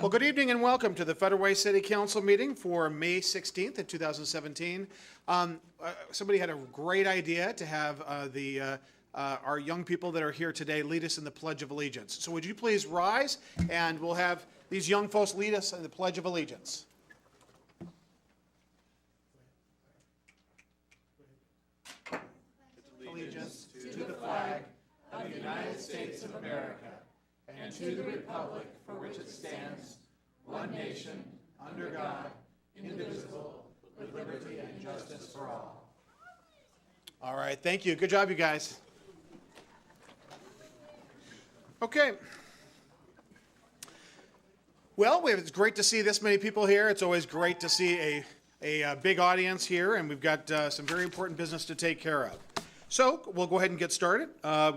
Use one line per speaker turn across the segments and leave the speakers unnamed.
Well, good evening and welcome to the Federal Way City Council meeting for May 16th of 2017. Somebody had a great idea to have our young people that are here today lead us in the Pledge of Allegiance. So would you please rise, and we'll have these young folks lead us in the Pledge of Allegiance. Allegiance to the flag of the United States of America and to the republic for which it stands, one nation, under God, indivisible, with liberty and justice for all. All right, thank you. Good job, you guys. Okay. Well, it's great to see this many people here. It's always great to see a big audience here, and we've got some very important business to take care of. So we'll go ahead and get started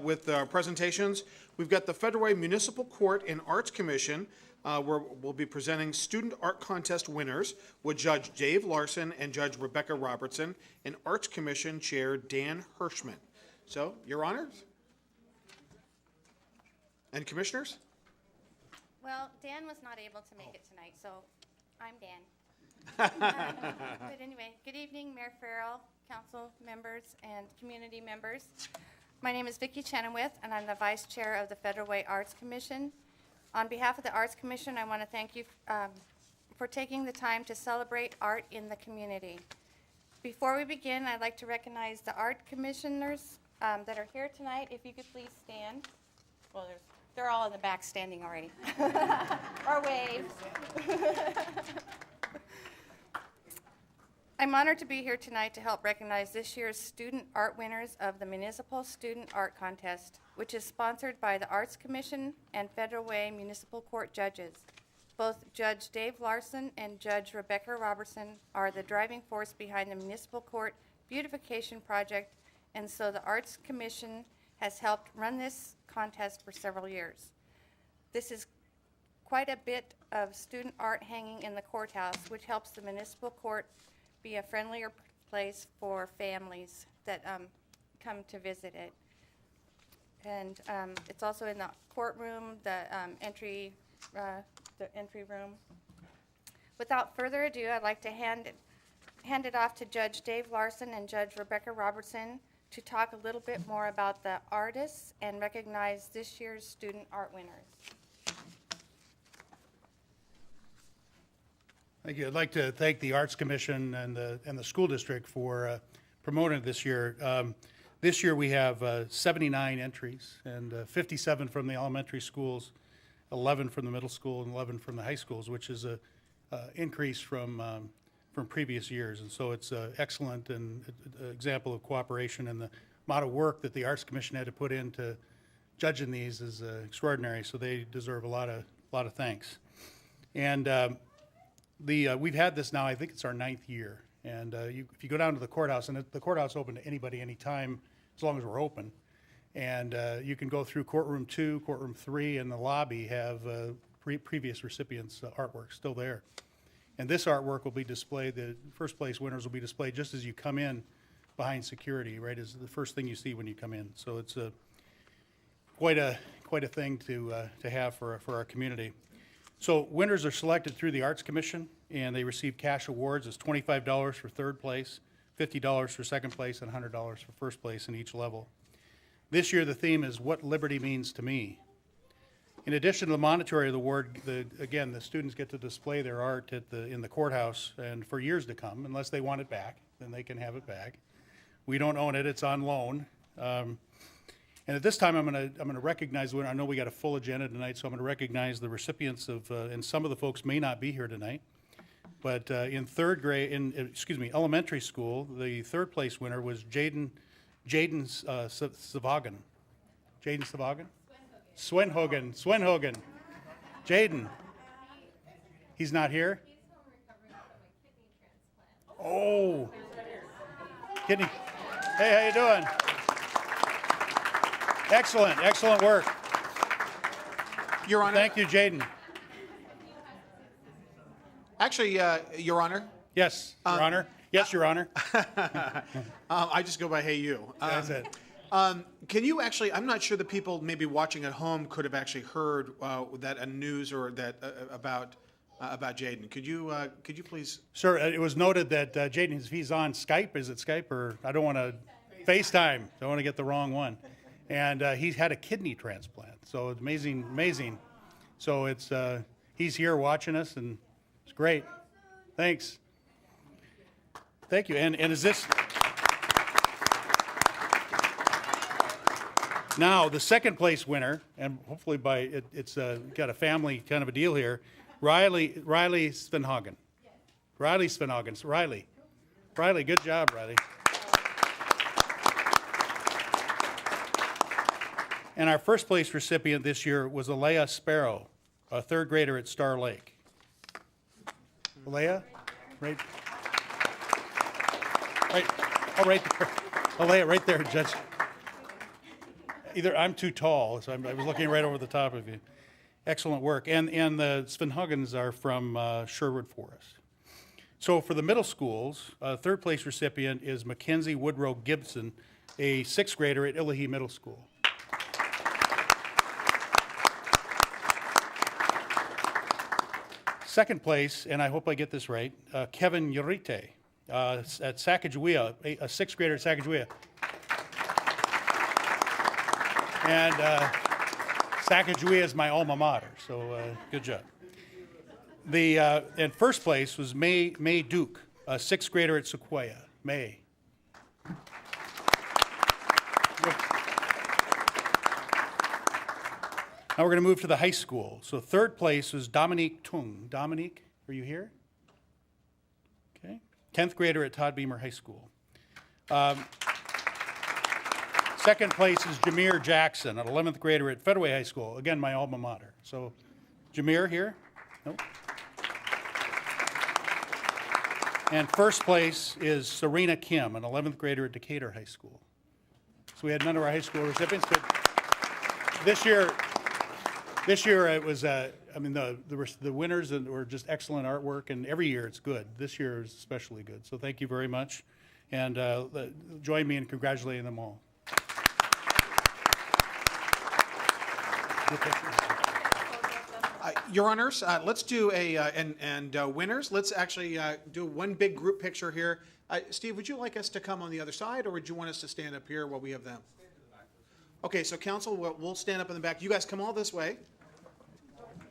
with our presentations. We've got the Federal Way Municipal Court and Arts Commission, where we'll be presenting student art contest winners with Judge Dave Larson and Judge Rebecca Robertson, and Arts Commission Chair Dan Hershman. So, Your Honors and Commissioners?
Well, Dan was not able to make it tonight, so I'm Dan. But anyway, good evening, Mayor Farrell, council members, and community members. My name is Vicki Chenoweth, and I'm the Vice Chair of the Federal Way Arts Commission. On behalf of the Arts Commission, I want to thank you for taking the time to celebrate art in the community. Before we begin, I'd like to recognize the art commissioners that are here tonight. If you could please stand. Well, they're all in the back standing already. Or wave. I'm honored to be here tonight to help recognize this year's student art winners of the Municipal Student Art Contest, which is sponsored by the Arts Commission and Federal Way Municipal Court judges. Both Judge Dave Larson and Judge Rebecca Robertson are the driving force behind the Municipal Court beautification project, and so the Arts Commission has helped run this contest for several years. This is quite a bit of student art hanging in the courthouse, which helps the Municipal Court be a friendlier place for families that come to visit it. And it's also in the courtroom, the entry room. Without further ado, I'd like to hand it off to Judge Dave Larson and Judge Rebecca Robertson to talk a little bit more about the artists and recognize this year's student art winners.
Thank you. I'd like to thank the Arts Commission and the school district for promoting it this year. This year we have 79 entries, and 57 from the elementary schools, 11 from the middle school, and 11 from the high schools, which is a increase from previous years. And so it's excellent and an example of cooperation, and the amount of work that the Arts Commission had to put into judging these is extraordinary. So they deserve a lot of thanks. And we've had this now, I think it's our 9th year. And if you go down to the courthouse, and the courthouse is open to anybody, anytime, as long as we're open. And you can go through courtroom 2, courtroom 3, and the lobby have previous recipients' artwork still there. And this artwork will be displayed, the first place winners will be displayed just as you come in behind security, right, is the first thing you see when you come in. So it's quite a thing to have for our community. So winners are selected through the Arts Commission, and they receive cash awards. It's $25 for third place, $50 for second place, and $100 for first place in each level. This year the theme is What Liberty Means to Me. In addition to the monetary award, again, the students get to display their art in the courthouse, and for years to come, unless they want it back, then they can have it back. We don't own it; it's on loan. And at this time, I'm going to recognize. I know we got a full agenda tonight, so I'm going to recognize the recipients of. And some of the folks may not be here tonight, but in elementary school, the third place winner was Jaden Savagan. Jaden Savagan. Swenhogan. Jaden. He's not here?
He's home recovering from a kidney transplant.
Oh. Kidney. Hey, how you doing? Excellent work.
Your Honor.
Thank you, Jaden.
Actually, Your Honor.
Yes, Your Honor. Yes, Your Honor.
I just go by hey you.
That's it.
Can you actually, I'm not sure the people maybe watching at home could have actually heard that a news or that about Jaden. Could you please?
Sir, it was noted that Jaden, if he's on Skype, is it Skype or, I don't want to, FaceTime, don't want to get the wrong one. And he's had a kidney transplant, so it's amazing. So it's, he's here watching us, and it's great. Thanks. Thank you. And is this? Now, the second place winner, and hopefully it's got a family kind of a deal here, Riley Svenhagen. Riley Svenhagen. Riley, good job, Riley. And our first place recipient this year was Alea Sparrow, a third grader at Star Lake. Alea? Right there. Alea, right there, Judge. Either I'm too tall, so I was looking right over the top of you. Excellent work. And the Svenhagens are from Sherwood Forest. So for the middle schools, third place recipient is Mackenzie Woodrow Gibson, a sixth grader at Illahee Middle School. Second place, and I hope I get this right, Kevin Urite at Sacagawea, a sixth grader at Sacagawea. And Sacagawea is my alma mater, so good job. And first place was May Duke, a sixth grader at Sequoia. May. Now we're going to move to the high school. So third place was Dominique Tung. Dominique, are you here? Okay. 10th grader at Todd Beamer High School. Second place is Jameer Jackson, an 11th grader at Fedway High School. Again, my alma mater. So Jameer here? Nope. And first place is Serena Kim, an 11th grader at Decatur High School. So we had none of our high school recipients, but this year it was, the winners were just excellent artwork, and every year it's good. This year is especially good. So thank you very much, and join me in congratulating them all.
Your Honors, let's do winners. Let's actually do one big group picture here. Steve, would you like us to come on the other side, or would you want us to stand up here while we have them? Okay, so council, we'll stand up in the back. You guys come all this way.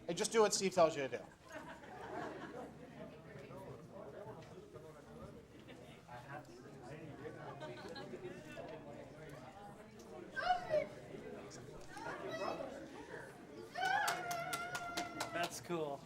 And just do what Steve tells you to do.
That's cool.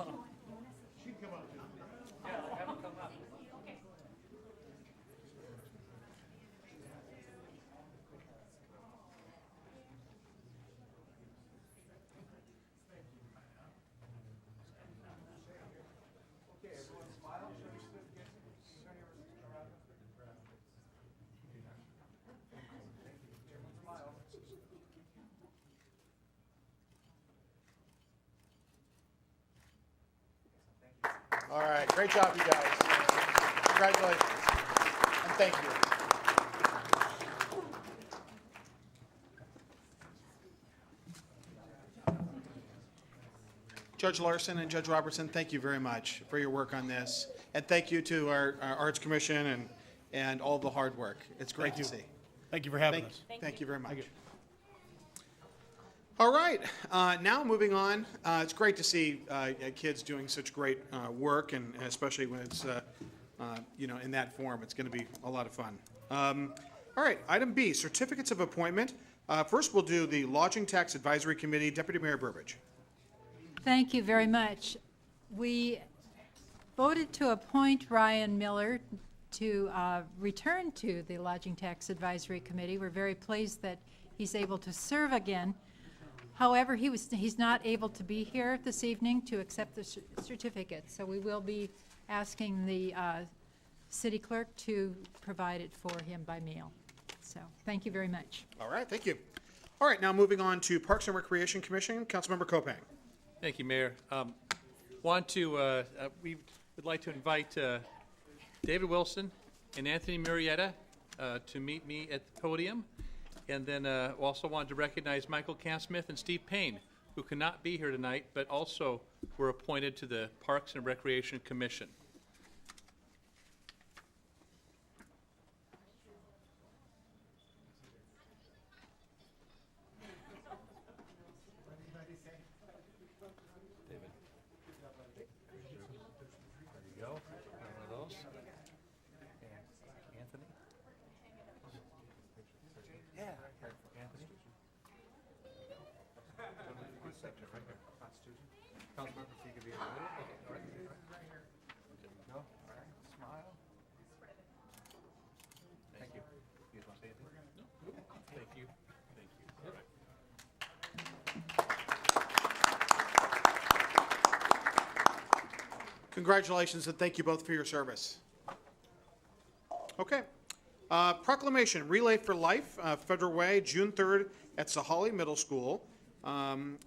All right, great job, you guys. Congratulations, and thank you. Judge Larson and Judge Robertson, thank you very much for your work on this. And thank you to our Arts Commission and all the hard work. It's great to see.
Thank you for having us.
Thank you very much. All right, now moving on. It's great to see kids doing such great work, and especially when it's in that form. It's going to be a lot of fun. All right, item B, certificates of appointment. First, we'll do the Lodging Tax Advisory Committee. Deputy Mayor Burbidge.
Thank you very much. We voted to appoint Ryan Miller to return to the Lodging Tax Advisory Committee. We're very pleased that he's able to serve again. However, he's not able to be here this evening to accept the certificate, so we will be asking the city clerk to provide it for him by mail. So, thank you very much.
All right, thank you. All right, now moving on to Parks and Recreation Commission. Councilmember Kopang.
Thank you, Mayor. We would like to invite David Wilson and Anthony Murrieta to meet me at the podium. And then also wanted to recognize Michael Cansmith and Steve Payne, who cannot be here tonight, but also were appointed to the Parks and Recreation Commission.
Congratulations, and thank you both for your service. Okay. Proclamation, Relay for Life, Federal Way, June 3rd at Saghalie Middle School. To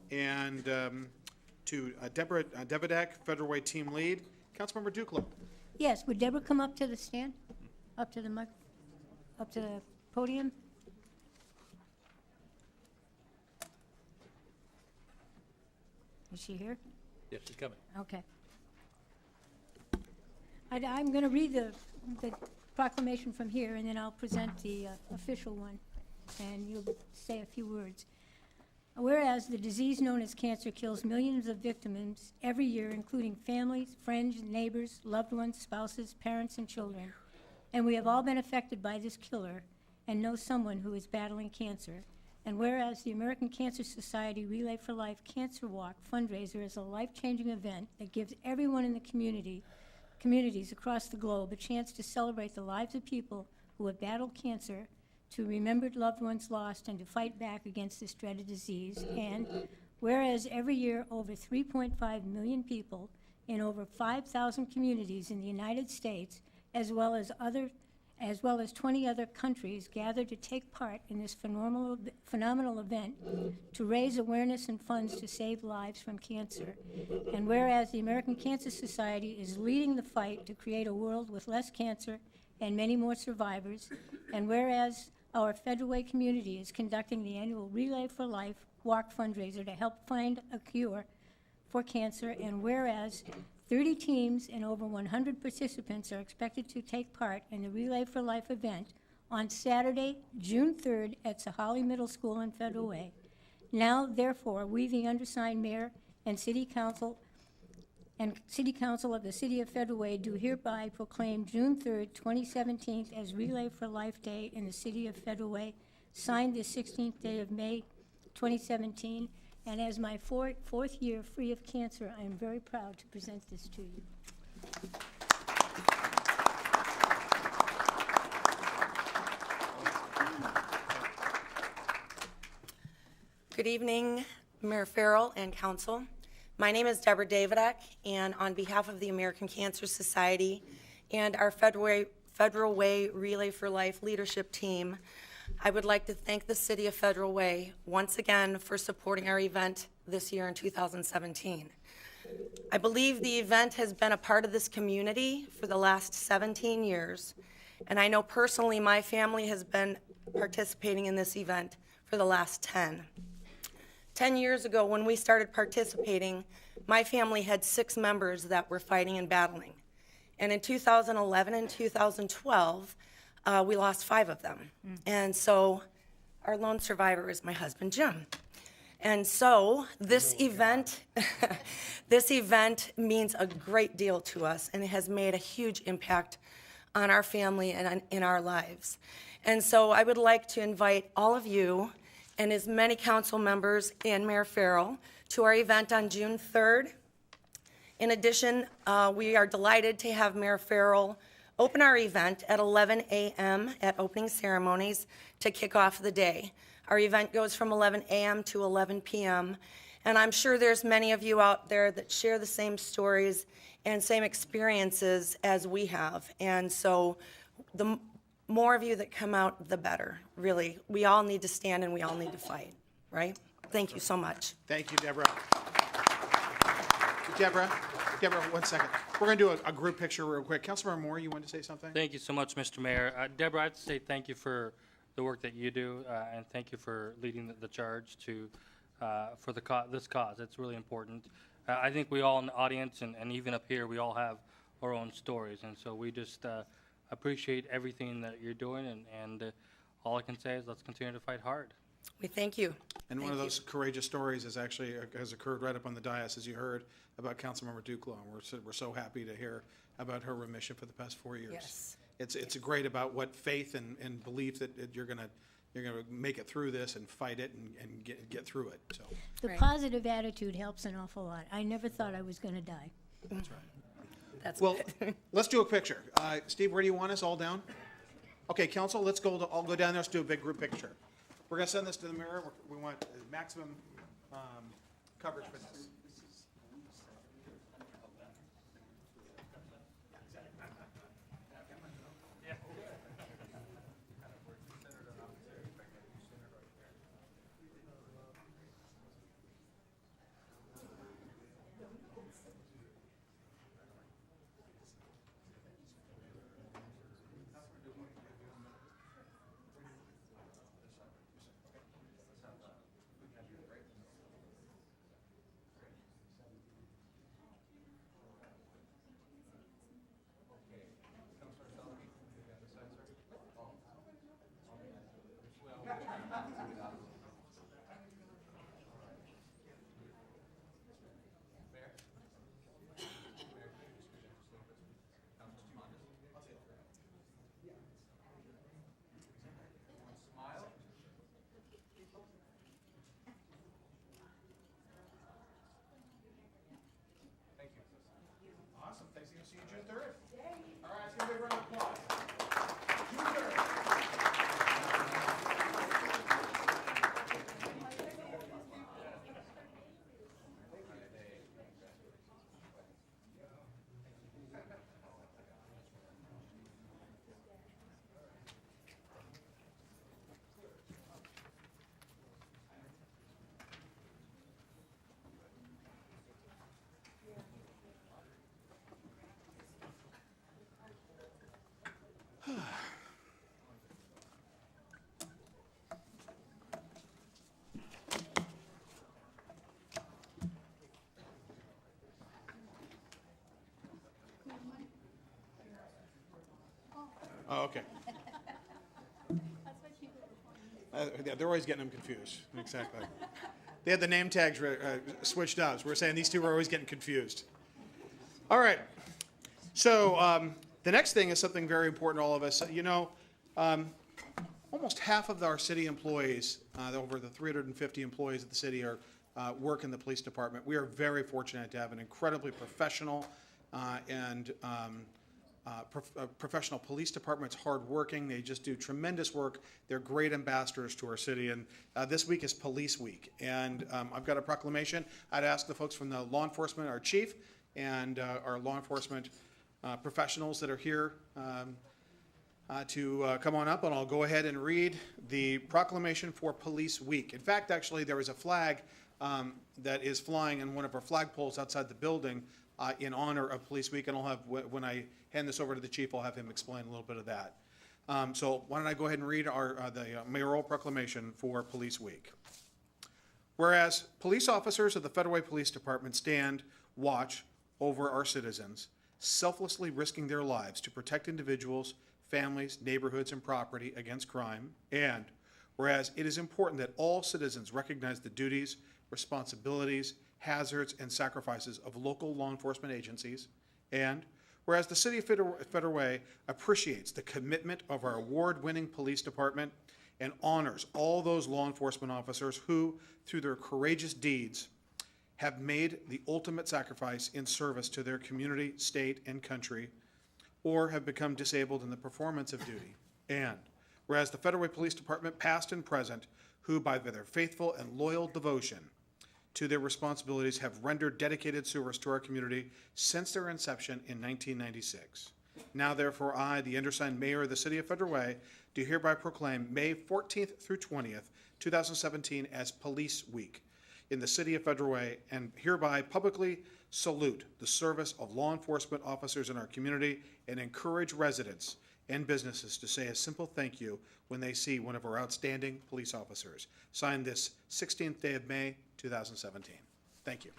Deborah Davidek, Federal Way Team Lead. Councilmember Duclos.
Yes, would Deborah come up to the stand? Up to the mic, up to the podium? Is she here?
Yes, she's coming.
Okay. I'm going to read the proclamation from here, and then I'll present the official one, and you'll say a few words. Whereas the disease known as cancer kills millions of victims every year, including families, friends, neighbors, loved ones, spouses, parents, and children, and we have all been affected by this killer and know someone who is battling cancer. And whereas the American Cancer Society Relay for Life Cancer Walk fundraiser is a life-changing event that gives everyone in the communities across the globe a chance to celebrate the lives of people who have battled cancer, to remember loved ones lost, and to fight back against this dreaded disease. And whereas every year over 3.5 million people in over 5,000 communities in the United States, as well as 20 other countries, gather to take part in this phenomenal event to raise awareness and funds to save lives from cancer. And whereas the American Cancer Society is leading the fight to create a world with less cancer and many more survivors, and whereas our Federal Way community is conducting the annual Relay for Life Walk fundraiser to help find a cure for cancer, and whereas 30 teams and over 100 participants are expected to take part in the Relay for Life event on Saturday, June 3rd at Saghalie Middle School and Federal Way. Now, therefore, we, the undersigned mayor and City Council of the City of Federal Way, do hereby proclaim June 3rd, 2017 as Relay for Life Day in the City of Federal Way, signed the 16th day of May 2017. And as my fourth year free of cancer, I am very proud to present this to you.
Good evening, Mayor Farrell and Council. My name is Deborah Davidek, and on behalf of the American Cancer Society and our Federal Way Relay for Life leadership team, I would like to thank the City of Federal Way once again for supporting our event this year in 2017. I believe the event has been a part of this community for the last 17 years, and I know personally my family has been participating in this event for the last 10. 10 years ago, when we started participating, my family had 6 members that were fighting and battling. And in 2011 and 2012, we lost 5 of them. And so our lone survivor is my husband, Jim. And so this event, this event means a great deal to us, and it has made a huge impact on our family and in our lives. And so I would like to invite all of you and as many council members and Mayor Farrell to our event on June 3rd. In addition, we are delighted to have Mayor Farrell open our event at 11 a.m. at opening ceremonies to kick off the day. Our event goes from 11 a.m. to 11 p.m., and I'm sure there's many of you out there that share the same stories and same experiences as we have. And so the more of you that come out, the better, really. We all need to stand and we all need to fight, right? Thank you so much.
Thank you, Deborah. Deborah, 1 second. We're going to do a group picture real quick. Councilmember Moore, you wanted to say something?
Thank you so much, Mr. Mayor. Deborah, I'd say thank you for the work that you do, and thank you for leading the charge to for this cause. It's really important. I think we all in the audience and even up here, we all have our own stories, and so we just appreciate everything that you're doing, and all I can say is let's continue to fight hard.
We thank you.
And one of those courageous stories has actually has occurred right up on the dais, as you heard, about Councilmember Duclos. And we're so happy to hear about her remission for the past 4 years.
Yes.
It's great about what faith and belief that you're gonna make it through this and fight it and get through it. So
The
Right.
positive attitude helps an awful lot. I never thought I was gonna die.
that's right.
That's
Well,
good.
let's do a picture. Steve, where do you want us all down? Okay, council, let's go. I'll go down there. Let's do a big group picture. We're gonna send this to the mirror. We want maximum coverage for this. Awesome. Thanks. See you June 3rd. All right, let's give a big round of applause. June 3rd. Oh, okay. Yeah, they're always getting them confused. Exactly. They had the name tags switched up. So we're saying these two were always getting confused. All right. So the next thing is something very important to all of us. You know, almost half of our city employees, over the 350 employees of the city, are work in the police department. We are very fortunate to have an incredibly professional and professional police department. It's hardworking. They just do tremendous work. They're great ambassadors to our city. And this week is Police Week. And I've got a proclamation. I'd ask the folks from the law enforcement, our chief, and our law enforcement professionals that are here to come on up, and I'll go ahead and read the proclamation for Police Week. In fact, actually, there is a flag that is flying in one of our flagpoles outside the building in honor of Police Week, and I'll have, when I hand this over to the chief, I'll have him explain a little bit of that. So why don't I go ahead and read the mayoral proclamation for Police Week. Whereas police officers of the Federal Way Police Department stand watch over our citizens, selflessly risking their lives to protect individuals, families, neighborhoods, and property against crime. And whereas it is important that all citizens recognize the duties, responsibilities, hazards, and sacrifices of local law enforcement agencies. And whereas the City of Federal Way appreciates the commitment of our award-winning police department and honors all those law enforcement officers who, through their courageous deeds, have made the ultimate sacrifice in service to their community, state, and country, or have become disabled in the performance of duty. And whereas the Federal Way Police Department, past and present, who by their faithful and loyal devotion to their responsibilities have rendered dedicated service to our community since their inception in 1996. Now therefore I, the undersigned mayor of the City of Federal Way, do hereby proclaim May 14th through 20th, 2017 as Police Week in the City of Federal Way, and hereby publicly salute the service of law enforcement officers in our community and encourage residents and businesses to say a simple thank you when they see one of our outstanding police officers. Signed this 16th day of May, 2017. Thank you.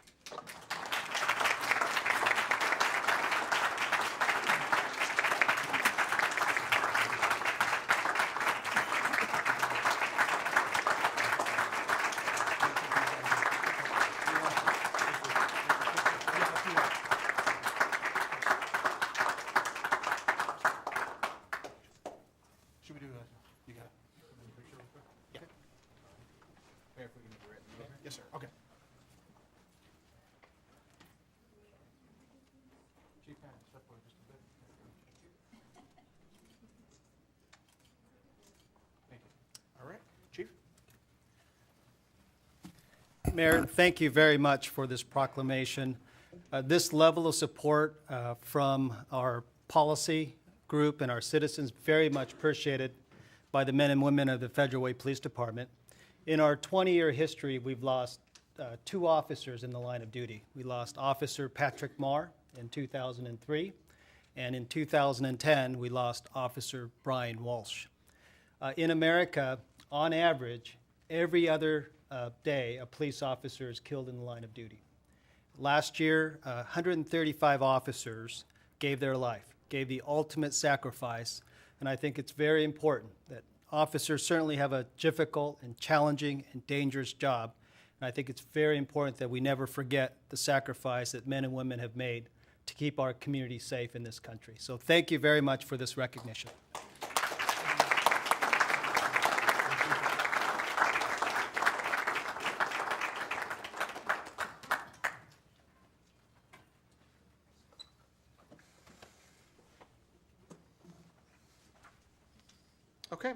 Should we do you got it? Yeah. Yes, sir. Okay. Thank you. All right, Chief?
Mayor, thank you very much for this proclamation. This level of support from our policy group and our citizens, very much appreciated by the men and women of the Federal Way Police Department. In our 20-year history, we've lost 2 officers in the line of duty. We lost Officer Patrick Marr in 2003, and in 2010, we lost Officer Brian Walsh. In America, on average, every other day, a police officer is killed in the line of duty. Last year, 135 officers gave their life, gave the ultimate sacrifice, and I think it's very important that officers certainly have a difficult and challenging and dangerous job, and I think it's very important that we never forget the sacrifice that men and women have made to keep our community safe in this country. So thank you very much for this recognition.
Okay.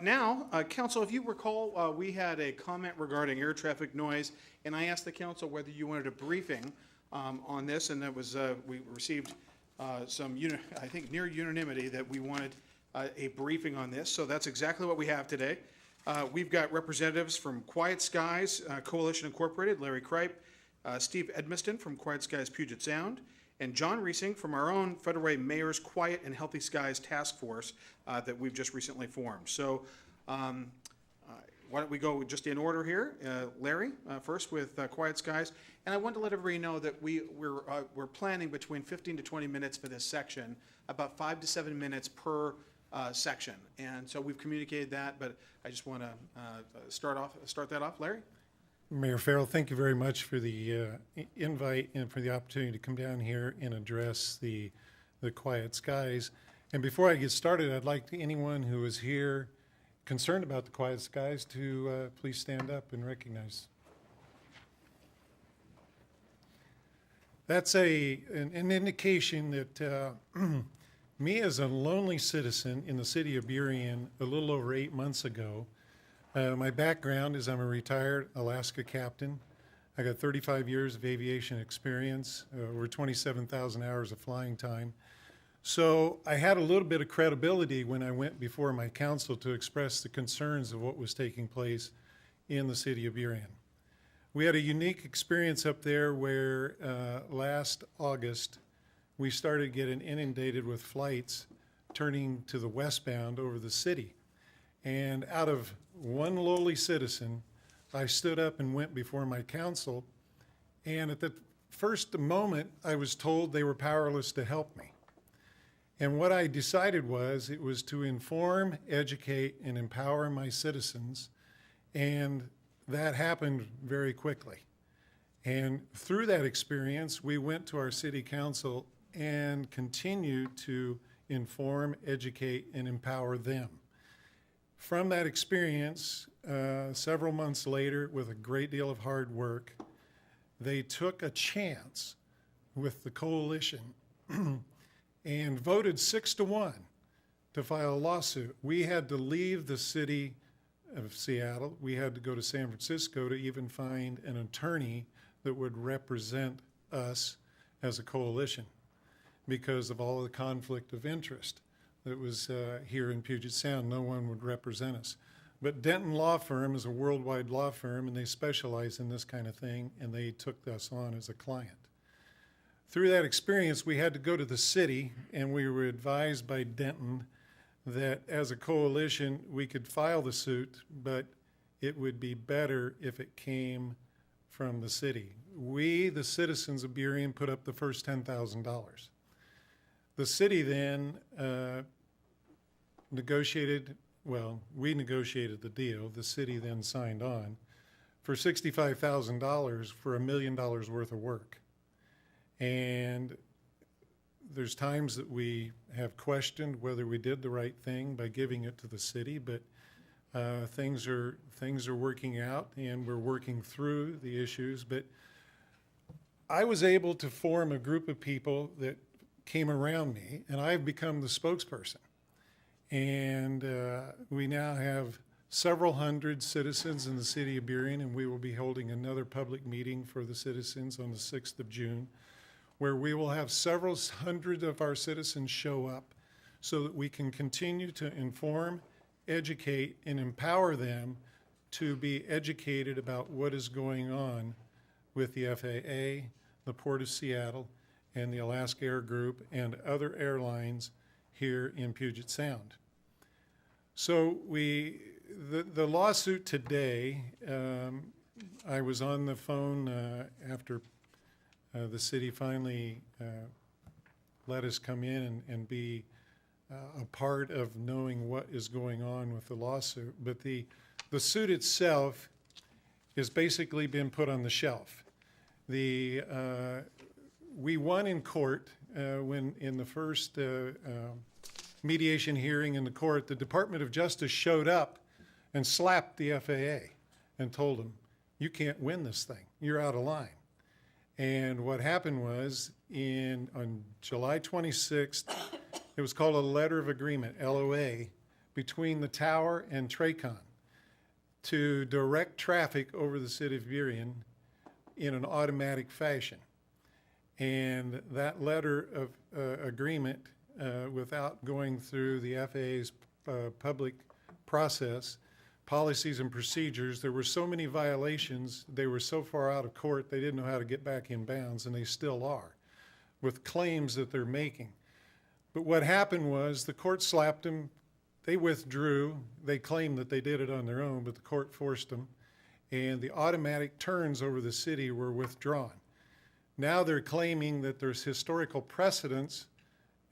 Now, Council, if you recall, we had a comment regarding air traffic noise, and I asked the Council whether you wanted a briefing on this, and that was, we received some, I think, near unanimity that we wanted a briefing on this, so that's exactly what we have today. We've got representatives from Quiet Skies Coalition Incorporated, Larry Cripe, Steve Edmiston from Quiet Skies Puget Sound, and John Reesing from our own Federal Way Mayor's Quiet and Healthy Skies Task Force that we've just recently formed. So why don't we go just in order here? Larry, first with Quiet Skies. And I want to let everybody know that we're planning between 15 to 20 minutes for this section, about 5 to 7 minutes per section. And so we've communicated that, but I just want to start that off. Larry?
Mayor Farrell, thank you very much for the invite and for the opportunity to come down here and address the Quiet Skies. And before I get started, I'd like anyone who is here concerned about the Quiet Skies to please stand up and recognize. That's an indication that me as a lonely citizen in the city of Burien a little over 8 months ago, my background is I'm a retired Alaska captain. I got 35 years of aviation experience, over 27,000 hours of flying time. So I had a little bit of credibility when I went before my council to express the concerns of what was taking place in the city of Burien. We had a unique experience up there where last August we started getting inundated with flights turning to the westbound over the city. And out of one lowly citizen, I stood up and went before my council, and at the first moment, I was told they were powerless to help me. And what I decided was it was to inform, educate, and empower my citizens, and that happened very quickly. And through that experience, we went to our city council and continued to inform, educate, and empower them. From that experience, several months later, with a great deal of hard work, they took a chance with the coalition and voted 6-1 to file a lawsuit. We had to leave the city of Seattle. We had to go to San Francisco to even find an attorney that would represent us as a coalition because of all the conflict of interest that was here in Puget Sound. No one would represent us. But Denton Law Firm is a worldwide law firm, and they specialize in this kind of thing, and they took us on as a client. through that experience, we had to go to the city, and we were advised by Denton that as a coalition, we could file the suit, but it would be better if it came from the city. We, the citizens of Burien, put up the first $10,000. The city then negotiated, well, we negotiated the deal. The city then signed on for $65,000 for $1 million worth of work. And there's times that we have questioned whether we did the right thing by giving it to the city, but things are working out, and we're working through the issues. But I was able to form a group of people that came around me, and I've become the spokesperson. And we now have several hundred citizens in the city of Burien, and we will be holding another public meeting for the citizens on the 6th of June, where we will have several hundred of our citizens show up so that we can continue to inform, educate, and empower them to be educated about what is going on with the FAA, the Port of Seattle, and the Alaska Air Group, and other airlines here in Puget Sound. So the lawsuit today, I was on the phone after the city finally let us come in and be a part of knowing what is going on with the lawsuit. But the suit itself has basically been put on the shelf. We won in court when in the first mediation hearing in the court, the Department of Justice showed up and slapped the FAA and told them, you can't win this thing, you're out of line. And what happened was on July 26th, it was called a letter of agreement, LOA, between the tower and TRACON to direct traffic over the city of Burien in an automatic fashion. And that letter of agreement, without going through the FAA's public process, policies and procedures, there were so many violations, they were so far out of court, they didn't know how to get back in bounds, and they still are, with claims that they're making. But what happened was the court slapped them, they withdrew, they claimed that they did it on their own, but the court forced them, and the automatic turns over the city were withdrawn. Now they're claiming that there's historical precedence,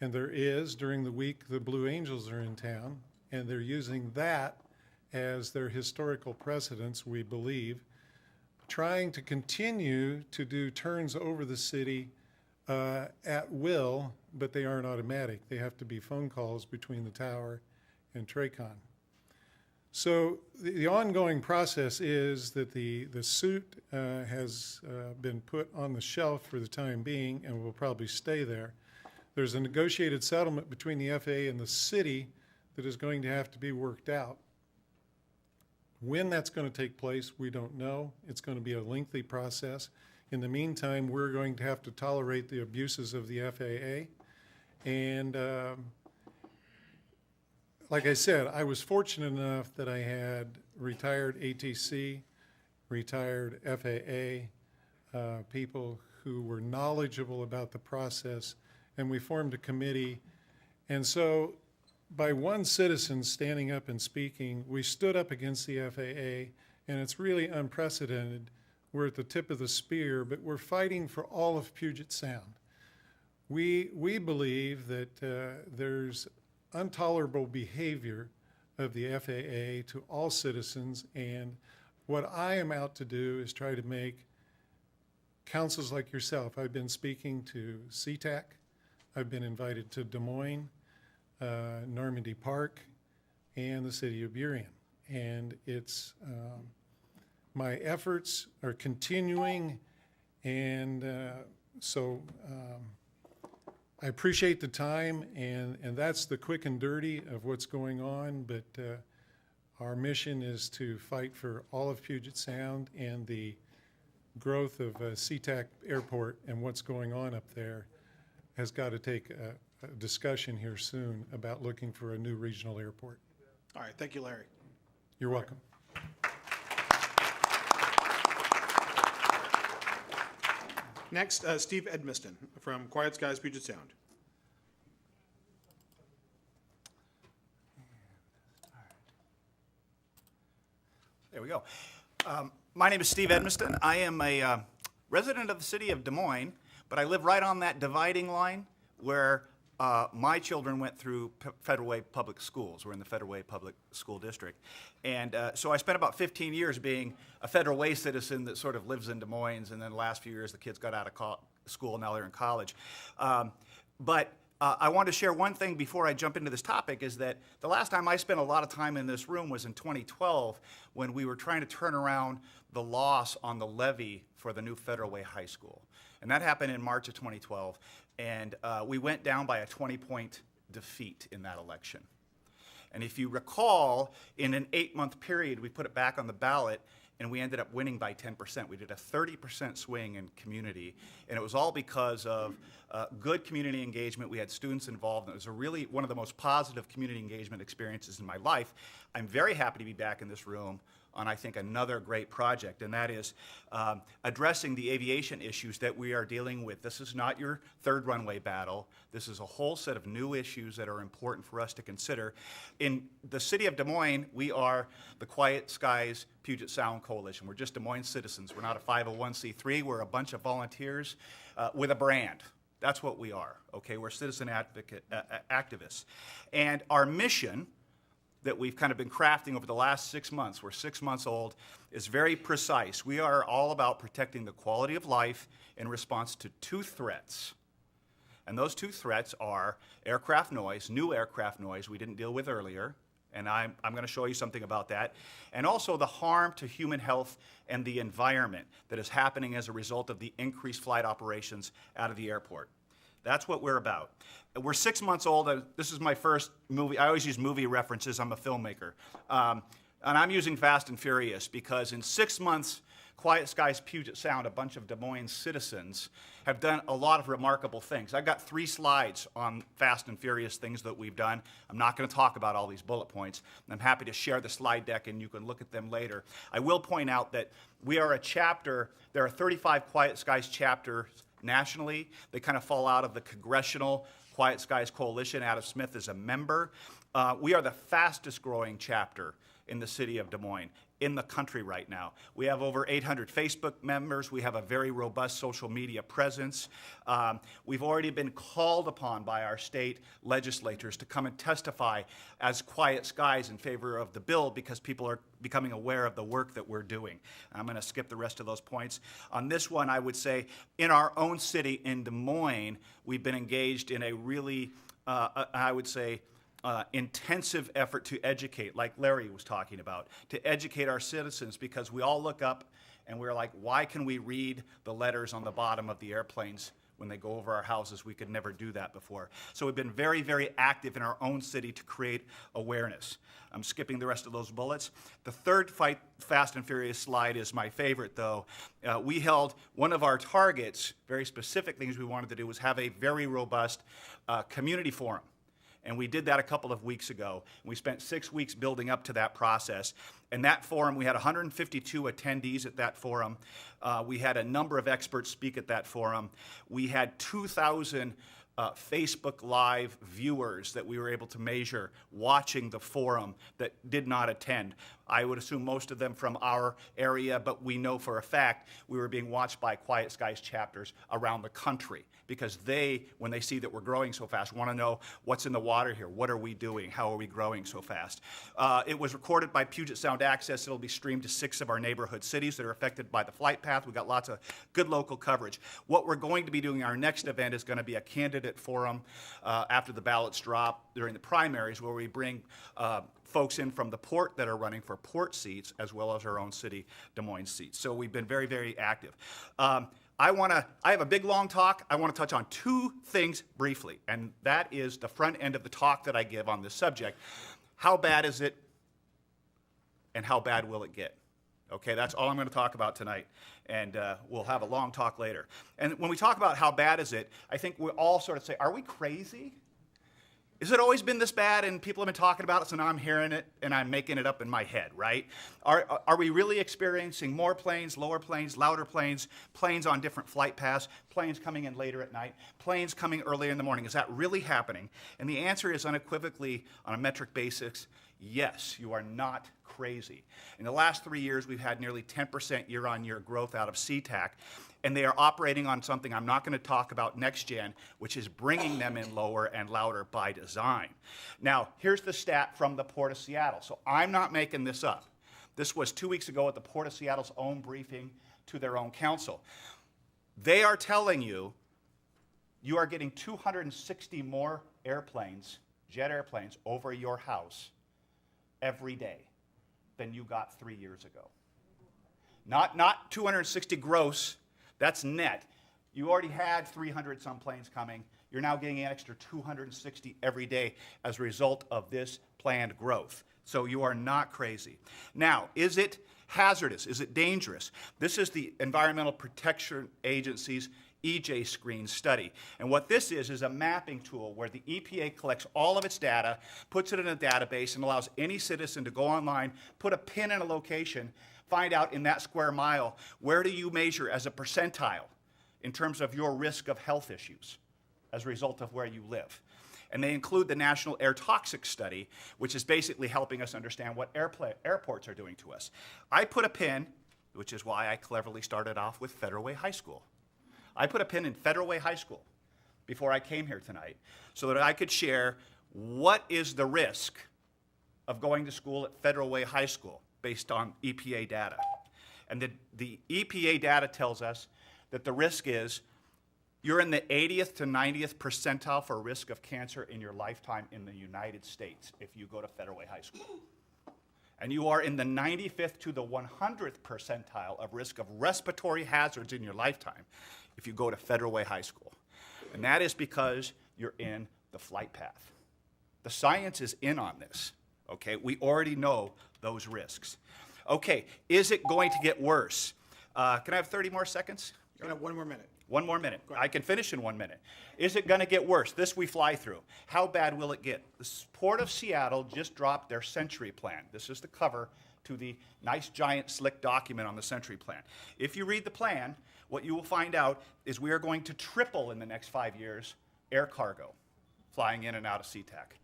and there is. During the week the Blue Angels are in town, and they're using that as their historical precedence, we believe, trying to continue to do turns over the city at will, but they aren't automatic. They have to be phone calls between the tower and TRACON. So the ongoing process is that the suit has been put on the shelf for the time being and will probably stay there. There's a negotiated settlement between the FAA and the city that is going to have to be worked out. When that's going to take place, we don't know. It's going to be a lengthy process. In the meantime, we're going to have to tolerate the abuses of the FAA. And like I said, I was fortunate enough that I had retired ATC, retired FAA people who were knowledgeable about the process, and we formed a committee. And so by one citizen standing up and speaking, we stood up against the FAA, and it's really unprecedented. We're at the tip of the spear, but we're fighting for all of Puget Sound. We believe that there's intolerable behavior of the FAA to all citizens, and what I am out to do is try to make councils like yourself. I've been speaking to SeaTac, I've been invited to Des Moines, Normandy Park, and the city of Burien. And it's, my efforts are continuing, and so I appreciate the time, and that's the quick and dirty of what's going on, but our mission is to fight for all of Puget Sound and the growth of SeaTac Airport, and what's going on up there has got to take a discussion here soon about looking for a new regional airport.
All right, thank you, Larry.
You're welcome.
Next, Steve Edmiston from Quiet Skies, Puget Sound.
There we go. My name is Steve Edmiston. I am a resident of the city of Des Moines, but I live right on that dividing line where my children went through Federal Way Public Schools. We're in the Federal Way Public School District. And so I spent about 15 years being a Federal Way citizen that sort of lives in Des Moines, and then the last few years the kids got out of school, now they're in college. I want to share one thing before I jump into this topic, is that the last time I spent a lot of time in this room was in 2012 when we were trying to turn around the loss on the levy for the new Federal Way High School. And that happened in March of 2012. And we went down by a 20-point defeat in that election. And if you recall, in an 8-month period, we put it back on the ballot, and we ended up winning by 10%. We did a 30% swing in community, and it was all because of good community engagement. We had students involved, and it was really one of the most positive community engagement experiences in my life. I'm very happy to be back in this room on, I think, another great project, and that is addressing the aviation issues that we are dealing with. This is not your third runway battle. This is a whole set of new issues that are important for us to consider. In the city of Des Moines, we are the Quiet Skies Puget Sound Coalition. We're just Des Moines citizens. We're not a 501c3. We're a bunch of volunteers with a brand. That's what we are, okay? We're citizen activists. And our mission that we've kind of been crafting over the last 6 months, we're 6 months old, is very precise. We are all about protecting the quality of life in response to 2 threats. And those 2 threats are aircraft noise, new aircraft noise we didn't deal with earlier, and I'm going to show you something about that, and also the harm to human health and the environment that is happening as a result of the increased flight operations out of the airport. That's what we're about. We're 6 months old. This is my first movie. I always use movie references. I'm a filmmaker. And I'm using Fast and Furious because in 6 months, Quiet Skies Puget Sound, a bunch of Des Moines citizens, have done a lot of remarkable things. I've got 3 slides on Fast and Furious things that we've done. I'm not going to talk about all these bullet points. I'm happy to share the slide deck and you can look at them later. I will point out that we are a chapter. There are 35 Quiet Skies chapters nationally. They kind of fall out of the Congressional Quiet Skies Coalition. Adam Smith is a member. We are the fastest growing chapter in the city of Des Moines, in the country right now. We have over 800 Facebook members. We have a very robust social media presence. We've already been called upon by our state legislators to come and testify as Quiet Skies in favor of the bill because people are becoming aware of the work that we're doing. I'm going to skip the rest of those points. On this one, I would say in our own city in Des Moines, we've been engaged in a really, I would say, intensive effort to educate, like Larry was talking about, to educate our citizens because we all look up and we're like, why can we read the letters on the bottom of the airplanes when they go over our houses? We could never do that before. So we've been very, very active in our own city to create awareness. I'm skipping the rest of those bullets. The third Fast and Furious slide is my favorite, though. We held one of our targets, very specific things we wanted to do, was have a very robust community forum. And we did that a couple of weeks ago. We spent 6 weeks building up to that process. And that forum, we had 152 attendees at that forum. We had a number of experts speak at that forum. We had 2,000 Facebook Live viewers that we were able to measure watching the forum that did not attend. I would assume most of them from our area, but we know for a fact we were being watched by Quiet Skies chapters around the country because they, when they see that we're growing so fast, want to know what's in the water here, what are we doing, how are we growing so fast. It was recorded by Puget Sound Access. It'll be streamed to 6 of our neighborhood cities that are affected by the flight path. We've got lots of good local coverage. What we're going to be doing, our next event is going to be a candidate forum after the ballots drop during the primaries where we bring folks in from the port that are running for port seats as well as our own city Des Moines seats. So we've been very, very active. I have a big long talk. I want to touch on 2 things briefly, and that is the front end of the talk that I give on this subject. How bad is it and how bad will it get? Okay, that's all I'm going to talk about tonight, and we'll have a long talk later. And when we talk about how bad is it, I think we all sort of say, are we crazy? Has it always been this bad and people have been talking about it, so now I'm hearing it and I'm making it up in my head, right? Are we really experiencing more planes, lower planes, louder planes, planes on different flight paths, planes coming in later at night, planes coming earlier in the morning? Is that really happening? And the answer is unequivocally, on a metric basis, yes, you are not crazy. In the last 3 years, we've had nearly 10% year-on-year growth out of CTAC, and they are operating on something I'm not going to talk about next gen, which is bringing them in lower and louder by design. Now, here's the stat from the Port of Seattle. So I'm not making this up. This was 2 weeks ago at the Port of Seattle's own briefing to their own council. They are telling you you are getting 260 more airplanes, jet airplanes, over your house every day than you got 3 years ago. Not 260 gross. That's net. You already had 300 some planes coming. You're now getting an extra 260 every day as a result of this planned growth. So you are not crazy. Now, is it hazardous? Is it dangerous? This is the Environmental Protection Agency's EJ Screen study. And what this is a mapping tool where the EPA collects all of its data, puts it in a database, and allows any citizen to go online, put a pin in a location, find out in that square mile, where do you measure as a percentile in terms of your risk of health issues as a result of where you live. And they include the National Air Toxics Study, which is basically helping us understand what airports are doing to us. I put a pin, which is why I cleverly started off with Federal Way High School. I put a pin in Federal Way High School before I came here tonight so that I could share what is the risk of going to school at Federal Way High School based on EPA data. And the EPA data tells us that the risk is you're in the 80th to 90th percentile for risk of cancer in your lifetime in the United States if you go to Federal Way High School. And you are in the 95th to the 100th percentile of risk of respiratory hazards in your lifetime if you go to Federal Way High School. And that is because you're in the flight path. The science is in on this, okay? We already know those risks. Okay, is it going to get worse? Can I have 30 more seconds?
You have 1 more minute.
1 more minute. I can finish in 1 minute. Is it going to get worse? This we fly through. How bad will it get? The Port of Seattle just dropped their Century Plan. This is the cover to the nice, giant, slick document on the Century Plan. If you read the plan, what you will find out is we are going to triple in the next 5 years air cargo flying in and out of SeaTac.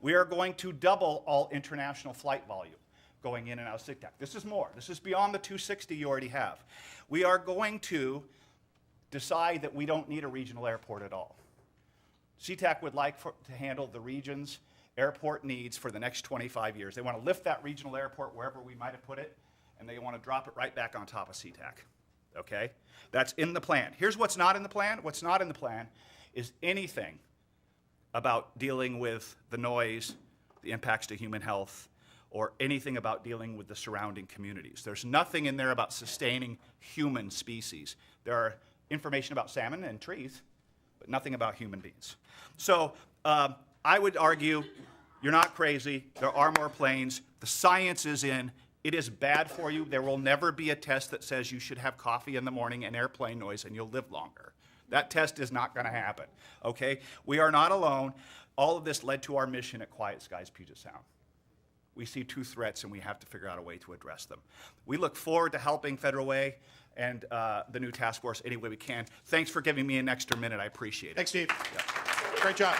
We are going to double all international flight volume going in and out of SeaTac. This is more. This is beyond the 260 you already have. We are going to decide that we don't need a regional airport at all. SeaTac would like to handle the region's airport needs for the next 25 years. They want to lift that regional airport wherever we might have put it, and they want to drop it right back on top of SeaTac. Okay? That's in the plan. Here's what's not in the plan. What's not in the plan is anything about dealing with the noise, the impacts to human health, or anything about dealing with the surrounding communities. There's nothing in there about sustaining human species. There are information about salmon and trees, but nothing about human beings. So I would argue you're not crazy. There are more planes. The science is in. It is bad for you. There will never be a test that says you should have coffee in the morning and airplane noise and you'll live longer. That test is not going to happen, okay? We are not alone. All of this led to our mission at Quiet Skies Puget Sound. We see 2 threats and we have to figure out a way to address them. We look forward to helping Federal Way and the new task force any way we can. Thanks for giving me an extra minute. I appreciate it.
Thanks, Steve.
Yeah.
Great job.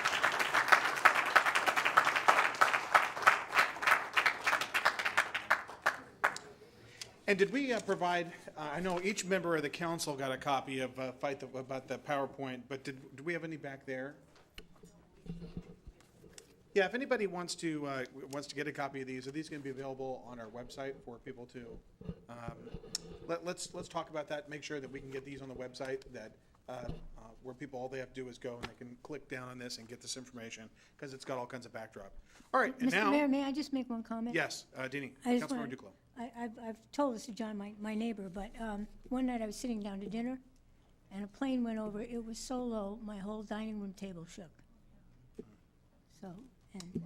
And did we provide, I know each member of the council got a copy of about the PowerPoint, but do we have any back there? Yeah, if anybody wants to get a copy of these, are these going to be available on our website for people to? Let's talk about that. Make sure that we can get these on the website. That where people all they have to do is go and they can click down on this and get this information because it's got all kinds of backdrop. All right, and
Mr.
now.
Mayor, may I just make one comment?
Yes, Deanie,
I just
Councilmember
wanna-
Duclos.
I've told this to John, my neighbor, but one night I was sitting down to dinner, and a plane went over. It was so low, my whole dining room table shook. So, and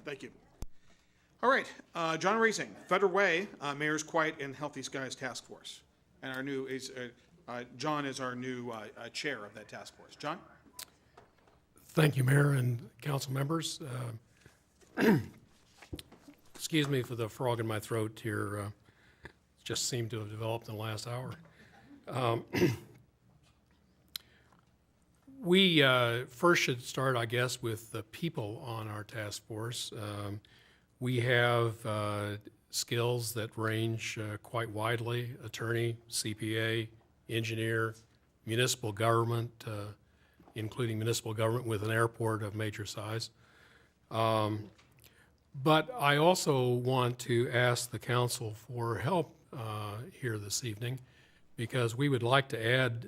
Thank you. All right, John Reesing, Federal Way, Mayor's Quiet and Healthy Skies Task Force. And our new, John is our new chair of that task force. John?
Thank you, Mayor and council members. Excuse me for the frog in my throat here. Just seemed to have developed in the last hour. We first should start, I guess, with the people on our task force. We have skills that range quite widely: attorney, CPA, engineer, municipal government, including municipal government with an airport of major size. But I also want to ask the council for help here this evening, because we would like to add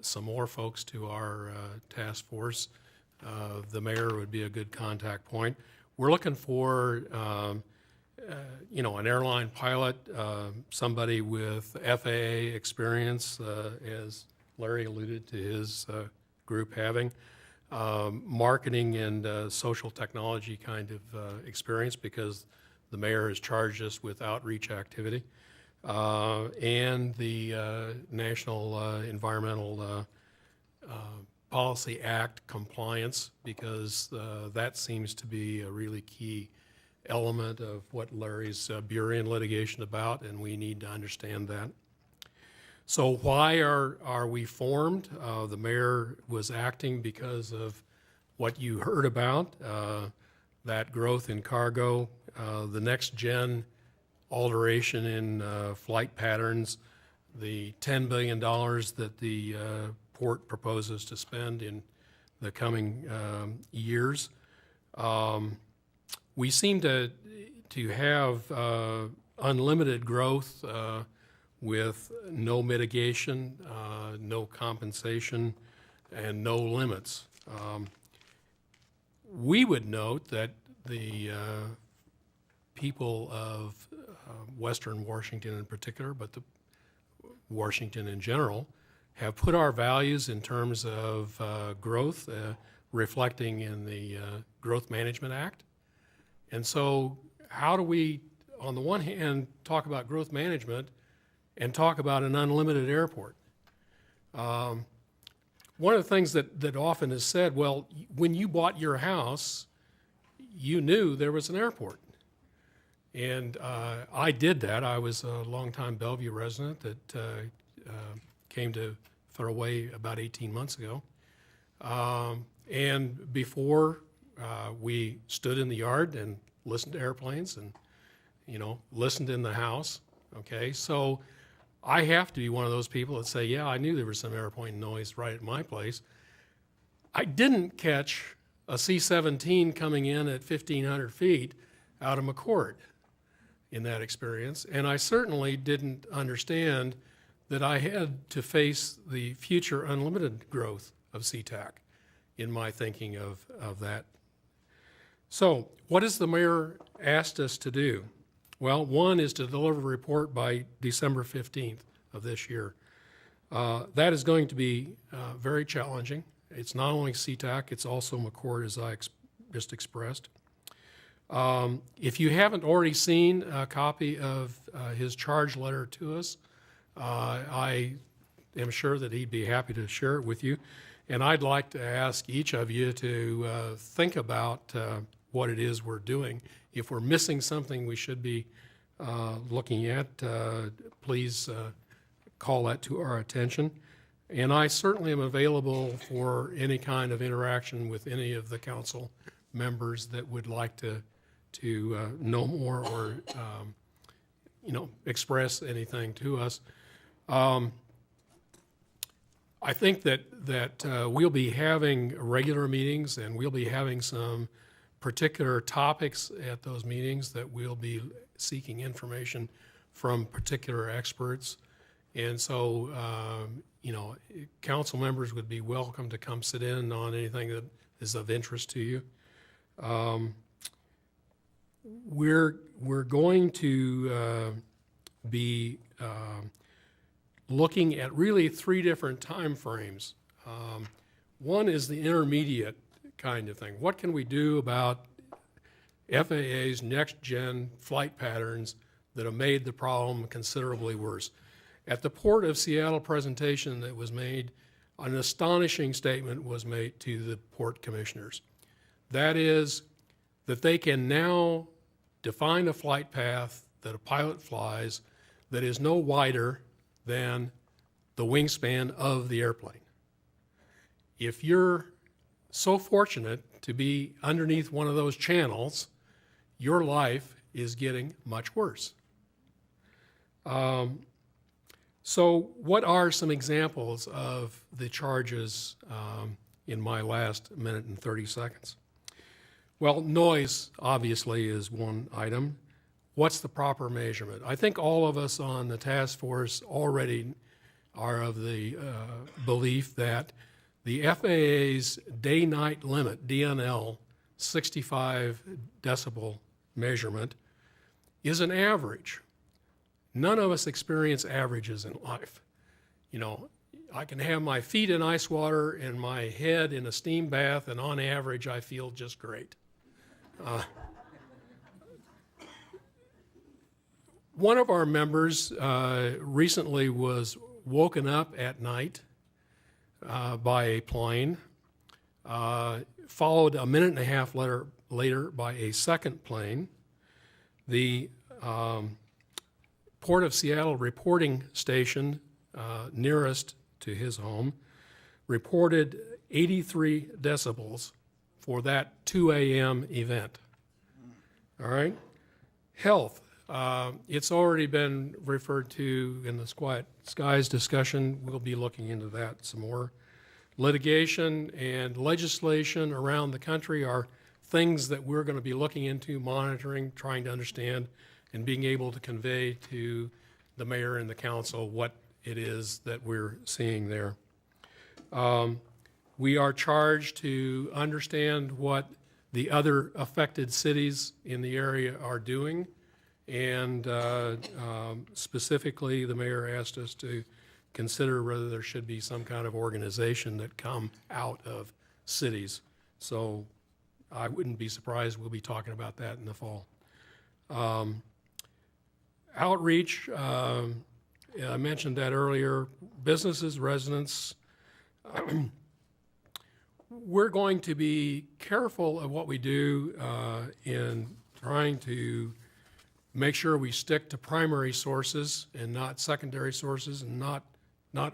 some more folks to our task force. The mayor would be a good contact point. We're looking for, an airline pilot, somebody with FAA experience, as Larry alluded to his group having, marketing and social technology kind of experience, because the mayor has charged us with outreach activity, and the National Environmental Policy Act compliance, because that seems to be a really key element of what Larry's Burien litigation about, and we need to understand that. So why are we formed? The mayor was acting because of what you heard about, that growth in cargo, the next gen alteration in flight patterns, the $10 billion that the port proposes to spend in the coming years. We seem to have unlimited growth with no mitigation, no compensation, and no limits. We would note that the people of Western Washington in particular, but the Washington in general, have put our values in terms of growth, reflecting in the Growth Management Act. And so how do we, on the one hand, talk about growth management and talk about an unlimited airport? One of the things that often is said, well, when you bought your house, you knew there was an airport. And I did that. I was a longtime Bellevue resident that came to Federal Way about 18 months ago. And before, we stood in the yard and listened to airplanes and, listened in the house. Okay, so I have to be one of those people that say, yeah, I knew there was some airplane noise right at my place. I didn't catch a C-17 coming in at 1,500 feet out of McCord in that experience, and I certainly didn't understand that I had to face the future unlimited growth of SeaTac in my thinking of that. So what has the mayor asked us to do? Well, one is to deliver a report by December 15th of this year. That is going to be very challenging. It's not only SeaTac, it's also McCord, as I just expressed. If you haven't already seen a copy of his charge letter to us, I am sure that he'd be happy to share it with you. And I'd like to ask each of you to think about what it is we're doing. If we're missing something we should be looking at, please call that to our attention. And I certainly am available for any kind of interaction with any of the council members that would like to know more or express anything to us. I think that we'll be having regular meetings, and we'll be having some particular topics at those meetings that we'll be seeking information from particular experts. And so, council members would be welcome to come sit in on anything that is of interest to you. We're going to be looking at really three different time frames. One is the intermediate kind of thing. What can we do about FAA's next-gen flight patterns that have made the problem considerably worse? At the Port of Seattle presentation that was made an astonishing statement was made to the port commissioners. That is that they can now define a flight path that a pilot flies that is no wider than the wingspan of the airplane. If you're so fortunate to be underneath one of those channels, your life is getting much worse. So what are some examples of the charges in my last minute and 30 seconds? Well, noise obviously is one item. What's the proper measurement? I think all of us on the task force already are of the belief that the FAA's day-night limit, DNL, 65 decibel measurement, is an average. None of us experience averages in life. You know, I can have my feet in ice water and my head in a steam bath, and on average, I feel just great. One of our members recently was woken up at night by a plane, followed a minute and a half later by a second plane. The Port of Seattle reporting station nearest to his home reported 83 decibels for that 2 a.m. event. All right? Health. It's already been referred to in the Quiet Skies discussion. We'll be looking into that some more. Litigation and legislation around the country are things that we're going to be looking into, monitoring, trying to understand, and being able to convey to the mayor and the council what it is that we're seeing there. We are charged to understand what the other affected cities in the area are doing, and specifically the mayor asked us to consider whether there should be some kind of organization that come out of cities. So I wouldn't be surprised we'll be talking about that in the fall. Outreach, I mentioned that earlier. Businesses, residents, we're going to be careful of what we do in trying to make sure we stick to primary sources and not secondary sources and not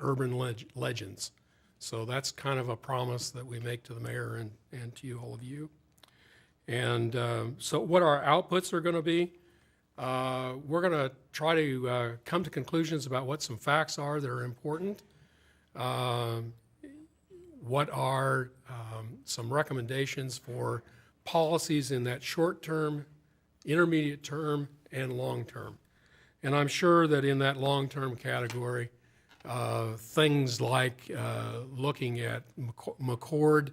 urban legends. So that's kind of a promise that we make to the mayor and to you, all of you. And so what our outputs are going to be, we're going to try to come to conclusions about what some facts are that are important, what are some recommendations for policies in that short term, intermediate term, and long term. And I'm sure that in that long term category, things like looking at McCord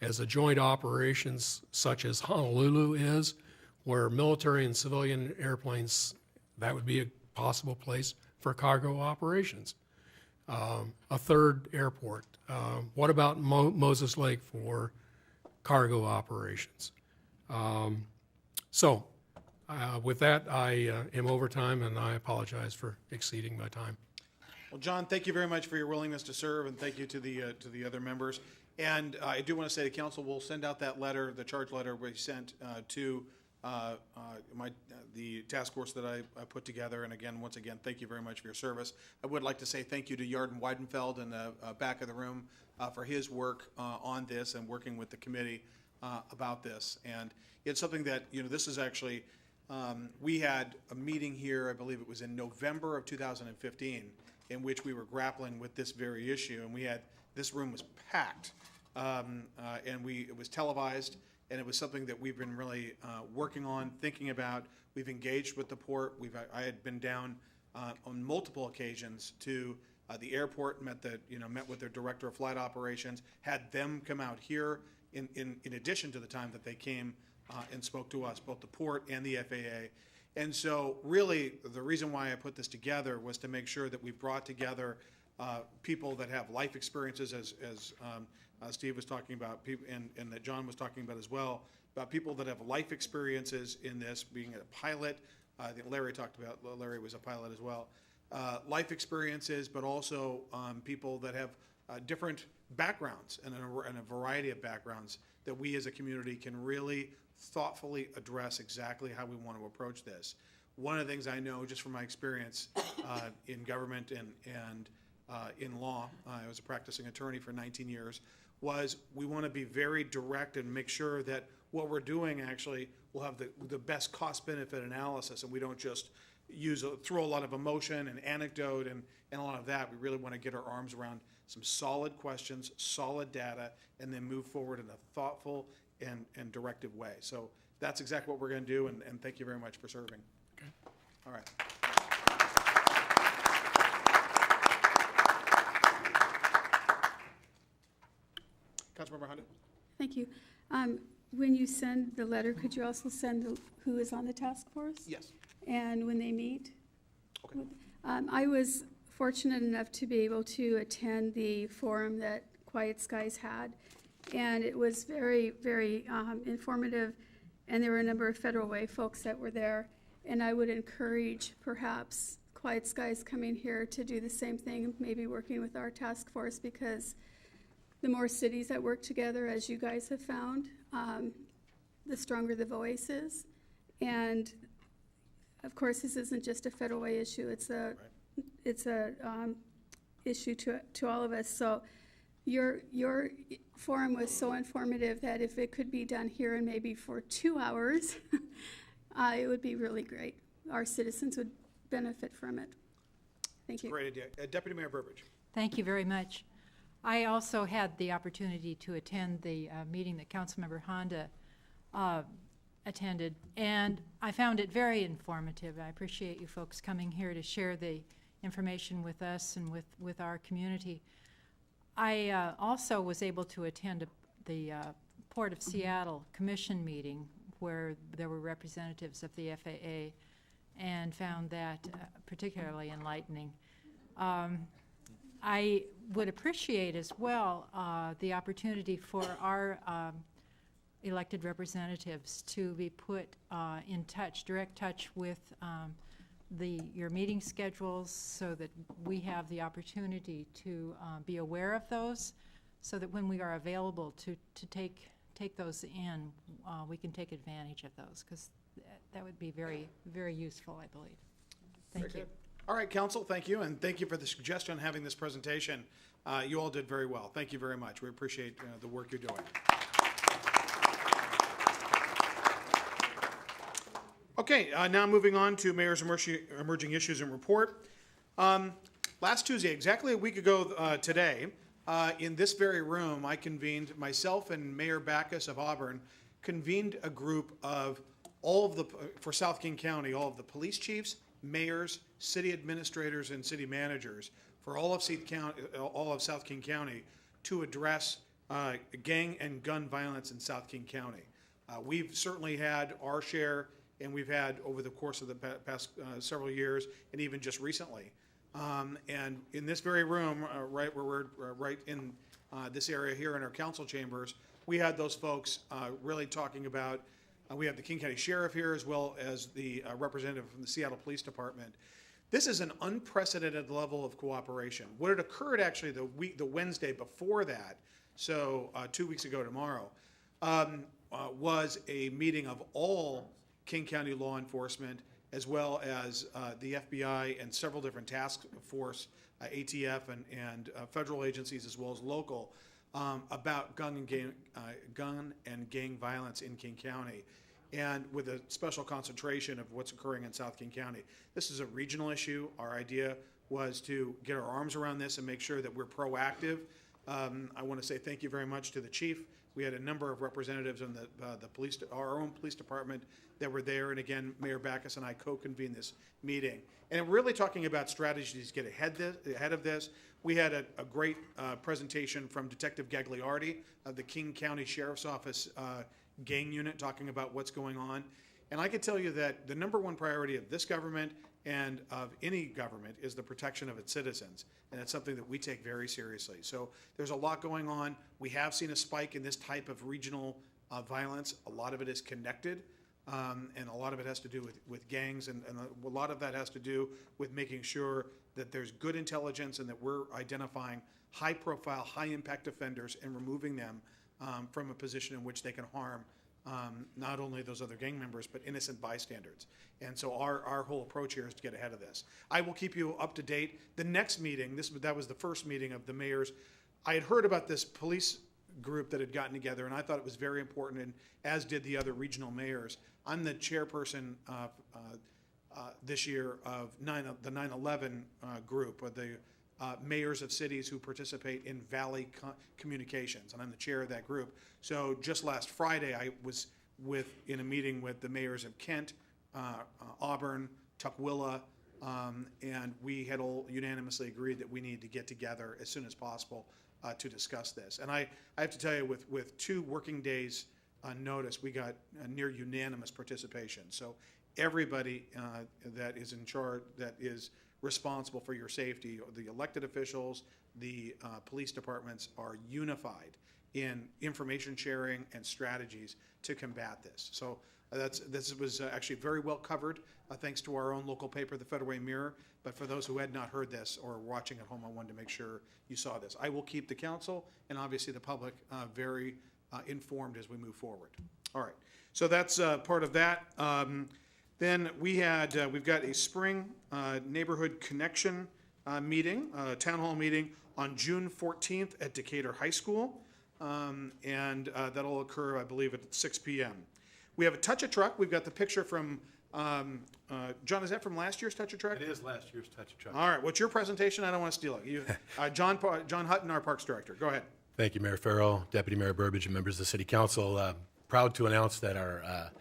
as a joint operations such as Honolulu is, where military and civilian airplanes, that would be a possible place for cargo operations. A third airport. What about Moses Lake for cargo operations? With that, I am over time, and I apologize for exceeding my time.
Well, John, thank you very much for your willingness to serve, and thank you to the other members. And I do want to say the council will send out that letter, the charge letter we sent to the task force that I put together. And again, once again, thank you very much for your service. I would like to say thank you to Yarden Weidenfeld in the back of the room for his work on this and working with the committee about this. And it's something that, you know, this is actually, we had a meeting here, I believe it was in November of 2015, in which we were grappling with this very issue. And we had, this room was packed, and it was televised. And it was something that we've been really working on, thinking about. We've engaged with the port. I had been down on multiple occasions to the airport, met with their director of flight operations, had them come out here in addition to the time that they came and spoke to us, both the port and the FAA. And so really the reason why I put this together was to make sure that we brought together people that have life experiences, as Steve was talking about, and that John was talking about as well, about people that have life experiences in this, being a pilot. I think Larry talked about, Larry was a pilot as well. Life experiences, but also people that have different backgrounds and a variety of backgrounds that we as a community can really thoughtfully address exactly how we want to approach this. One of the things I know just from my experience in government and in law, I was a practicing attorney for 19 years, was we want to be very direct and make sure that what we're doing actually will have the best cost-benefit analysis, and we don't just throw a lot of emotion and anecdote and a lot of that. We really want to get our arms around some solid questions, solid data, and then move forward in a thoughtful and directive way. So that's exactly what we're going to do, and thank you very much for serving.
Okay.
All right. Councilmember Honda?
Thank you. When you send the letter, could you also send who is on the task force?
Yes.
And when they meet?
Okay.
I was fortunate enough to be able to attend the forum that Quiet Skies had, and it was very, very informative, and there were a number of Federal Way folks that were there, and I would encourage perhaps Quiet Skies coming here to do the same thing, maybe working with our task force, because the more cities that work together, as you guys have found, the stronger the voice is. And of course, this isn't just a Federal Way issue, it's a issue to all of us. So your forum was so informative that if it could be done here and maybe for 2 hours, it would be really great. Our citizens would benefit from it. Thank you.
Great idea. Deputy Mayor Burbidge.
Thank you very much. I also had the opportunity to attend the meeting that Councilmember Honda attended, and I found it very informative. I appreciate you folks coming here to share the information with us and with our community. I also was able to attend the Port of Seattle Commission meeting where there were representatives of the FAA, and found that particularly enlightening. I would appreciate as well the opportunity for our elected representatives to be put in touch, direct touch with your meeting schedules, so that we have the opportunity to be aware of those, so that when we are available to take those in, we can take advantage of those, because that would be very, very useful, I believe. Thank you.
All right, Council, thank you, and thank you for the suggestion on having this presentation. You all did very well. Thank you very much. We appreciate the work you're doing. Okay, now moving on to Mayor's Emerging Issues and Report. Last Tuesday, exactly a week ago today, in this very room, I convened, myself and Mayor Backus of Auburn, convened a group of for South King County, all of the police chiefs, mayors, city administrators, and city managers for all of South King County to address gang and gun violence in South King County. We've certainly had our share, and we've had over the course of the past several years, and even just recently. And in this very room, right where we're right in this area here in our council chambers, we had those folks really talking about. We have the King County Sheriff here, as well as the representative from the Seattle Police Department. This is an unprecedented level of cooperation. What had occurred actually the Wednesday before that, so 2 weeks ago tomorrow, was a meeting of all King County law enforcement, as well as the FBI and several different task force, ATF and federal agencies, as well as local, about gun and gang violence in King County, and with a special concentration of what's occurring in South King County. This is a regional issue. Our idea was to get our arms around this and make sure that we're proactive. I want to say thank you very much to the chief. We had a number of representatives in our own police department that were there, and again, Mayor Backus and I co-convened this meeting. And really talking about strategies to get ahead of this. We had a great presentation from Detective Gagliardi of the King County Sheriff's Office gang unit, talking about what's going on. And I can tell you that the number one priority of this government and of any government is the protection of its citizens. And it's something that we take very seriously. So there's a lot going on. We have seen a spike in this type of regional violence. A lot of it is connected. And a lot of it has to do with gangs, and a lot of that has to do with making sure that there's good intelligence and that we're identifying high-profile, high-impact offenders and removing them from a position in which they can harm not only those other gang members, but innocent bystanders. And so our whole approach here is to get ahead of this. I will keep you up to date. The next meeting, that was the first meeting of the mayors. I had heard about this police group that had gotten together, and I thought it was very important, and as did the other regional mayors. I'm the chairperson this year of the 9/11 group, of the mayors of cities who participate in Valley Communications, and I'm the chair of that group. So just last Friday, I was in a meeting with the mayors of Kent, Auburn, Tukwila, and we had all unanimously agreed that we need to get together as soon as possible to discuss this. And I have to tell you, with 2 working days notice, we got near unanimous participation. So everybody that is in charge, that is responsible for your safety, the elected officials, the police departments, are unified in information sharing and strategies to combat this. So this was actually very well covered, thanks to our own local paper, the Federal Way Mirror. But for those who had not heard this or watching at home, I wanted to make sure you saw this. I will keep the council and obviously the public very informed as we move forward. All right, so that's part of that. Then we've got a spring neighborhood connection meeting, town hall meeting on June 14th at Decatur High School. And that'll occur, I believe, at 6 p.m. We have a Touch-A-Truck. We've got the picture from, John, is that from last year's Touch-A-Truck?
It is last year's Touch-A-Truck.
All right, what's your presentation? I don't want to steal it. John Hutton, our Parks Director. Go ahead.
Thank you, Mayor Farrell, Deputy Mayor Burbidge, and members of the City Council. Proud to announce that our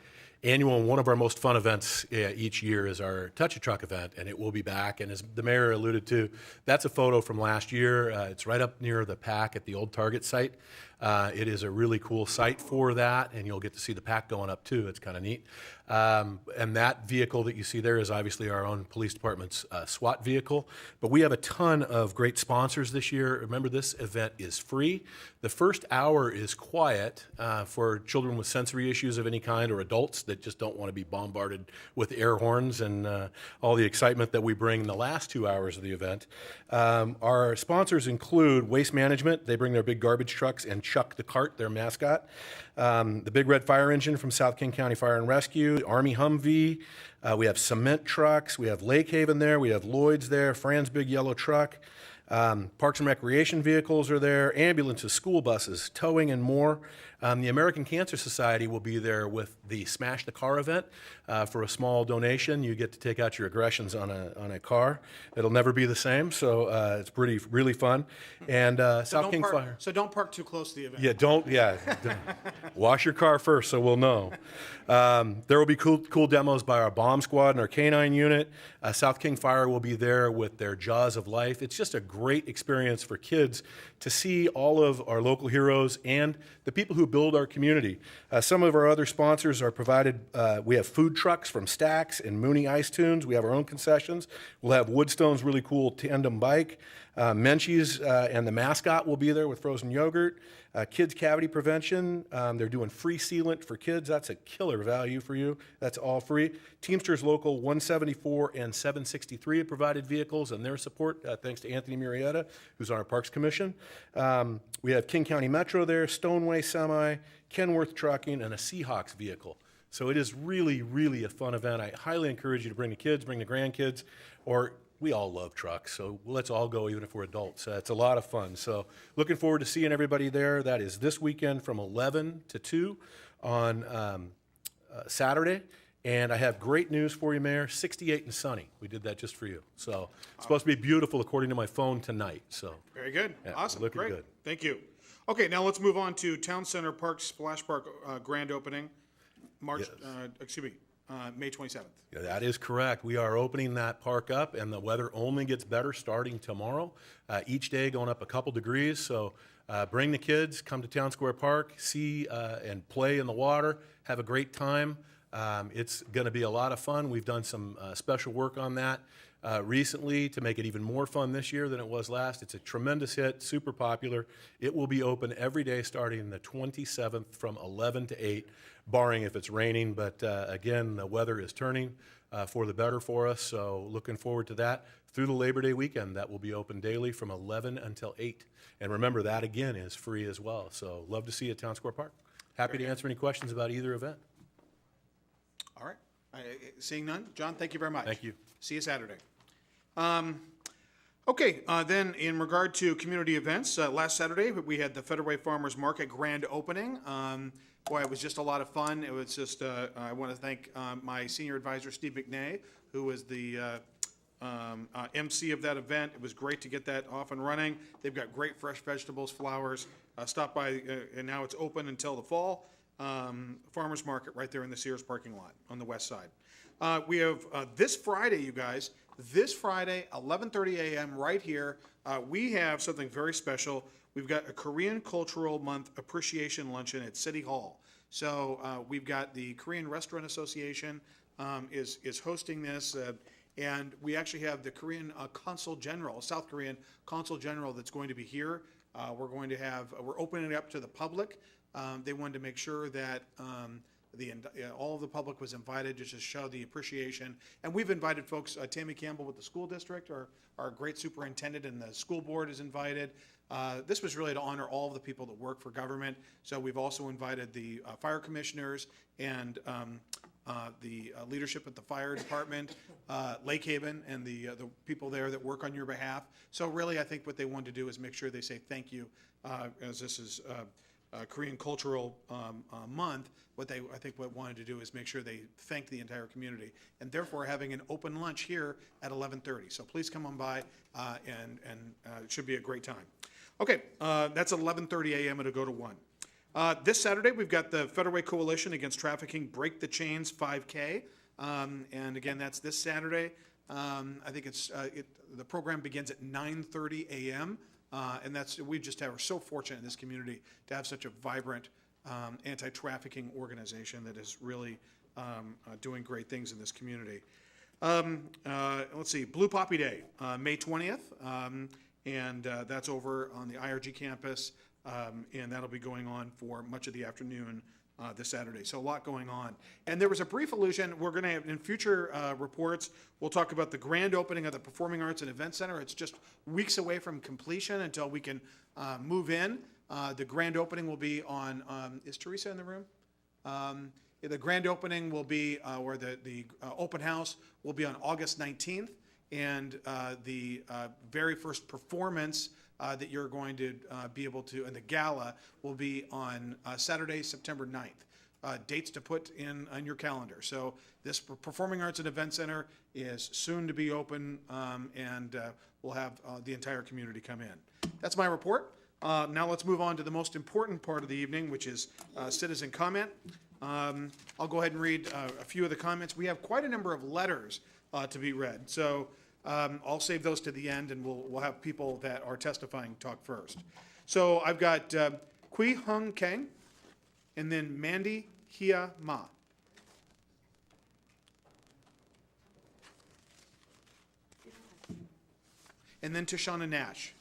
annual and one of our most fun events each year is our Touch-A-Truck event, and it will be back. And as the mayor alluded to, that's a photo from last year. It's right up near the PAC at the old Target site. It is a really cool site for that, and you'll get to see the PAC going up too. It's kind of neat. And that vehicle that you see there is obviously our own police department's SWAT vehicle. But we have a ton of great sponsors this year. Remember, this event is free. The first hour is quiet for children with sensory issues of any kind or adults that just don't want to be bombarded with air horns and all the excitement that we bring in the last 2 hours of the event. Our sponsors include Waste Management. They bring their big garbage trucks, and Chuck the Cart, their mascot. The Big Red Fire Engine from South King County Fire and Rescue, Army Humvee. We have cement trucks. We have Lake Haven there. We have Lloyd's there, Fran's Big Yellow Truck. Parks and Recreation vehicles are there, ambulances, school buses, towing, and more. The American Cancer Society will be there with the Smash the Car event. For a small donation, you get to take out your aggressions on a car. It'll never be the same, so it's really fun. And South King Fire.
So don't park too close to the event.
Yeah, don't. Wash your car first, so we'll know. There will be cool demos by our bomb squad and our K-9 unit. South King Fire will be there with their Jaws of Life. It's just a great experience for kids to see all of our local heroes and the people who build our community. Some of our other sponsors are provided. We have food trucks from Stacks and Mooney Ice Tunes. We have our own concessions. We'll have Woodstone's really cool tandem bike. Menchie's and the mascot will be there with frozen yogurt. Kids Cavity Prevention, they're doing free sealant for kids. That's a killer value for you. That's all free. Teamsters Local 174 and 763 have provided vehicles and their support, thanks to Anthony Murrieta, who's on our Parks Commission. We have King County Metro there, Stoneway Semi, Kenworth Trucking, and a Seahawks vehicle. So it is really, really a fun event. I highly encourage you to bring the kids, bring the grandkids, or we all love trucks, so let's all go even if we're adults. It's a lot of fun. So looking forward to seeing everybody there. That is this weekend from 11 to 2 on Saturday. And I have great news for you, Mayor, 68 and sunny. We did that just for you. So it's supposed to be beautiful according to my phone tonight. So
very good.
Yeah,
awesome.
looking
Great.
good.
Thank you. Okay, now let's move on to Town Center Park Splash Park grand opening, May 27th.
Yeah, that is correct. We are opening that park up, and the weather only gets better starting tomorrow. Each day going up a couple degrees. So bring the kids, come to Town Square Park, see and play in the water, have a great time. It's going to be a lot of fun. We've done some special work on that. recently to make it even more fun this year than it was last. It's a tremendous hit, super popular. It will be open every day starting the 27th from 11 to 8, barring if it's raining. But again, the weather is turning for the better for us, so looking forward to that. Through the Labor Day weekend, that will be open daily from 11 until 8. And remember, that again is free as well. So love to see you at Town Square Park. Happy to answer any questions about either event.
All right. Seeing none, John, thank you very much.
Thank you.
See you Saturday. Okay, then in regard to community events, last Saturday we had the Federal Way Farmers Market grand opening. Boy, it was just a lot of fun. It was just, I want to thank my senior advisor, Steve McNay, who was the MC of that event. It was great to get that off and running. They've got great fresh vegetables, flowers. Stop by, and now it's open until the fall. Farmers Market right there in the Sears parking lot on the west side. We have this Friday, you guys, this Friday, 11:30 a.m. right here, we have something very special. We've got a Korean Cultural Month Appreciation Luncheon at City Hall. So we've got the Korean Restaurant Association is hosting this, and we actually have the Korean Consul General, South Korean Consul General that's going to be here. We're opening it up to the public. They wanted to make sure that all of the public was invited just to show the appreciation. And we've invited folks, Tammy Campbell with the school district, our great superintendent, and the school board is invited. This was really to honor all of the people that work for government. So we've also invited the fire commissioners and the leadership at the fire department, Lake Haven, and the people there that work on your behalf. So really, I think what they wanted to do is make sure they say thank you, as this is Korean Cultural Month. I think what wanted to do is make sure they thank the entire community, and therefore having an open lunch here at 11:30. So please come on by, and it should be a great time. Okay, that's 11:30 a.m. It'll go to 1. This Saturday, we've got the Federal Way Coalition Against Trafficking Break the Chains 5K. And again, that's this Saturday. I think the program begins at 9:30 a.m. And we're so fortunate in this community to have such a vibrant anti-trafficking organization that is really doing great things in this community. Let's see, Blue Poppy Day, May 20th. And that's over on the IRG campus. And that'll be going on for much of the afternoon this Saturday. So a lot going on. And there was a brief allusion, we're going to have in future reports, we'll talk about the grand opening of the Performing Arts and Event Center. It's just weeks away from completion until we can move in. The grand opening will be on, is Teresa in the room? The grand opening will be, or the open house will be on August 19th. And the very first performance that you're going to be able to, and the gala will be on Saturday, September 9th. Dates to put in on your calendar. So this Performing Arts and Event Center is soon to be open, and we'll have the entire community come in. That's my report. Now let's move on to the most important part of the evening, which is citizen comment. I'll go ahead and read a few of the comments. We have quite a number of letters to be read. So I'll save those to the end, and we'll have people that are testifying talk first. So I've got Kui Hung Kang, and then Mandy Hia Ma. And then Tashana Nash.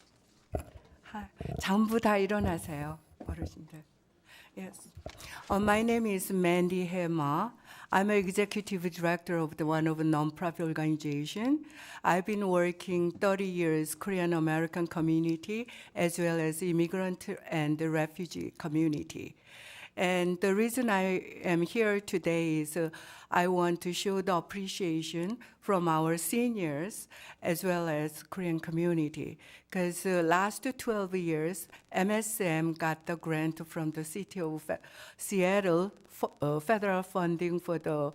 전부 다 일어나세요, 어르신들. Yes. My name is Mandy Hema. I'm an executive director of one of the nonprofit organization. I've been working 30 years Korean American community as well as immigrant and the refugee community. And the reason I am here today is I want to show the appreciation from our seniors as well as Korean community. Because last 12 years, MSM got the grant from the city of Seattle, federal funding for the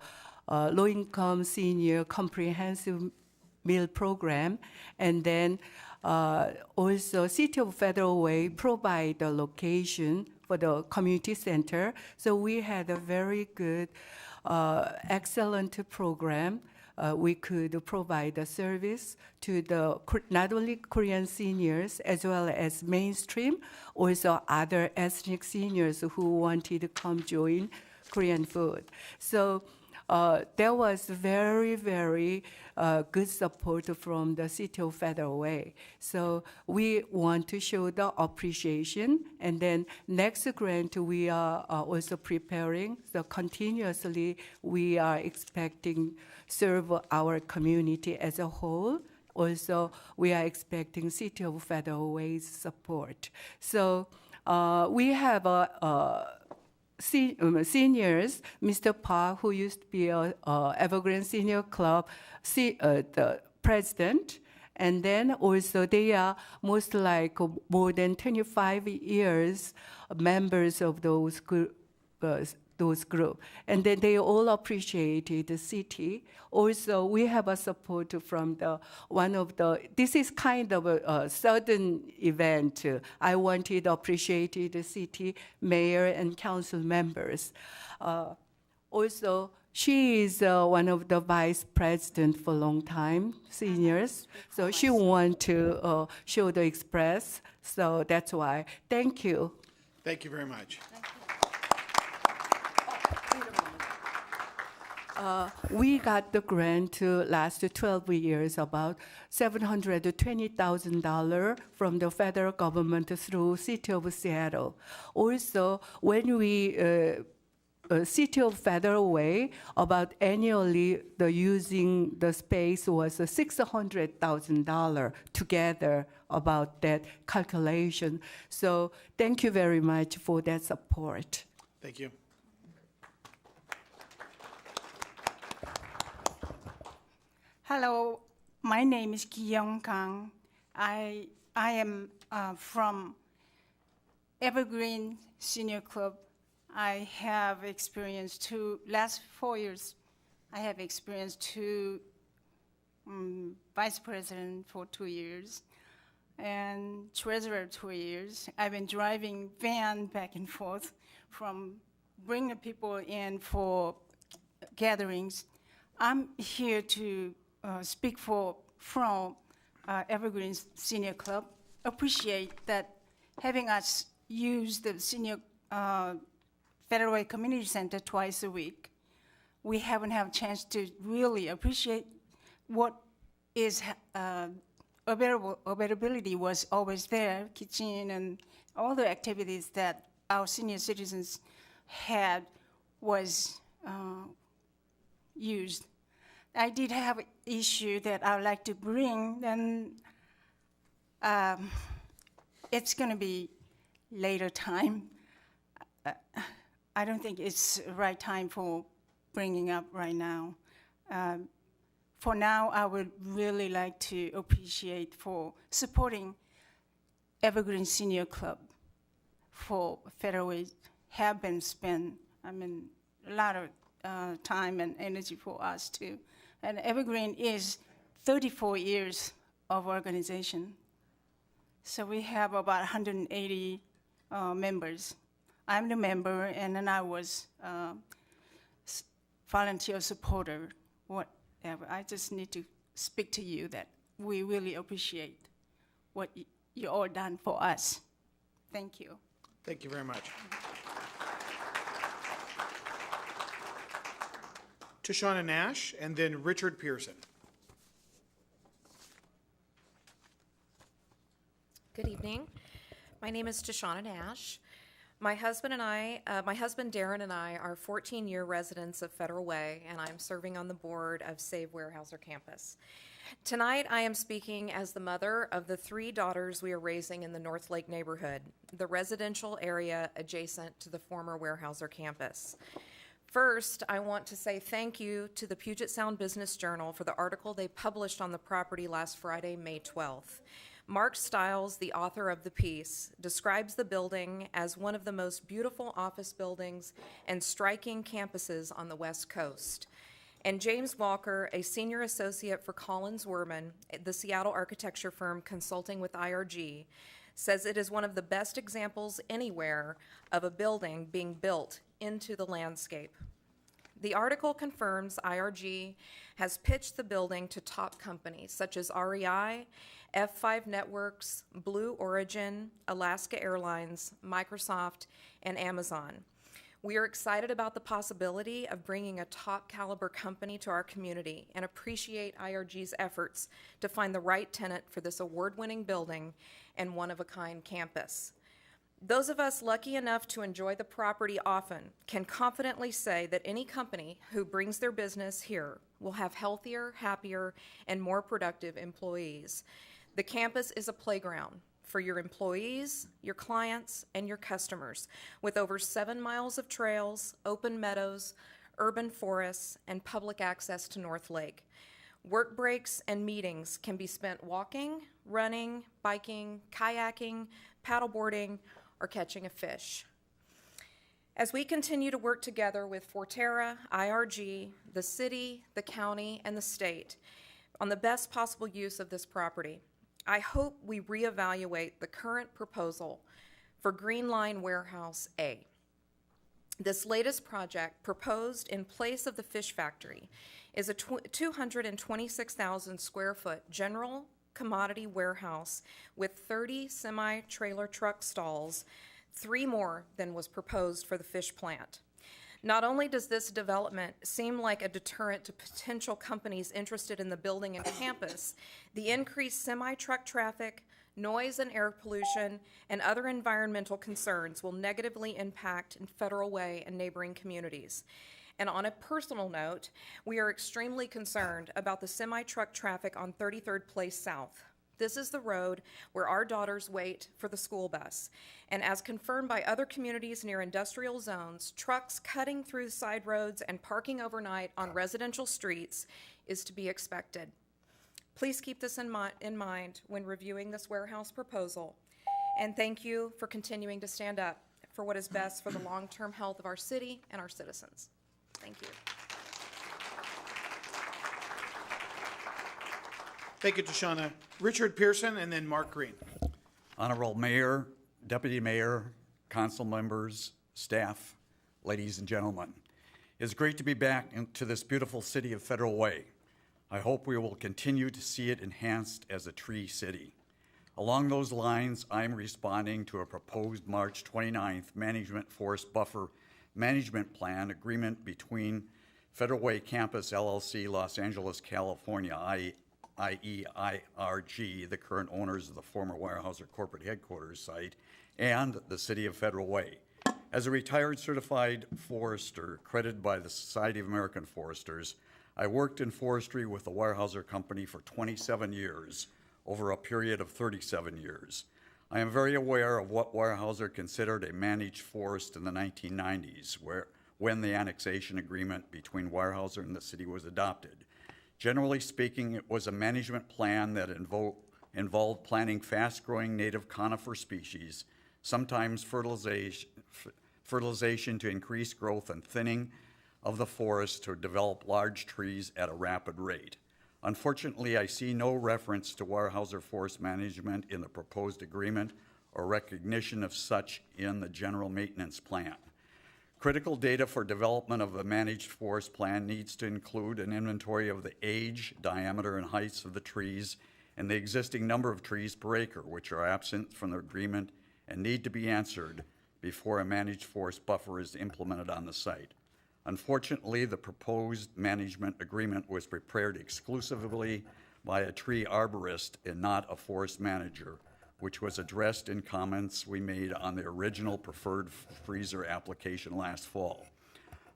low-income senior comprehensive meal program. And then also City of Federal Way provide the location for the community center. So we had a very good, excellent program. We could provide a service to the not only Korean seniors as well as mainstream, also other ethnic seniors who wanted to come join Korean food. So there was very, very good support from the City of Federal Way. So we want to show the appreciation. And then next grant, we are also preparing. So continuously, we are expecting serve our community as a whole. Also, we are expecting City of Federal Way's support. So we have seniors, Mr. Park, who used to be a Evergreen Senior Club, the president, and then also they are most like more than 25 years members of those group. And then they all appreciated the city. Also, we have a support from this is kind of a sudden event. I wanted to appreciate the city mayor and council members. Also, she is one of the vice president for a long time, seniors. So she want to show the express. So that's why. Thank you.
Thank you very much.
We got the grant to last 12 years, about $720,000 from the federal government through City of Seattle. Also, when we City of Federal Way, about annually the using the space was $600,000 together about that calculation. So thank you very much for that support.
Thank you.
Hello, my name is Ki-Young Kang. I am from Evergreen Senior Club. I have experienced last 4 years, I have experienced two vice president for 2 years and treasurer 2 years. I've been driving van back and forth from bringing people in for gatherings. I'm here to speak from Evergreen Senior Club. Appreciate that having us use the Senior Federal Way Community Center twice a week. We haven't had a chance to really appreciate what is availability was always there, kitchen and all the activities that our senior citizens had was used. I did have an issue that I would like to bring, and it's going to be later time. I don't think it's the right time for bringing up right now. For now, I would really like to appreciate for supporting Evergreen Senior Club for Federal Way have been spent, a lot of time and energy for us too. And Evergreen is 34 years of organization. So we have about 180 members. I'm the member, and then I was volunteer supporter, whatever. I just need to speak to you that we really appreciate what you all done for us. Thank you.
Thank you very much. Tashana Nash, and then Richard Pearson.
Good evening. My name is Tashana Nash. My husband Darren and I are 14-year residents of Federal Way, and I'm serving on the board of Save Weyerhaeuser Campus. Tonight, I am speaking as the mother of the 3 daughters we are raising in the North Lake neighborhood, the residential area adjacent to the former Weyerhaeuser campus. First, I want to say thank you to the Puget Sound Business Journal for the article they published on the property last Friday, May 12th. Mark Stiles, the author of the piece, describes the building as one of the most beautiful office buildings and striking campuses on the West Coast. And James Walker, a senior associate for Collins Werman, the Seattle architecture firm consulting with IRG, says it is one of the best examples anywhere of a building being built into the landscape. The article confirms IRG has pitched the building to top companies such as REI, F5 Networks, Blue Origin, Alaska Airlines, Microsoft, and Amazon. We are excited about the possibility of bringing a top caliber company to our community and appreciate IRG's efforts to find the right tenant for this award-winning building and one-of-a-kind campus. Those of us lucky enough to enjoy the property often can confidently say that any company who brings their business here will have healthier, happier, and more productive employees. The campus is a playground for your employees, your clients, and your customers, with over 7 miles of trails, open meadows, urban forests, and public access to North Lake. Work breaks and meetings can be spent walking, running, biking, kayaking, paddleboarding, or catching a fish. As we continue to work together with Forterra, IRG, the city, the county, and the state on the best possible use of this property, I hope we reevaluate the current proposal for Green Line Warehouse A. This latest project, proposed in place of the fish factory, is a 226,000 square foot general commodity warehouse with 30 semi-trailer truck stalls, 3 more than was proposed for the fish plant. Not only does this development seem like a deterrent to potential companies interested in the building and campus, the increased semi-truck traffic, noise and air pollution, and other environmental concerns will negatively impact Federal Way and neighboring communities. And on a personal note, we are extremely concerned about the semi-truck traffic on 33rd Place South. This is the road where our daughters wait for the school bus. And as confirmed by other communities near industrial zones, trucks cutting through side roads and parking overnight on residential streets is to be expected. Please keep this in mind when reviewing this warehouse proposal. And thank you for continuing to stand up for what is best for the long-term health of our city and our citizens. Thank you.
Thank you, Deshauna. Richard Pearson and then Mark Green.
Honorable Mayor, Deputy Mayor, council members, staff, ladies and gentlemen. It's great to be back into this beautiful city of Federal Way. I hope we will continue to see it enhanced as a tree city. Along those lines, I'm responding to a proposed March 29th Management Forest Buffer Management Plan agreement between Federal Way Campus LLC, Los Angeles, California, IEIRG, the current owners of the former Weyerhaeuser corporate headquarters site, and the City of Federal Way. As a retired certified forester credited by the Society of American Foresters, I worked in forestry with the Weyerhaeuser Company for 27 years, over a period of 37 years. I am very aware of what Weyerhaeuser considered a managed forest in the 1990s, when the annexation agreement between Weyerhaeuser and the city was adopted. Generally speaking, it was a management plan that involved planting fast-growing native conifer species, sometimes fertilization to increase growth and thinning of the forest to develop large trees at a rapid rate. Unfortunately, I see no reference to Weyerhaeuser forest management in the proposed agreement or recognition of such in the general maintenance plan. Critical data for development of a managed forest plan needs to include an inventory of the age, diameter, and heights of the trees and the existing number of trees per acre, which are absent from the agreement and need to be answered before a managed forest buffer is implemented on the site. Unfortunately, the proposed management agreement was prepared exclusively by a tree arborist and not a forest manager, which was addressed in comments we made on the original preferred freezer application last fall.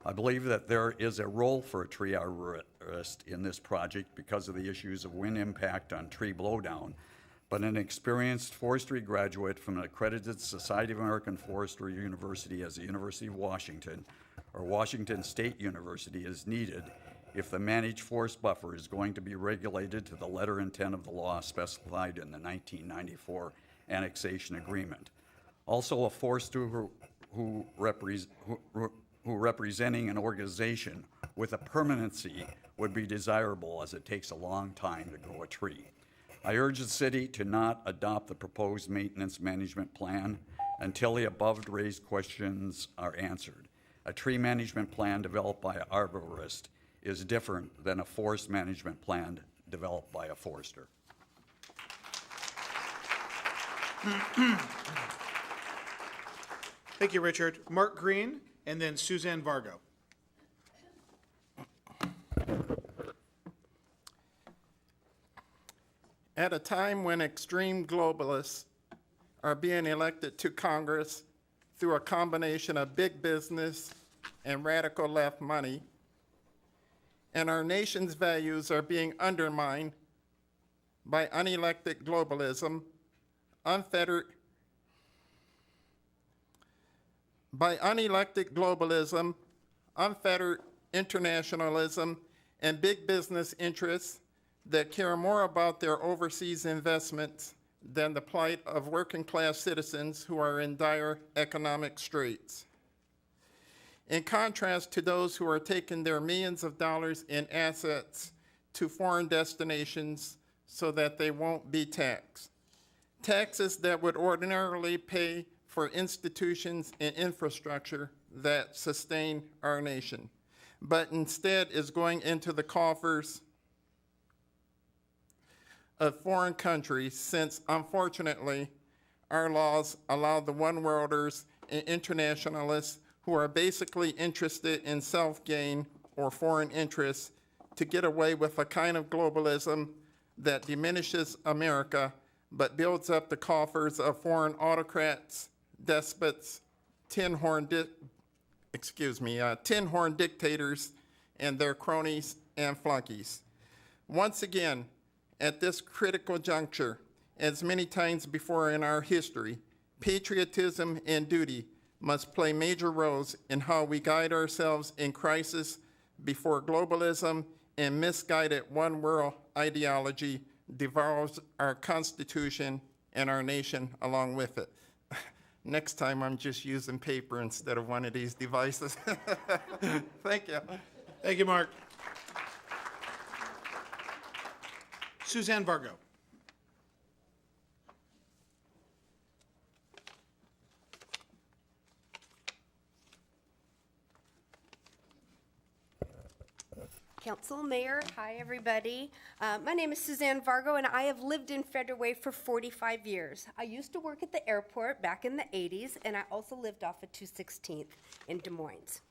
I believe that there is a role for a tree arborist in this project because of the issues of wind impact on tree blowdown, but an experienced forestry graduate from an accredited Society of American Forestry University as the University of Washington or Washington State University is needed if the managed forest buffer is going to be regulated to the letter intent of the law specified in the 1994 annexation agreement. Also, a forester who representing an organization with a permanency would be desirable, as it takes a long time to grow a tree. I urge the city to not adopt the proposed maintenance management plan until the above raised questions are answered. A tree management plan developed by an arborist is different than a forest management plan developed by a forester.
Thank you, Richard. Mark Green and then Suzanne Fargo.
At a time when extreme globalists are being elected to Congress through a combination of big business and radical left money, and our nation's values are being undermined by unelected globalism, unfettered internationalism, and big business interests that care more about their overseas investments than the plight of working class citizens who are in dire economic straits. In contrast to those who are taking their millions of dollars in assets to foreign destinations so that they won't be taxed. Taxes that would ordinarily pay for institutions and infrastructure that sustain our nation, but instead is going into the coffers of foreign countries, since unfortunately our laws allow the one-worlders and internationalists who are basically interested in self-gain or foreign interests to get away with a kind of globalism that diminishes America but builds up the coffers of foreign autocrats, despots, tin-horn dictators, and their cronies and flunkies. Once again, at this critical juncture, as many times before in our history, patriotism and duty must play major roles in how we guide ourselves in crisis before globalism and misguided one-world ideology devours our Constitution and our nation along with it. Next time, I'm just using paper instead of one of these devices. Thank you.
Thank you, Mark. Suzanne Fargo.
Council, Mayor, hi everybody. My name is Suzanne Fargo and I have lived in Federal Way for 45 years. I used to work at the airport back in the 80s and I also lived off of 216th in Des Moines.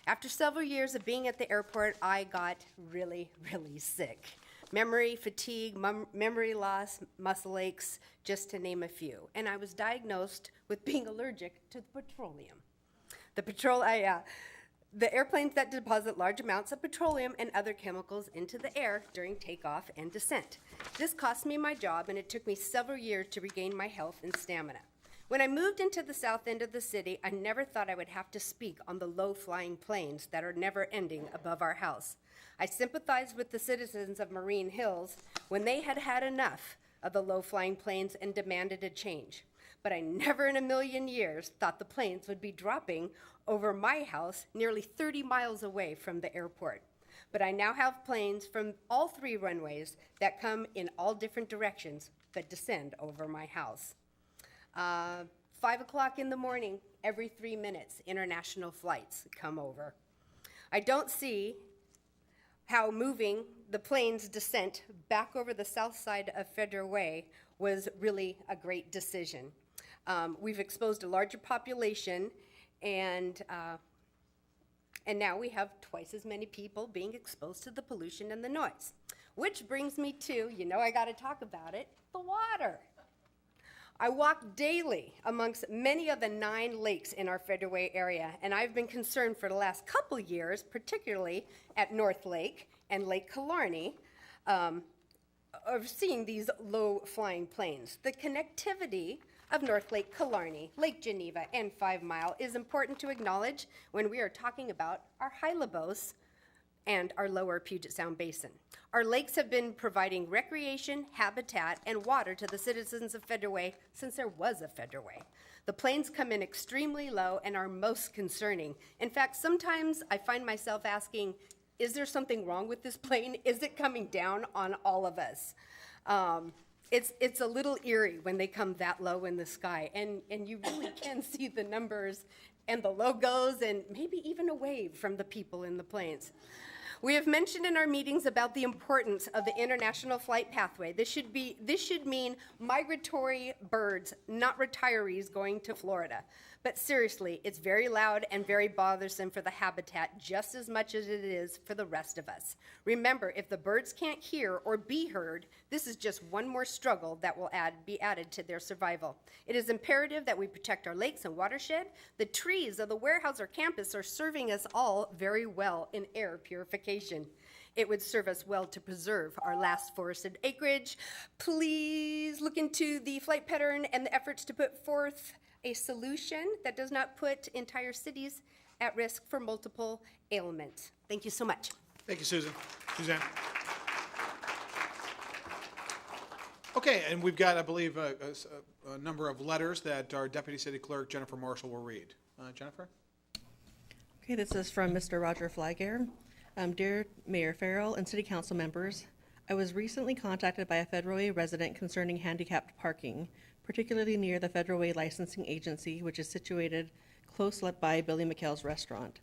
After several years of being at the airport, I got really, really sick. Memory fatigue, memory loss, muscle aches, just to name a few. And I was diagnosed with being allergic to petroleum. The airplanes that deposit large amounts of petroleum and other chemicals into the air during takeoff and descent. This cost me my job, and it took me several years to regain my health and stamina. When I moved into the south end of the city, I never thought I would have to speak on the low-flying planes that are never ending above our house. I sympathized with the citizens of Marine Hills when they had had enough of the low-flying planes and demanded a change. But I never in a million years thought the planes would be dropping over my house nearly 30 miles away from the airport. But I now have planes from all three runways that come in all different directions that descend over my house. 5 o'clock in the morning, every 3 minutes, international flights come over. I don't see how moving the plane's descent back over the south side of Federal Way was really a great decision. We've exposed a larger population, and now we have twice as many people being exposed to the pollution and the noise. Which brings me to, I gotta talk about it, the water. I walk daily amongst many of the 9 lakes in our Federal Way area, and I've been concerned for the last couple years, particularly at North Lake and Lake Killarney, of seeing these low-flying planes. The connectivity of North Lake Killarney, Lake Geneva, and 5 Mile is important to acknowledge when we are talking about our high Labos and our lower Puget Sound Basin. Our lakes have been providing recreation, habitat, and water to the citizens of Federal Way since there was a Federal Way. The planes come in extremely low and are most concerning. In fact, sometimes I find myself asking, is there something wrong with this plane? Is it coming down on all of us? It's a little eerie when they come that low in the sky, and you really can see the numbers and the logos and maybe even a wave from the people in the planes. We have mentioned in our meetings about the importance of the international flight pathway. This should mean migratory birds, not retirees going to Florida. But seriously, it's very loud and very bothersome for the habitat just as much as it is for the rest of us. Remember, if the birds can't hear or be heard, this is just one more struggle that will be added to their survival. It is imperative that we protect our lakes and watershed. The trees of the Weyerhaeuser campus are serving us all very well in air purification. It would serve us well to preserve our last forested acreage. Please look into the flight pattern and the efforts to put forth a solution that does not put entire cities at risk for multiple ailments. Thank you so much.
Thank you, Susan. Suzanne. Okay, and we've got, I believe, a number of letters that our Deputy City Clerk, Jennifer Marshall, will read. Jennifer?
Okay, this is from Mr. Roger Flagger. Dear Mayor Farrell and City Council members, I was recently contacted by a Federal Way resident concerning handicapped parking, particularly near the Federal Way Licensing Agency, which is situated close by Billy McHale's restaurant.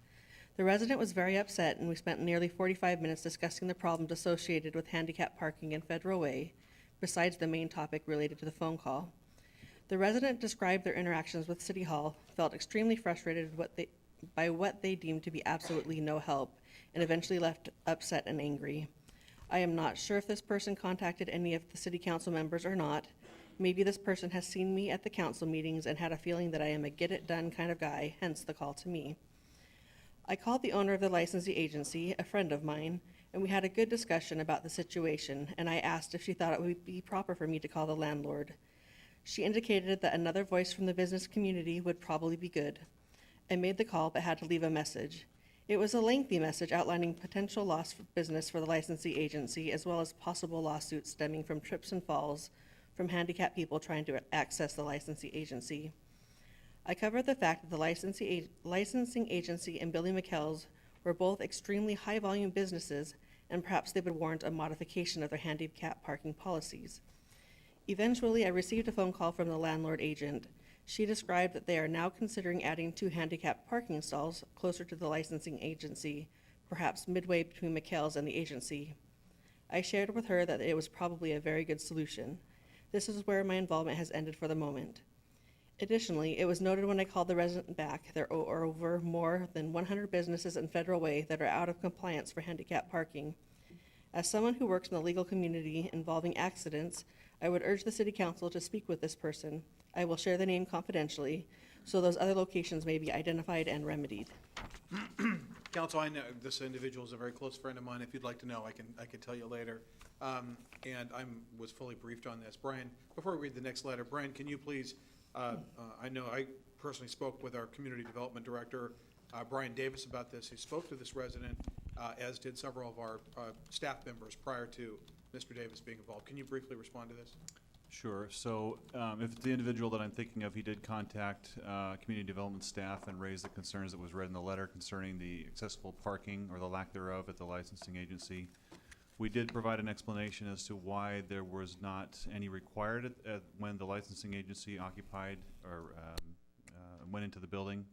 The resident was very upset, and we spent nearly 45 minutes discussing the problems associated with handicapped parking in Federal Way, besides the main topic related to the phone call. The resident described their interactions with City Hall, felt extremely frustrated by what they deemed to be absolutely no help, and eventually left upset and angry. I am not sure if this person contacted any of the City Council members or not. Maybe this person has seen me at the council meetings and had a feeling that I am a get-it-done kind of guy, hence the call to me. I called the owner of the licensing agency, a friend of mine, and we had a good discussion about the situation, and I asked if she thought it would be proper for me to call the landlord. She indicated that another voice from the business community would probably be good. I made the call but had to leave a message. It was a lengthy message outlining potential loss of business for the licensing agency, as well as possible lawsuits stemming from trips and falls from handicapped people trying to access the licensing agency. I covered the fact that the licensing agency and Billy McHale's were both extremely high-volume businesses, and perhaps they would warrant a modification of their handicapped parking policies. Eventually, I received a phone call from the landlord agent. She described that they are now considering adding 2 handicapped parking stalls closer to the licensing agency, perhaps midway between McHale's and the agency. I shared with her that it was probably a very good solution. This is where my involvement has ended for the moment. Additionally, it was noted when I called the resident back, there are over more than 100 businesses in Federal Way that are out of compliance for handicapped parking. As someone who works in the legal community involving accidents, I would urge the City Council to speak with this person. I will share the name confidentially, so those other locations may be identified and remedied.
Council, I know this individual is a very close friend of mine. If you'd like to know, I can tell you later. And I was fully briefed on this. Brian, before we read the next letter, Brian, can you please, I know I personally spoke with our Community Development Director, Brian Davis, about this. He spoke to this resident, as did several of our staff members prior to Mr. Davis being involved. Can you briefly respond to this?
Sure. So if the individual that I'm thinking of, he did contact community development staff and raise the concerns that was read in the letter concerning the accessible parking or the lack thereof at the licensing agency. We did provide an explanation as to why there was not any required when the licensing agency occupied or went into the building,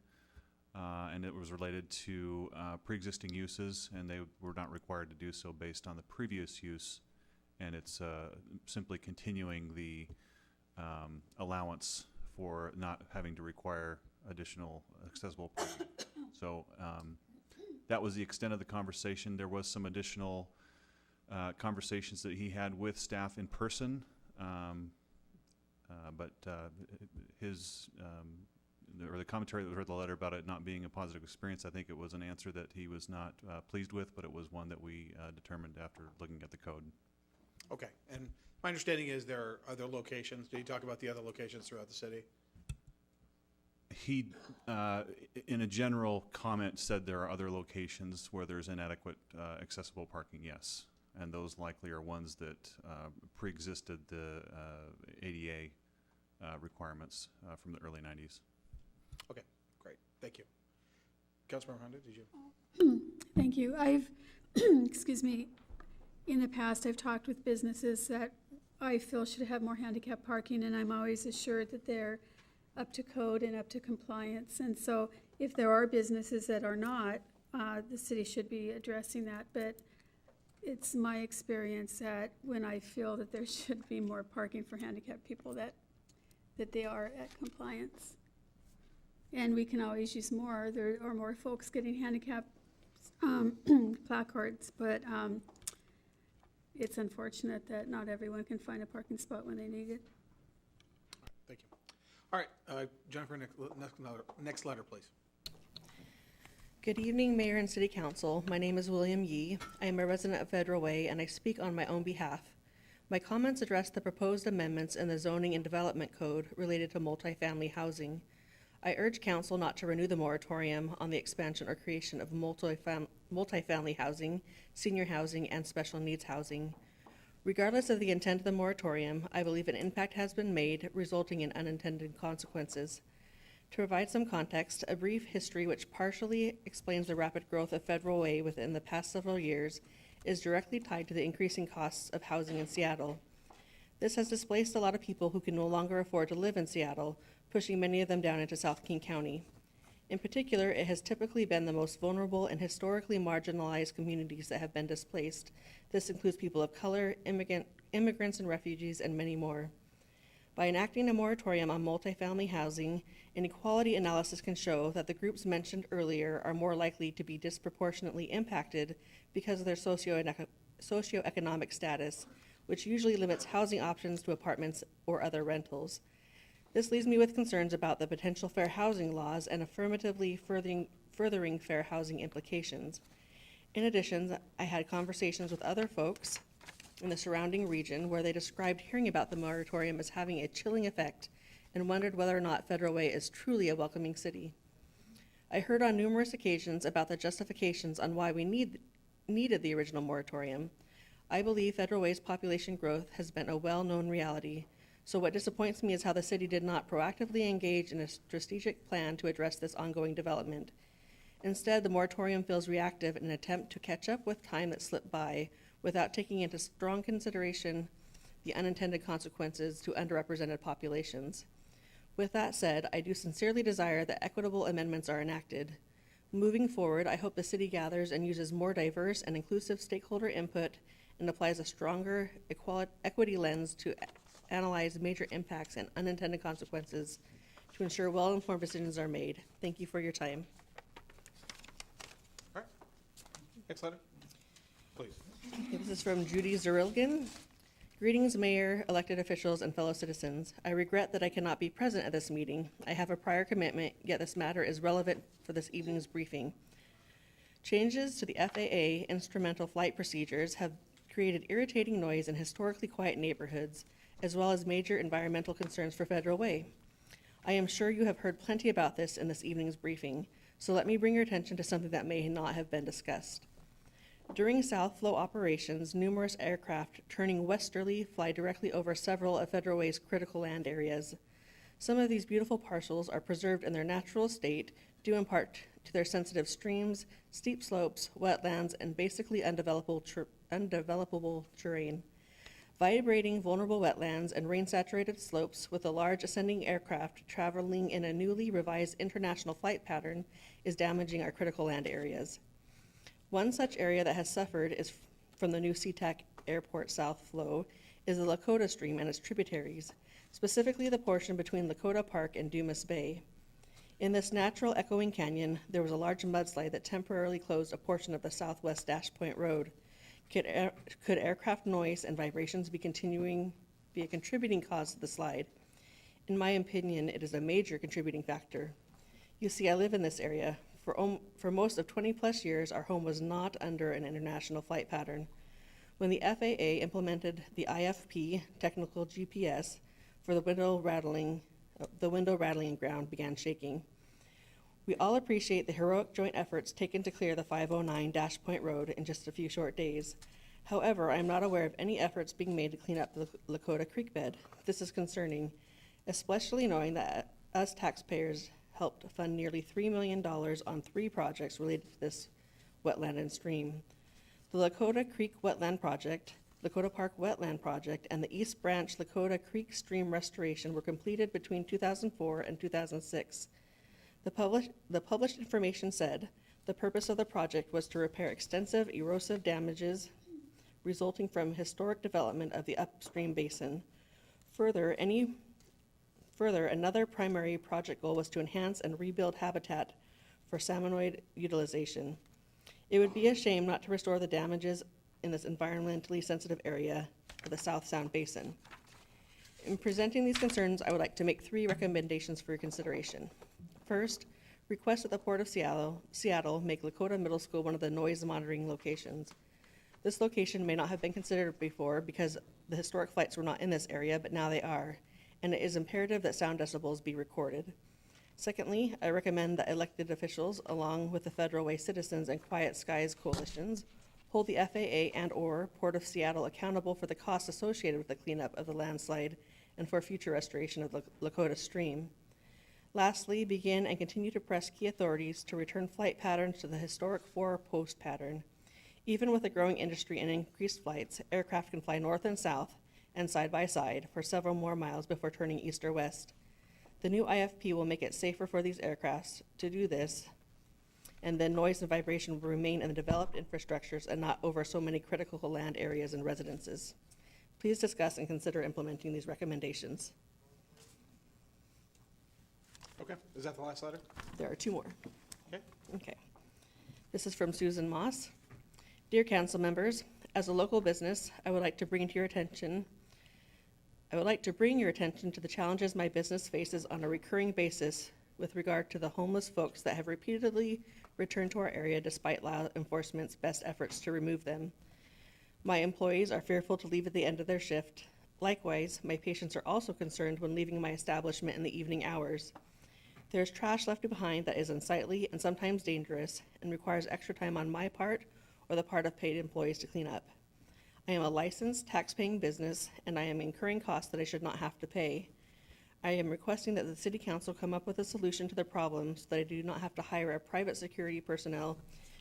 and it was related to pre-existing uses, and they were not required to do so based on the previous use. And it's simply continuing the allowance for not having to require additional accessible parking. So that was the extent of the conversation. There was some additional conversations that he had with staff in person, but the commentary that was read in the letter about it not being a positive experience, I think it was an answer that he was not pleased with, but it was one that we determined after looking at the code.
Okay, and my understanding is there are other locations. Did you talk about the other locations throughout the city?
He, in a general comment, said there are other locations where there's inadequate accessible parking, yes. And those likely are ones that pre-existed the ADA requirements from the early 90s.
Okay, great, thank you. Councilmember Honda, did you?
Thank you. I've, excuse me, in the past I've talked with businesses that I feel should have more handicap parking, and I'm always assured that they're up to code and up to compliance. And so if there are businesses that are not, the city should be addressing that. But it's my experience that when I feel that there should be more parking for handicapped people, that they are at compliance. and we can always use more. There are more folks getting handicapped placards, but it's unfortunate that not everyone can find a parking spot when they need it.
Thank you. All right, Jennifer, next letter, please.
Good evening, Mayor and City Council. My name is William Yee. I am a resident of Federal Way, and I speak on my own behalf. My comments address the proposed amendments in the Zoning and Development Code related to multifamily housing. I urge Council not to renew the moratorium on the expansion or creation of multifamily housing, senior housing, and special needs housing. Regardless of the intent of the moratorium, I believe an impact has been made, resulting in unintended consequences. To provide some context, a brief history which partially explains the rapid growth of Federal Way within the past several years is directly tied to the increasing costs of housing in Seattle. This has displaced a lot of people who can no longer afford to live in Seattle, pushing many of them down into South King County. In particular, it has typically been the most vulnerable and historically marginalized communities that have been displaced. This includes people of color, immigrants and refugees, and many more. By enacting a moratorium on multifamily housing, an equality analysis can show that the groups mentioned earlier are more likely to be disproportionately impacted because of their socioeconomic status, which usually limits housing options to apartments or other rentals. This leaves me with concerns about the potential fair housing laws and affirmatively furthering fair housing implications. In addition, I had conversations with other folks in the surrounding region where they described hearing about the moratorium as having a chilling effect and wondered whether or not Federal Way is truly a welcoming city. I heard on numerous occasions about the justifications on why we needed the original moratorium. I believe Federal Way's population growth has been a well-known reality, so what disappoints me is how the city did not proactively engage in a strategic plan to address this ongoing development. Instead, the moratorium feels reactive in an attempt to catch up with time that slipped by without taking into strong consideration the unintended consequences to underrepresented populations. With that said, I do sincerely desire that equitable amendments are enacted. Moving forward, I hope the city gathers and uses more diverse and inclusive stakeholder input and applies a stronger equity lens to analyze major impacts and unintended consequences to ensure well-informed decisions are made. Thank you for your time.
All right. Next letter, please.
Okay, this is from Judy Zerilgan. Greetings, Mayor, elected officials, and fellow citizens. I regret that I cannot be present at this meeting. I have a prior commitment, yet this matter is relevant for this evening's briefing. Changes to the FAA instrumental flight procedures have created irritating noise in historically quiet neighborhoods, as well as major environmental concerns for Federal Way. I am sure you have heard plenty about this in this evening's briefing, so let me bring your attention to something that may not have been discussed. During South Flow operations, numerous aircraft turning westerly fly directly over several of Federal Way's critical land areas. Some of these beautiful parcels are preserved in their natural state, due in part to their sensitive streams, steep slopes, wetlands, and basically undevelopable terrain. Vibrating, vulnerable wetlands and rain-saturated slopes with a large ascending aircraft traveling in a newly revised international flight pattern is damaging our critical land areas. One such area that has suffered is from the new SeaTac Airport South Flow is the Lakota Stream and its tributaries, specifically the portion between Lakota Park and Dumas Bay. In this natural echoing canyon, there was a large mudslide that temporarily closed a portion of the southwest Dash Point Road. Could aircraft noise and vibrations be a contributing cause to the slide? In my opinion, it is a major contributing factor. You see, I live in this area. For most of 20 plus years, our home was not under an international flight pattern. When the FAA implemented the IFP, technical GPS, for the window rattling and ground began shaking. We all appreciate the heroic joint efforts taken to clear the 509 Dash Point Road in just a few short days. However, I am not aware of any efforts being made to clean up the Lakota Creek bed. This is concerning, especially knowing that us taxpayers helped fund nearly $3 million on 3 projects related to this wetland and stream. The Lakota Creek Wetland Project, Lakota Park Wetland Project, and the East Branch Lakota Creek Stream Restoration were completed between 2004 and 2006. The published information said the purpose of the project was to repair extensive erosive damages resulting from historic development of the upstream basin. Further, any Further, another primary project goal was to enhance and rebuild habitat for salmonoid utilization. It would be a shame not to restore the damages in this environmentally sensitive area of the South Sound Basin. In presenting these concerns, I would like to make 3 recommendations for your consideration. First, request that the Port of Seattle make Lakota Middle School one of the noise monitoring locations. This location may not have been considered before because the historic flights were not in this area, but now they are, and it is imperative that sound decibels be recorded. Secondly, I recommend that elected officials, along with the Federal Way Citizens and Quiet Skies coalitions, hold the FAA and/or Port of Seattle accountable for the costs associated with the cleanup of the landslide and for future restoration of the Lakota Stream. Lastly, begin and continue to press key authorities to return flight patterns to the historic 4-post pattern. Even with a growing industry and increased flights, aircraft can fly north and south and side by side for several more miles before turning east or west. The new IFP will make it safer for these aircrafts to do this, and then noise and vibration will remain in the developed infrastructures and not over so many critical land areas and residences. Please discuss and consider implementing these recommendations.
Okay, is that the last letter?
There are 2 more.
Okay.
Okay. This is from Susan Moss. Dear council members, as a local business, I would like to bring your attention to the challenges my business faces on a recurring basis with regard to the homeless folks that have repeatedly returned to our area despite law enforcement's best efforts to remove them. My employees are fearful to leave at the end of their shift. Likewise, my patients are also concerned when leaving my establishment in the evening hours. There is trash left behind that is unsightly and sometimes dangerous and requires extra time on my part or the part of paid employees to clean up. I am a licensed, tax-paying business, and I am incurring costs that I should not have to pay. I am requesting that the City Council come up with a solution to the problem so that I do not have to hire a private security personnel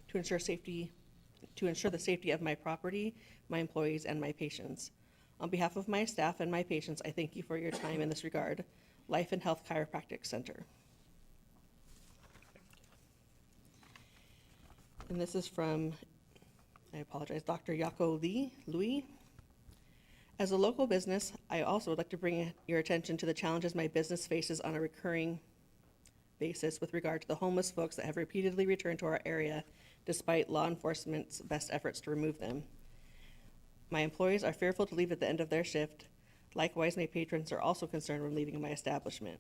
to ensure the safety of my property, my employees, and my patients. On behalf of my staff and my patients, I thank you for your time in this regard. Life and Health Chiropractic Center. And this is from, I apologize, Dr. Yako Louis. As a local business, I also would like to bring your attention to the challenges my business faces on a recurring basis with regard to the homeless folks that have repeatedly returned to our area despite law enforcement's best efforts to remove them. My employees are fearful to leave at the end of their shift. Likewise, my patrons are also concerned when leaving my establishment.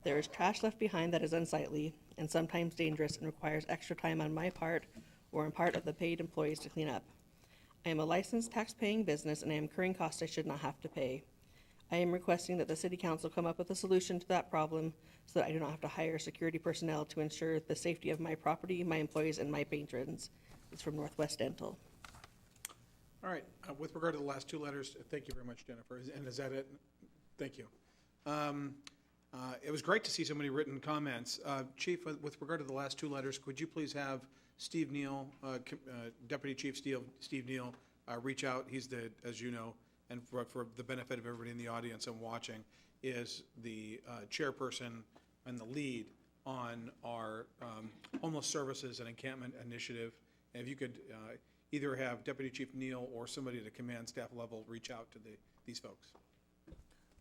There is trash left behind that is unsightly and sometimes dangerous and requires extra time on my part or on part of the paid employees to clean up. I am a licensed tax-paying business and I am incurring costs I should not have to pay. I am requesting that the City Council come up with a solution to that problem so that I do not have to hire security personnel to ensure the safety of my property, my employees, and my patrons. It's from Northwest Dental.
All right, with regard to the last 2 letters, thank you very much, Jennifer. And is that it? Thank you. It was great to see so many written comments. Chief, with regard to the last 2 letters, could you please have Steve Neal, Deputy Chief Steve Neal, reach out? He's the, as you know, and for the benefit of everybody in the audience and watching, is the chairperson and the lead on our homeless services and encampment initiative. And if you could either have Deputy Chief Neal or somebody at a command staff level reach out to these folks.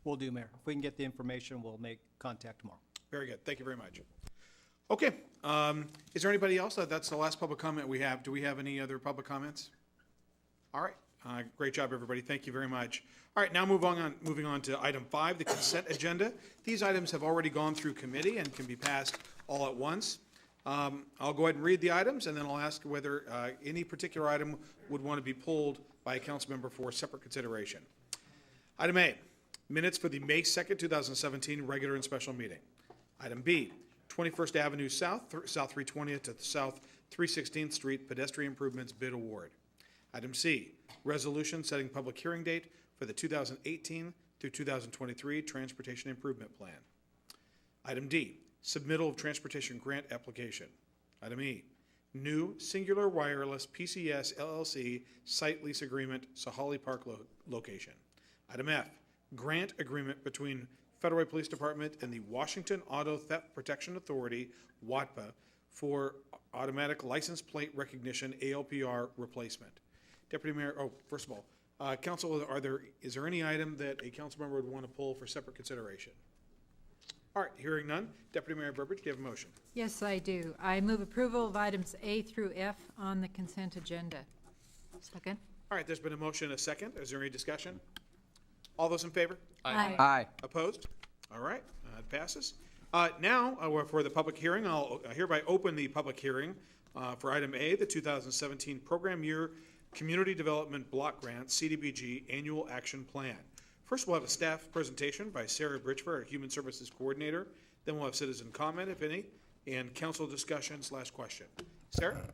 Will do, Mayor. If we can get the information, we'll make contact tomorrow.
Very good. Thank you very much. Okay. Is there anybody else? That's the last public comment we have. Do we have any other public comments? All right. Great job, everybody. Thank you very much. All right, now moving on to item 5, the consent agenda. These items have already gone through committee and can be passed all at once. I'll go ahead and read the items, and then I'll ask whether any particular item would want to be pulled by a council member for separate consideration. Item A, minutes for the May 2nd, 2017 regular and special meeting. Item B, 21st Avenue South, South 320th to South 316th Street pedestrian improvements bid award. Item C, resolution setting public hearing date for the 2018 through 2023 Transportation Improvement Plan. Item D, submittal of transportation grant application. Item E, new singular wireless PCS LLC site lease agreement, Saghalie Park location. Item F, grant agreement between Federal Way Police Department and the Washington Auto Theft Protection Authority, WATPA, for automatic license plate recognition ALPR replacement. Deputy Mayor, first of all, Council, is there any item that a council member would want to pull for separate consideration? All right, hearing none. Deputy Mayor Burbidge, do you have a motion?
Yes, I do. I move approval of items A through F on the consent agenda. Second.
All right, there's been a motion and a second. Is there any discussion? All those in favor?
Aye.
Aye.
Opposed? All right, it passes. Now, for the public hearing, I'll hereby open the public hearing for item A, the 2017 Program Year Community Development Block Grant, Cdbg Annual Action Plan. First, we'll have a staff presentation by Sarah Bridgeford, our Human Services Coordinator. Then we'll have citizen comment, if any, and council discussion/question. Sarah?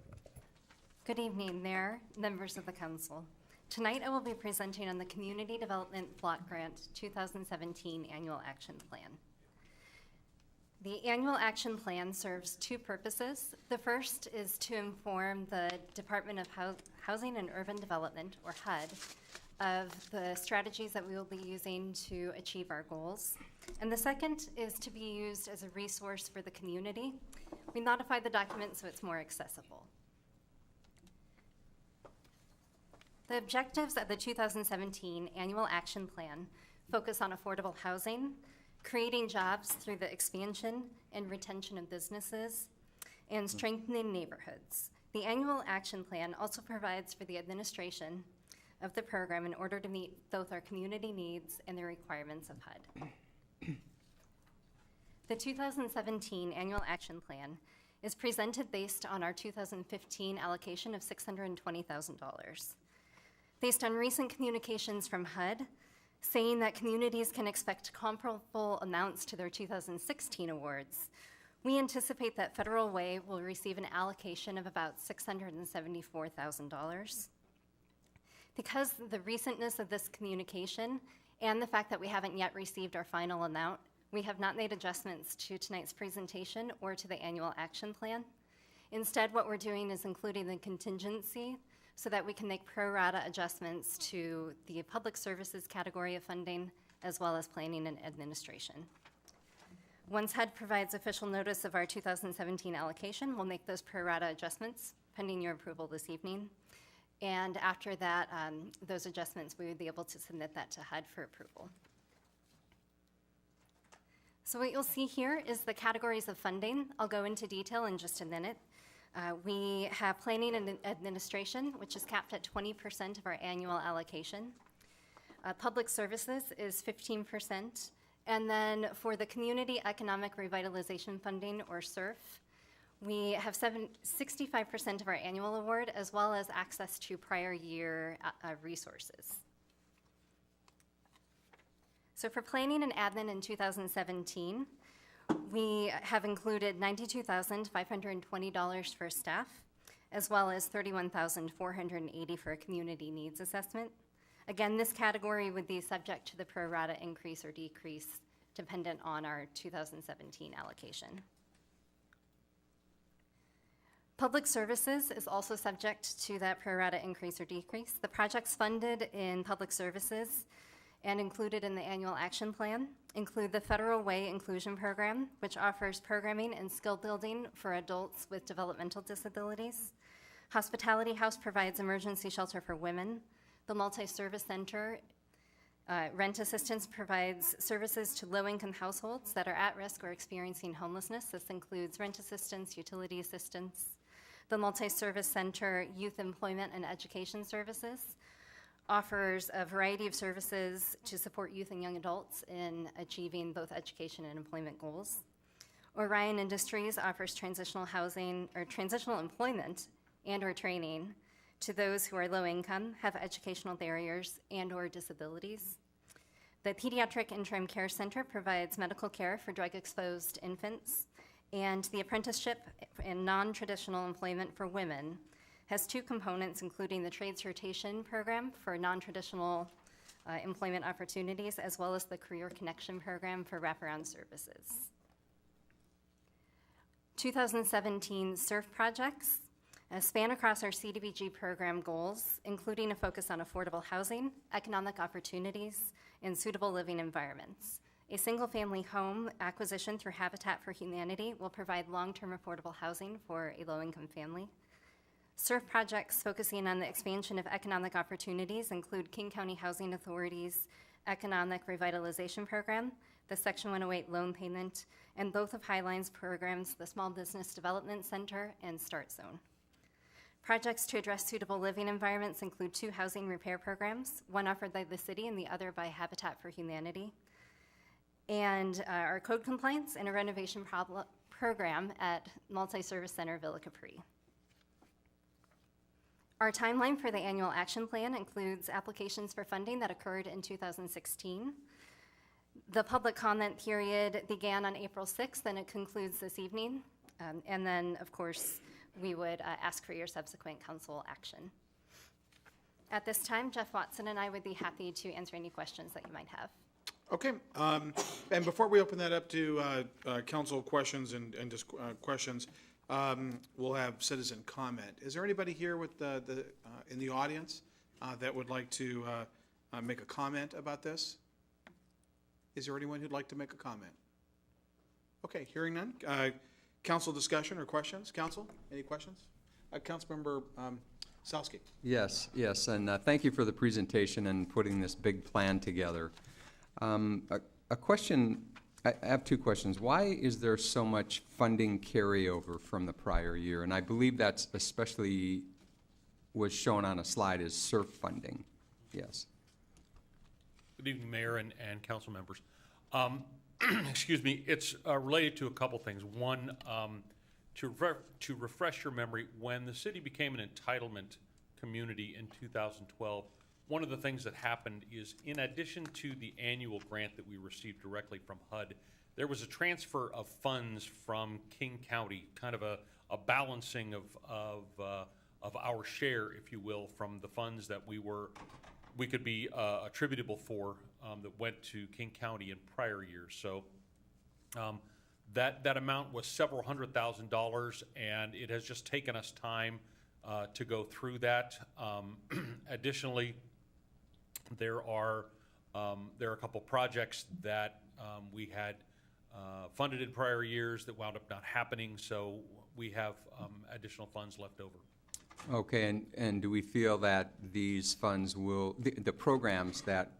Good evening, Mayor, members of the council. Tonight I will be presenting on the Community Development Block Grant 2017 Annual Action Plan. The Annual Action Plan serves two purposes. The first is to inform the Department of Housing and Urban Development, or HUD, of the strategies that we will be using to achieve our goals. And the second is to be used as a resource for the community. We modify the document so it's more accessible. The objectives of the 2017 Annual Action Plan focus on affordable housing, creating jobs through the expansion and retention of businesses, and strengthening neighborhoods. The Annual Action Plan also provides for the administration of the program in order to meet both our community needs and the requirements of HUD. The 2017 Annual Action Plan is presented based on our 2015 allocation of $620,000. Based on recent communications from HUD, saying that communities can expect comparable amounts to their 2016 awards, we anticipate that Federal Way will receive an allocation of about $674,000. Because of the recentness of this communication and the fact that we haven't yet received our final amount, we have not made adjustments to tonight's presentation or to the Annual Action Plan. Instead, what we're doing is including the contingency so that we can make pro rata adjustments to the public services category of funding, as well as planning and administration. Once HUD provides official notice of our 2017 allocation, we'll make those pro rata adjustments pending your approval this evening. And after that, those adjustments, we would be able to submit that to HUD for approval. So what you'll see here is the categories of funding. I'll go into detail in just a minute. We have planning and administration, which is capped at 20% of our annual allocation. Public services is 15%. And then for the Community Economic Revitalization Funding, or SERF, we have 65% of our annual award, as well as access to prior year resources. So for planning and admin in 2017, we have included $92,520 for staff, as well as $31,480 for a community needs assessment. Again, this category would be subject to the pro rata increase or decrease dependent on our 2017 allocation. Public services is also subject to that pro rata increase or decrease. The projects funded in public services and included in the Annual Action Plan include the Federal Way Inclusion Program, which offers programming and skill building for adults with developmental disabilities. Hospitality House provides emergency shelter for women. The Multi-Service Center Rent Assistance provides services to low-income households that are at risk or experiencing homelessness. This includes rent assistance, utility assistance. The Multi-Service Center Youth Employment and Education Services offers a variety of services to support youth and young adults in achieving both education and employment goals. Orion Industries offers transitional housing or transitional employment and or training to those who are low income, have educational barriers, and or disabilities. The Pediatric Interim Care Center provides medical care for drug-exposed infants, and the Apprenticeship in Non-Traditional Employment for Women has two components, including the Trades Rotation Program for non-traditional employment opportunities, as well as the Career Connection Program for wraparound services. 2017 SERF projects span across our Cdbg program goals, including a focus on affordable housing, economic opportunities, and suitable living environments. A single-family home acquisition through Habitat for Humanity will provide long-term affordable housing for a low-income family. SERF projects focusing on the expansion of economic opportunities include King County Housing Authority's Economic Revitalization Program, the Section 108 loan payment, and both of Highline's programs, the Small Business Development Center and Start Zone. Projects to address suitable living environments include 2 housing repair programs, one offered by the city and the other by Habitat for Humanity, and our code compliance and a renovation program at Multi-Service Center Villa Capri. Our timeline for the annual action plan includes applications for funding that occurred in 2016. The public comment period began on April 6th, and it concludes this evening. And then, of course, we would ask for your subsequent council action. At this time, Jeff Watson and I would be happy to answer any questions that you might have.
Okay, and before we open that up to council questions and just questions, we'll have citizen comment. Is there anybody here with in the audience that would like to make a comment about this? Is there anyone who'd like to make a comment? Okay, hearing none. Council discussion or questions? Council, any questions? Councilmember Salsky.
Yes, and thank you for the presentation and putting this big plan together. A question, I have 2 questions. Why is there so much funding carryover from the prior year? And I believe that's especially was shown on a slide as SURF funding. Yes.
Good evening, Mayor and council members. Excuse me, it's related to a couple things. One, to refresh your memory, when the city became an entitlement community in 2012, one of the things that happened is, in addition to the annual grant that we received directly from HUD, there was a transfer of funds from King County, kind of a balancing of our share, if you will, from the funds that we could be attributable for that went to King County in prior years. So that amount was several $100,000, and it has just taken us time to go through that. Additionally, there are a couple projects that we had funded in prior years that wound up not happening, so we have additional funds left over.
Okay, and do we feel that these funds will, the programs that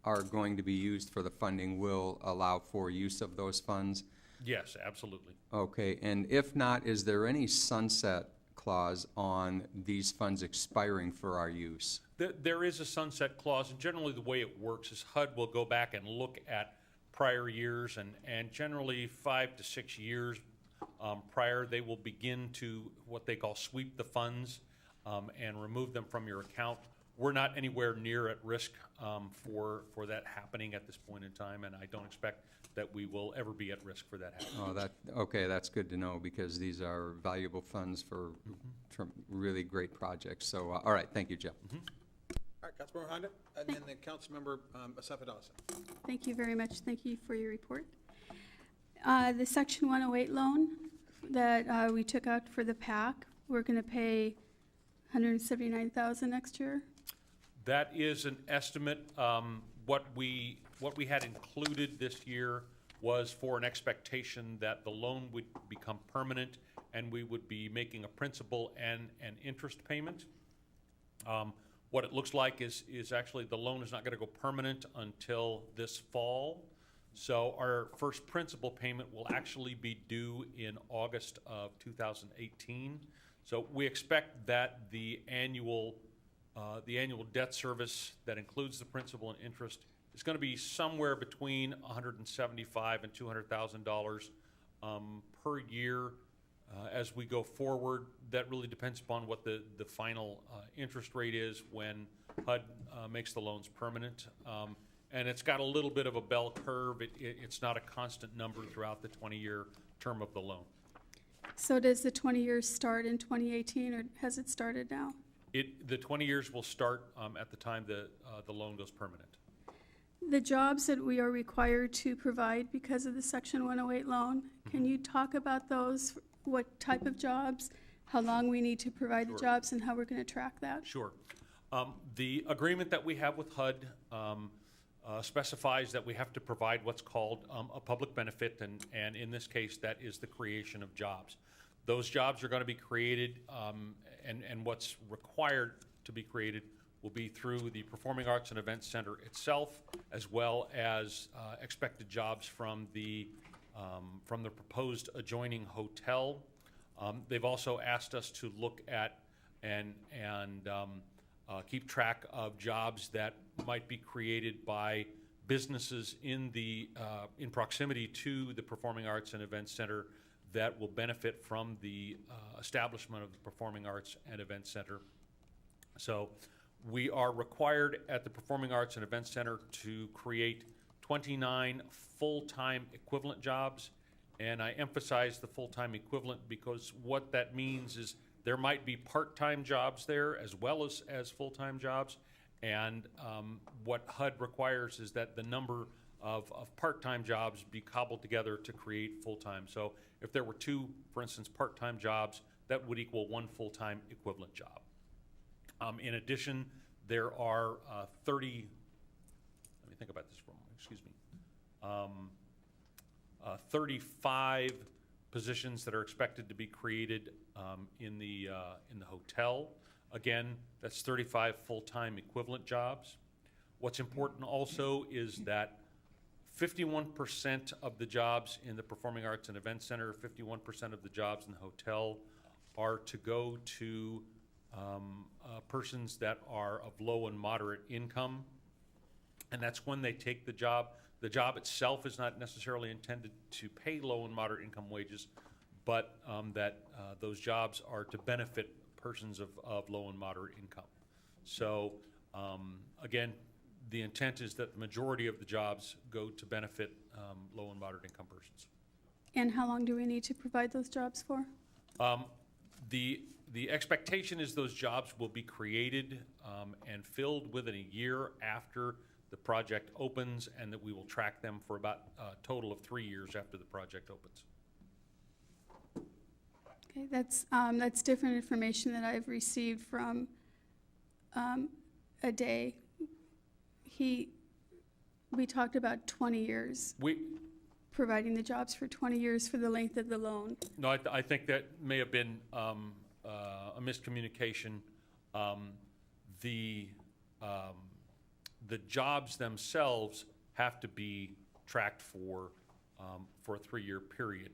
are going to be used for the funding will allow for use of those funds?
Yes, absolutely.
Okay, and if not, is there any sunset clause on these funds expiring for our use?
There is a sunset clause, and generally the way it works is HUD will go back and look at prior years, and generally 5 to 6 years prior, they will begin to what they call sweep the funds and remove them from your account. We're not anywhere near at risk for that happening at this point in time, and I don't expect that we will ever be at risk for that happening.
Oh, okay, that's good to know, because these are valuable funds for really great projects. So, all right, thank you, Jeff.
All right, Councilmember Honda, and then the Councilmember Asaf Dawson.
Thank you very much. Thank you for your report. The Section 108 loan that we took out for the PAC, we're going to pay $179,000 next year.
That is an estimate. What we had included this year was for an expectation that the loan would become permanent and we would be making a principal and an interest payment. What it looks like is actually the loan is not going to go permanent until this fall. So our first principal payment will actually be due in August of 2018. So we expect that the annual debt service that includes the principal and interest is going to be somewhere between $175,000 and $200,000 per year as we go forward. That really depends upon what the final interest rate is when HUD makes the loans permanent. And it's got a little bit of a bell curve. It's not a constant number throughout the 20-year term of the loan.
So does the 20 years start in 2018, or has it started now?
The 20 years will start at the time the loan goes permanent.
The jobs that we are required to provide because of the Section 108 loan, can you talk about those? What type of jobs, how long we need to provide the jobs, and how we're going to track that?
Sure. The agreement that we have with HUD specifies that we have to provide what's called a public benefit, and in this case, that is the creation of jobs. Those jobs are going to be created, and what's required to be created will be through the Performing Arts and Events Center itself, as well as expected jobs from the proposed adjoining hotel. They've also asked us to look at and keep track of jobs that might be created by businesses in proximity to the Performing Arts and Events Center that will benefit from the establishment of the Performing Arts and Events Center. So we are required at the Performing Arts and Events Center to create 29 full-time equivalent jobs. And I emphasize the full-time equivalent because what that means is there might be part-time jobs there as well as full-time jobs. And what HUD requires is that the number of part-time jobs be cobbled together to create full-time. So if there were 2, for instance, part-time jobs, that would equal 1 full-time equivalent job. In addition, there are 30, let me think about this for a moment, excuse me, 35 positions that are expected to be created in the hotel. Again, that's 35 full-time equivalent jobs. What's important also is that 51% of the jobs in the Performing Arts and Events Center, 51% of the jobs in the hotel are to go to persons that are of low and moderate income. And that's when they take the job. The job itself is not necessarily intended to pay low and moderate income wages, but those jobs are to benefit persons of low and moderate income. So again, the intent is that the majority of the jobs go to benefit low and moderate income persons.
And how long do we need to provide those jobs for?
The expectation is those jobs will be created and filled within a year after the project opens, and that we will track them for about a total of 3 years after the project opens.
Okay, that's different information that I've received from a day. We talked about 20 years. Providing the jobs for 20 years for the length of the loan.
No, I think that may have been a miscommunication. The jobs themselves have to be tracked for a 3-year period.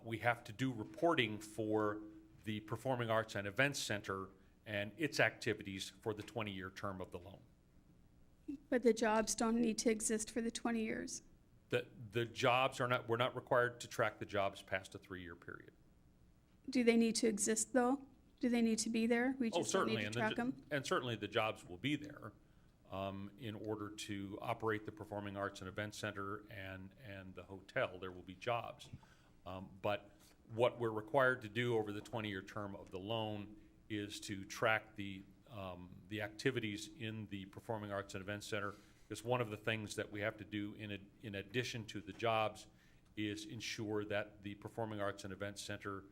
We have to do reporting for the Performing Arts and Events Center and its activities for the 20-year term of the loan.
But the jobs don't need to exist for the 20 years.
The jobs are not, we're not required to track the jobs past a 3-year period.
Do they need to exist though? Do they need to be there? We just don't need to track them?
And certainly the jobs will be there in order to operate the Performing Arts and Events Center and the hotel. There will be jobs. But what we're required to do over the 20-year term of the loan is to track the activities in the Performing Arts and Events Center, because one of the things that we have to do in addition to the jobs is ensure that the Performing Arts and Events Center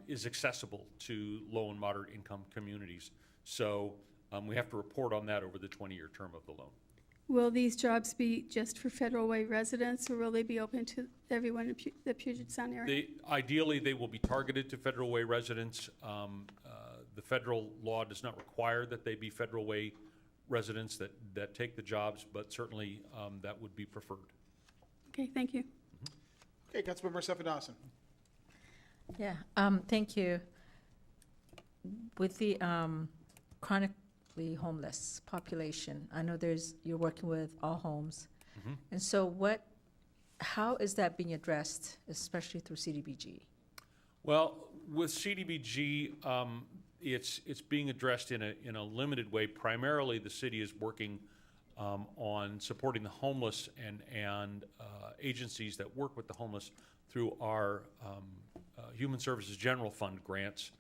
is accessible to low and moderate income communities. So we have to report on that over the 20-year term of the loan.
Will these jobs be just for Federal Way residents, or will they be open to everyone in the Puget Sound area?
Ideally, they will be targeted to Federal Way residents. The federal law does not require that they be Federal Way residents that take the jobs, but certainly that would be preferred.
Okay, thank you.
Okay, Councilmember Sefadawson.
Yeah, thank you. With the chronically homeless population, I know you're working with All Homes.
Mm-hmm.
And so how is that being addressed, especially through Cdbg?
Well, with Cdbg, it's being addressed in a limited way. Primarily, the city is working on supporting the homeless and agencies that work with the homeless through our Human Services General Fund grants.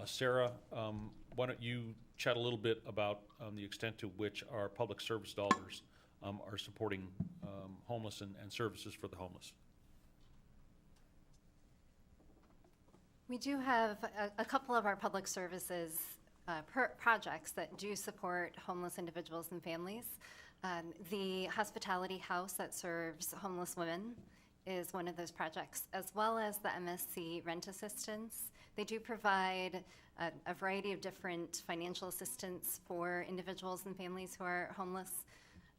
Sarah, why don't you chat a little bit about the extent to which our public service dollars are supporting homeless and services for the homeless?
We do have a couple of our public services projects that do support homeless individuals and families. The hospitality house that serves homeless women is one of those projects, as well as the MSC rent assistance. They do provide a variety of different financial assistance for individuals and families who are homeless.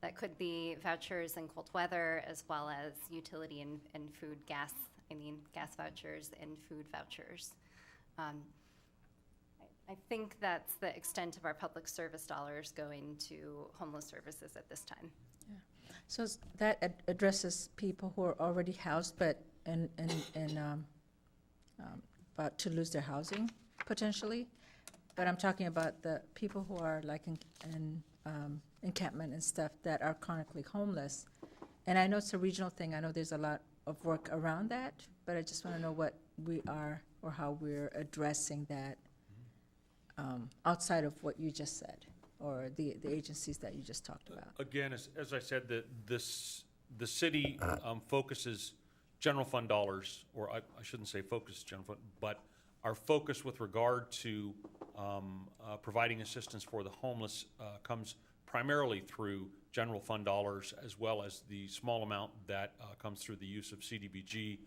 That could be vouchers in cold weather, as well as utility and food, gas vouchers and food vouchers. I think that's the extent of our public service dollars going to homeless services at this time.
So that addresses people who are already housed, but about to lose their housing potentially. But I'm talking about the people who are like in encampment and stuff that are chronically homeless. And I know it's a regional thing. I know there's a lot of work around that, but I just want to know what we are or how we're addressing that outside of what you just said, or the agencies that you just talked about.
Again, as I said, the city focuses general fund dollars, or I shouldn't say focus general fund, but our focus with regard to providing assistance for the homeless comes primarily through general fund dollars, as well as the small amount that comes through the use of Cdbg.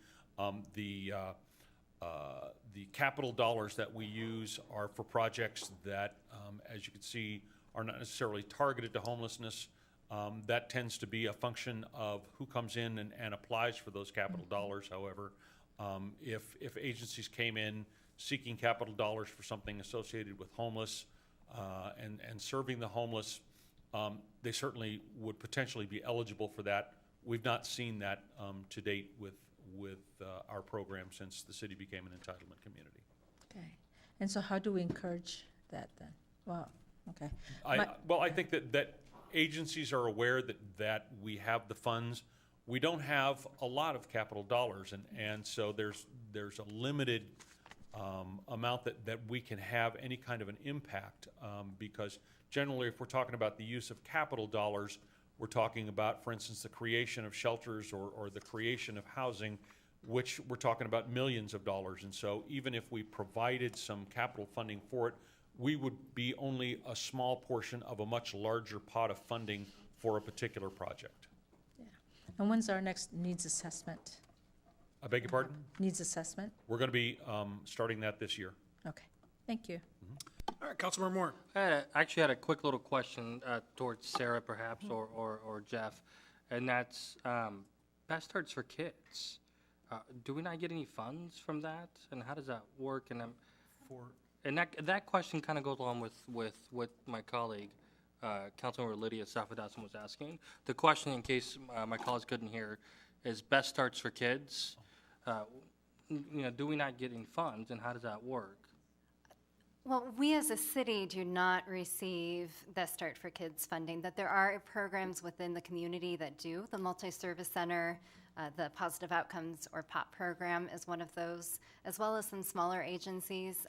The capital dollars that we use are for projects that, as you can see, are not necessarily targeted to homelessness. That tends to be a function of who comes in and applies for those capital dollars. However, if agencies came in seeking capital dollars for something associated with homeless and serving the homeless, they certainly would potentially be eligible for that. We've not seen that to date with our program since the city became an entitlement community.
Okay. And so how do we encourage that then? Well, okay.
I think that agencies are aware that we have the funds. We don't have a lot of capital dollars, and so there's a limited amount that we can have any kind of an impact, because generally if we're talking about the use of capital dollars, we're talking about, for instance, the creation of shelters or the creation of housing, which we're talking about millions of dollars. And so even if we provided some capital funding for it, we would be only a small portion of a much larger pot of funding for a particular project.
Yeah. And when's our next needs assessment?
I beg your pardon?
Needs assessment?
We're going to be starting that this year.
Okay. Thank you.
All right, Councilmember Moore.
I actually had a quick little question towards Sarah, perhaps, or Jeff, and that's Best Starts for Kids. Do we not get any funds from that, and how does that work? And that question kind of goes along with what my colleague, Councilmember Lydia Safadasan, was asking. The question, in case my colleagues couldn't hear, is Best Starts for Kids. Do we not get any funds, and how does that work?
Well, we as a city do not receive Best Start for Kids funding, that there are programs within the community that do. The Multi-Service Center, the Positive Outcomes or POP program is one of those, as well as some smaller agencies.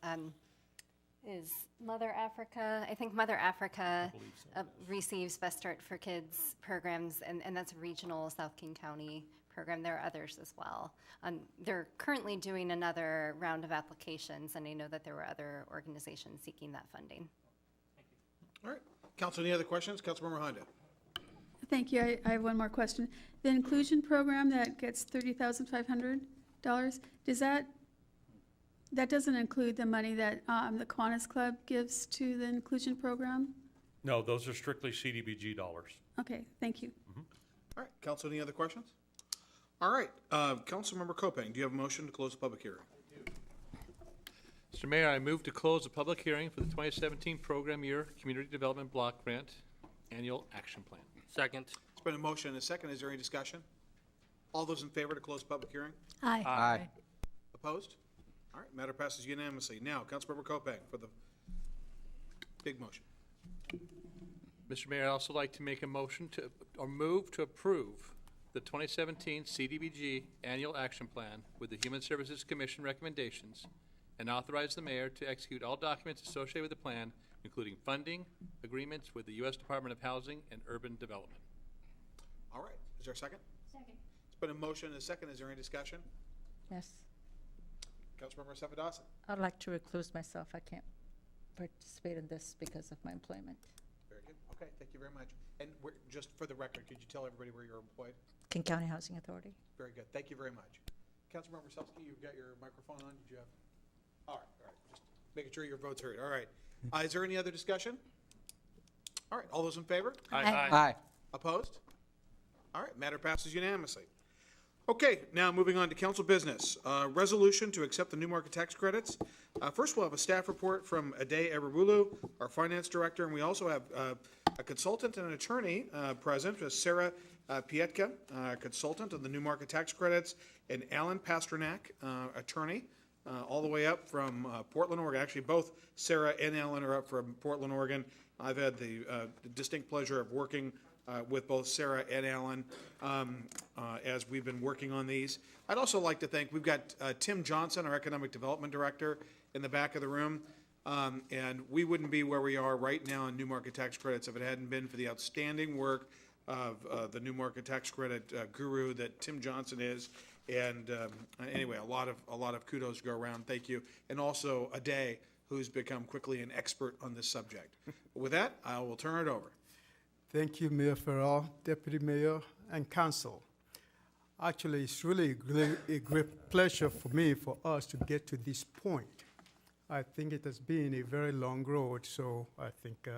Is Mother Africa, I think Mother Africa receives Best Start for Kids programs, and that's a regional South King County program. There are others as well. They're currently doing another round of applications, and I know that there were other organizations seeking that funding.
All right. Council, any other questions? Councilmember Honda.
Thank you. I have one more question. The inclusion program that gets $30,500, that doesn't include the money that the Kiwanis Club gives to the inclusion program?
No, those are strictly Cdbg dollars.
Okay, thank you.
All right, Council, any other questions? All right, Councilmember Kopang, do you have a motion to close the public hearing?
Mr. Mayor, I move to close the public hearing for the 2017 Program Year Community Development Block Grant Annual Action Plan.
Second.
It's been a motion and a second. Is there any discussion? All those in favor to close the public hearing?
Aye.
Aye.
Opposed? All right, matter passes unanimously. Now, Councilmember Kopang for the big motion.
Mr. Mayor, I'd also like to make a motion move to approve the 2017 CDBG Annual Action Plan with the Human Services Commission recommendations and authorize the mayor to execute all documents associated with the plan, including funding agreements with the U.S. Department of Housing and Urban Development.
All right, is there a second?
Second.
It's been a motion and a second. Is there any discussion?
Yes.
Councilmember Safadasan.
I'd like to recluse myself. I can't participate in this because of my employment.
Very good. Okay, thank you very much. And just for the record, could you tell everybody where you're employed?
King County Housing Authority.
Very good. Thank you very much. Councilmember Selsky, you've got your microphone on. Did you have? All right. Just making sure your vote's heard. All right. Is there any other discussion? All right. All those in favor?
Aye.
Opposed? All right. Matter passes unanimously. Okay, now moving on to council business. Resolution to accept the new market tax credits. First, we'll have a staff report from Ade Eberbulu, our finance director, and we also have a consultant and an attorney present, Sarah Pietka, consultant of the new market tax credits, and Alan Pasternak, attorney, all the way up from Portland, Oregon. Actually, both Sarah and Alan are up from Portland, Oregon. I've had the distinct pleasure of working with both Sarah and Alan as we've been working on these. I'd also like to thank, we've got Tim Johnson, our Economic Development Director, in the back of the room. And we wouldn't be where we are right now in new market tax credits if it hadn't been for the outstanding work of the new market tax credit guru that Tim Johnson is. And anyway, a lot of kudos go around. Thank you. And also Ade, who's become quickly an expert on this subject. With that, I will turn it over.
Thank you, Mayor Farrell, Deputy Mayor, and Council. Actually, it's really a great pleasure for me, for us to get to this point. I think it has been a very long road, so I think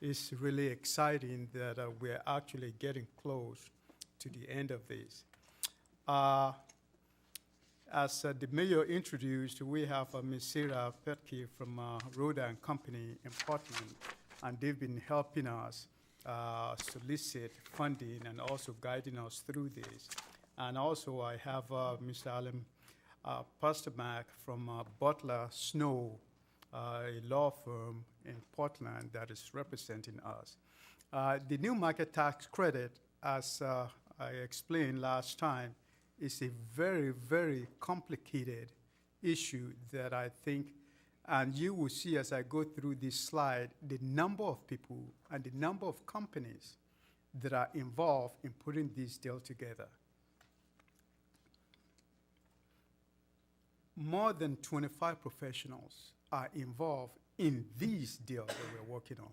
it's really exciting that we're actually getting close to the end of this. As the mayor introduced, we have Ms. Sarah Petke from Roda and Company in Portland, and they've been helping us solicit funding and also guiding us through this. And also I have Mr. Alan Pasternak from Butler Snow, a law firm in Portland that is representing us. The new market tax credit, as I explained last time, is a very, very complicated issue that I think, and you will see as I go through this slide, the number of people and the number of companies that are involved in putting this deal together. More than 25 professionals are involved in this deal that we're working on.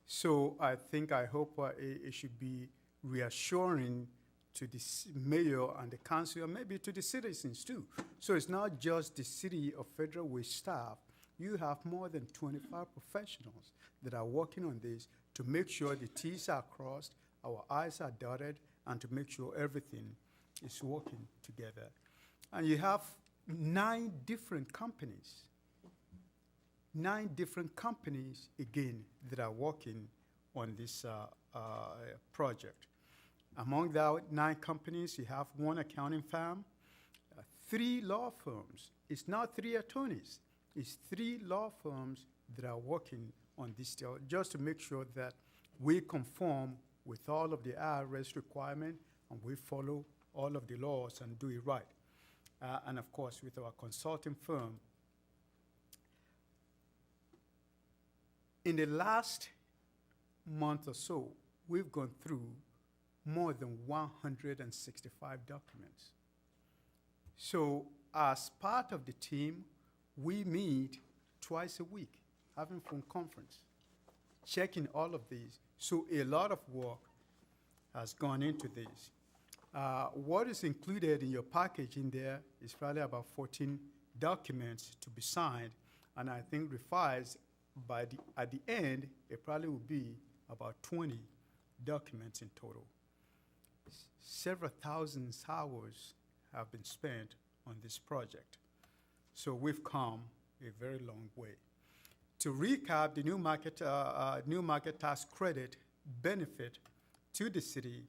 So I hope it should be reassuring to the mayor and the council, and maybe to the citizens too. So it's not just the City of Federal Way staff. You have more than 25 professionals that are working on this to make sure the T's are crossed, our I's are dotted, and to make sure everything is working together. And you have 9 different companies, again, that are working on this project. Among the 9 companies, you have 1 accounting firm, 3 law firms. It's not 3 attorneys. It's 3 law firms that are working on this deal, just to make sure that we conform with all of the IRS requirement and we follow all of the laws and do it right. And of course, with our consulting firm. In the last month or so, we've gone through more than 165 documents. So as part of the team, we meet twice a week, having phone conference, checking all of these. So a lot of work has gone into this. What is included in your package in there is probably about 14 documents to be signed, and I think revised at the end, it probably will be about 20 documents in total. Several thousand hours have been spent on this project. So we've come a very long way. To recap, the new market tax credit benefit to the city.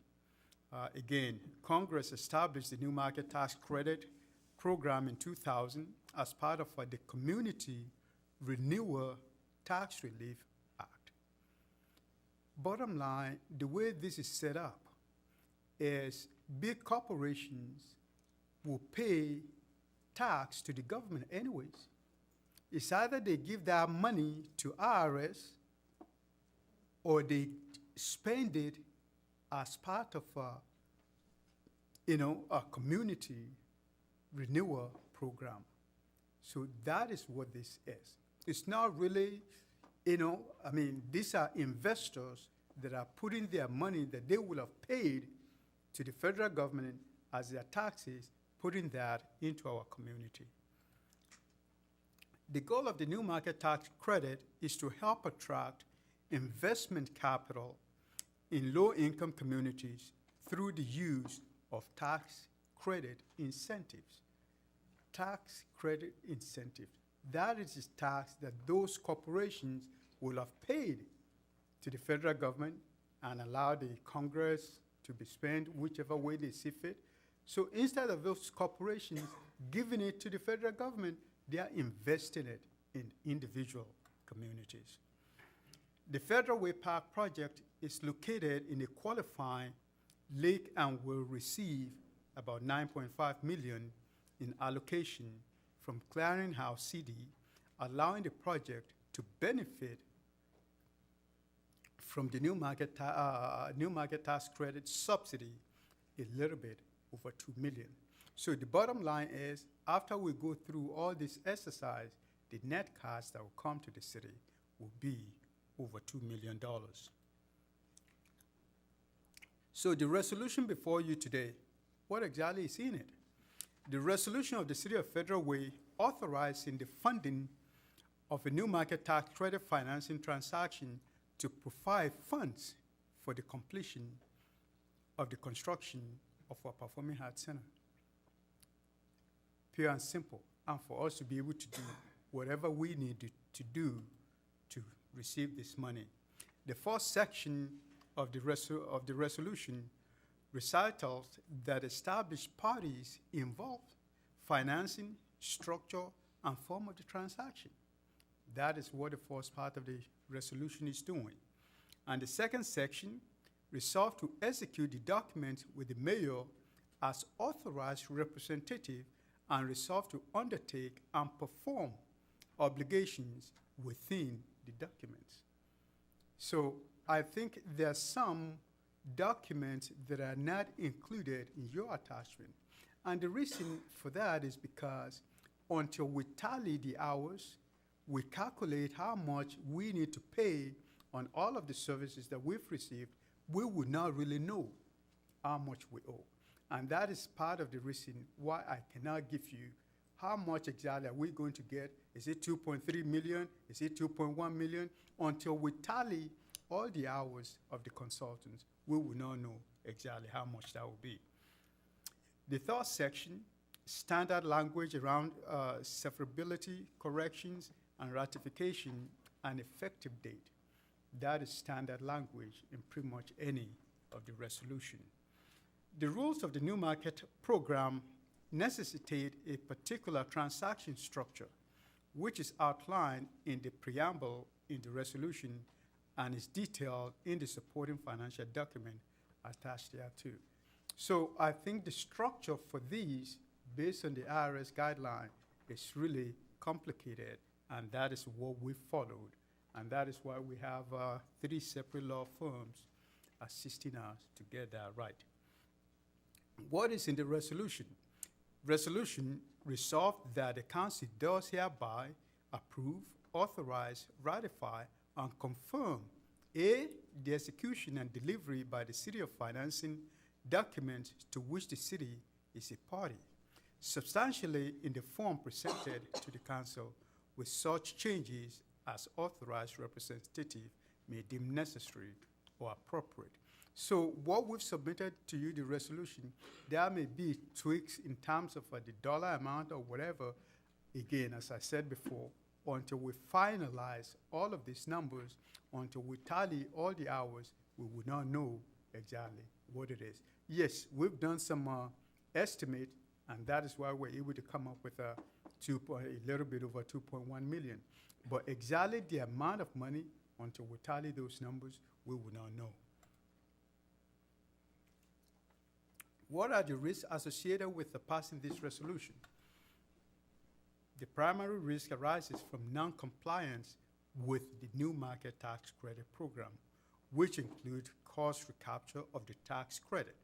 Again, Congress established the new market tax credit program in 2000 as part of the Community Renewal Tax Relief Act. Bottom line, the way this is set up is big corporations will pay tax to the government anyways. It's either they give that money to IRS or they spend it as part of a community renewal program. So that is what this is. It's not really You know, I mean, these are investors that are putting their money that they will have paid to the federal government as their taxes, putting that into our community. The goal of the new market tax credit is to help attract investment capital in low-income communities through the use of tax credit incentives. Tax credit incentives. That is the tax that those corporations will have paid to the federal government and allow the Congress to be spent whichever way they see fit. So instead of those corporations giving it to the federal government, they are investing it in individual communities. The Federal Way Park project is located in a qualifying lake and will receive about $9.5 million in allocation from Clearinghouse CD, allowing the project to benefit from the new market tax credit subsidy a little bit over $2 million. So the bottom line is, after we go through all this exercise, the net cost that will come to the city will be over $2 million. So the resolution before you today, what exactly is in it? The resolution of the City of Federal Way authorizing the funding of a new market tax credit financing transaction to provide funds for the completion of the construction of our Performing Arts Center. Pure and simple, and for us to be able to do whatever we need to do to receive this money. The first section of the resolution recitals that established parties involved, financing, structure, and form of the transaction. That is what the first part of the resolution is doing. And the second section resolved to execute the document with the mayor as authorized representative and resolved to undertake and perform obligations within the documents. So I think there's some documents that are not included in your attachment. And the reason for that is because until we tally the hours, we calculate how much we need to pay on all of the services that we've received, we would not really know how much we owe. And that is part of the reason why I cannot give you how much exactly are we going to get. Is it 2.3 million? Is it 2.1 million? Until we tally all the hours of the consultants, we will not know exactly how much that will be. The third section, standard language around severability, corrections, and ratification, and effective date. That is standard language in pretty much any of the resolution. The rules of the new market program necessitate a particular transaction structure, which is outlined in the preamble in the resolution and is detailed in the supporting financial document attached thereto. So I think the structure for these, based on the IRS guideline, is really complicated, and that is what we followed. And that is why we have 3 separate law firms assisting us to get that right. What is in the resolution? Resolution resolved that the council does hereby approve, authorize, ratify, and confirm A, the execution and delivery by the city of financing documents to which the city is a party, substantially in the form presented to the council, with such changes as authorized representative may deem necessary or appropriate. So what we've submitted to you, the resolution, there may be tweaks in terms of the dollar amount or whatever. Again, as I said before, until we finalize all of these numbers, until we tally all the hours, we will not know exactly what it is. Yes, we've done some estimate, and that is why we're able to come up with a little bit over 2.1 million. But exactly the amount of money, until we tally those numbers, we will not know. What are the risks associated with passing this resolution? The primary risk arises from non-compliance with the new market tax credit program, which includes cost recapture of the tax credit.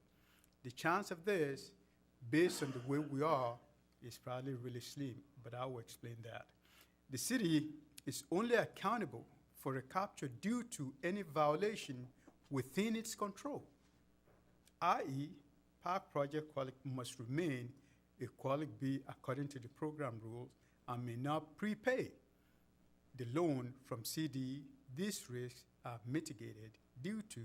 The chance of this, based on the way we are, is probably really slim, but I will explain that. The city is only accountable for recapture due to any violation within its control, i.e., park project must remain a quality B according to the program rules and may not prepay the loan from CD. These risks are mitigated due to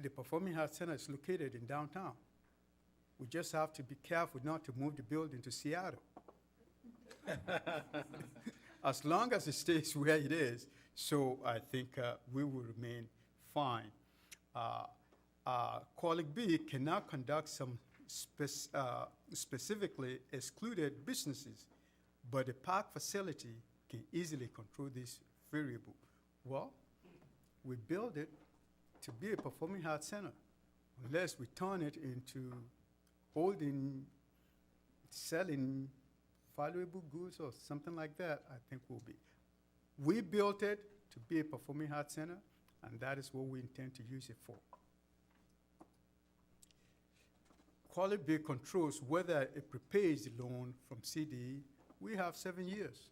the Performing Arts Center is located in downtown. We just have to be careful not to move the building to Seattle. As long as it stays where it is, so I think we will remain fine. Colleague B cannot conduct some specifically excluded businesses, but the park facility can easily control this variable. Well, we build it to be a performing arts center, unless we turn it into holding, selling valuable goods or something like that, I think will be. We built it to be a performing arts center, and that is what we intend to use it for. Quality B controls whether it prepays the loan from CD. We have 7 years,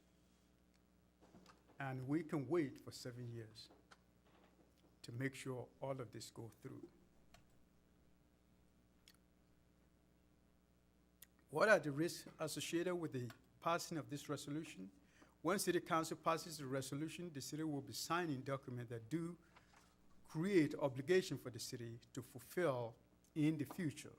and we can wait for 7 years to make sure all of this go through. What are the risks associated with the passing of this resolution? When City Council passes the resolution, the city will be signing documents that do create obligation for the city to fulfill in the future.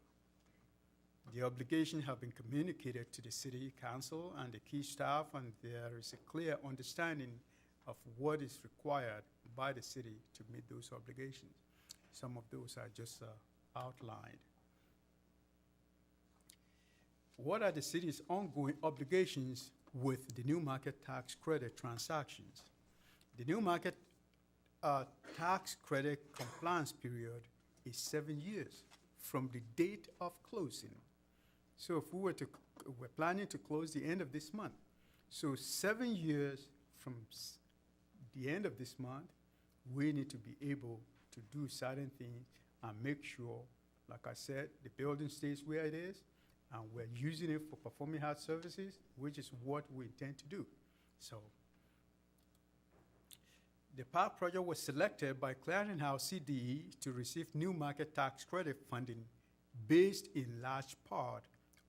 The obligations have been communicated to the City Council and the key staff, and there is a clear understanding of what is required by the city to meet those obligations. Some of those are just outlined. What are the city's ongoing obligations with the new market tax credit transactions? The new market tax credit compliance period is 7 years from the date of closing. So if we're planning to close the end of this month. So 7 years from the end of this month, we need to be able to do certain things and make sure, like I said, the building stays where it is, and we're using it for performing arts services, which is what we intend to do. So the park project was selected by Clearinghouse CDE to receive new market tax credit funding based in large part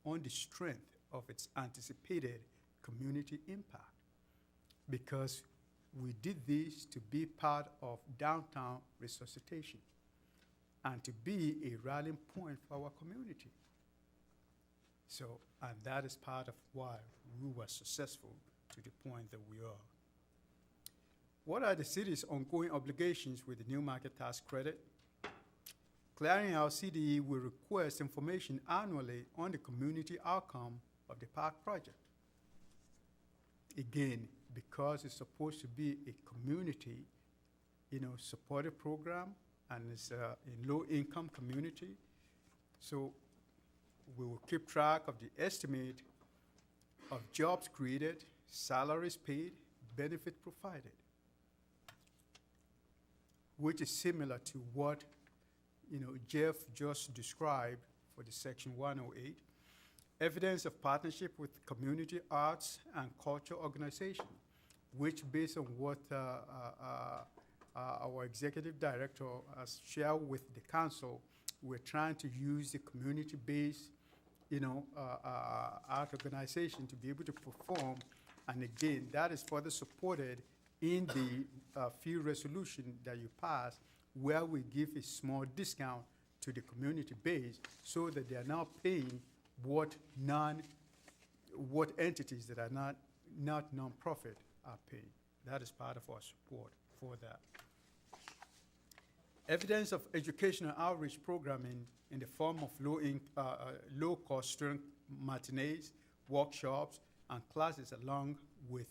on the strength of its anticipated community impact. Because we did this to be part of downtown resuscitation and to be a rallying point for our community. So, and that is part of why we were successful to the point that we are. What are the city's ongoing obligations with the new market tax credit? Clearinghouse CDE will request information annually on the community outcome of the park project. Again, because it's supposed to be a community, supported program, and it's a low-income community, so we will keep track of the estimate of jobs created, salaries paid, benefit provided, which is similar to what Jeff just described for the Section 108. Evidence of partnership with community arts and culture organization, which based on what our executive director has shared with the council, we're trying to use the community-based art organization to be able to perform. And again, that is further supported in the fee resolution that you passed, where we give a small discount to the community base so that they are now paying what entities that are not nonprofit are paying. That is part of our support for that. Evidence of educational outreach programming in the form of low-cost student matinees, workshops, and classes, along with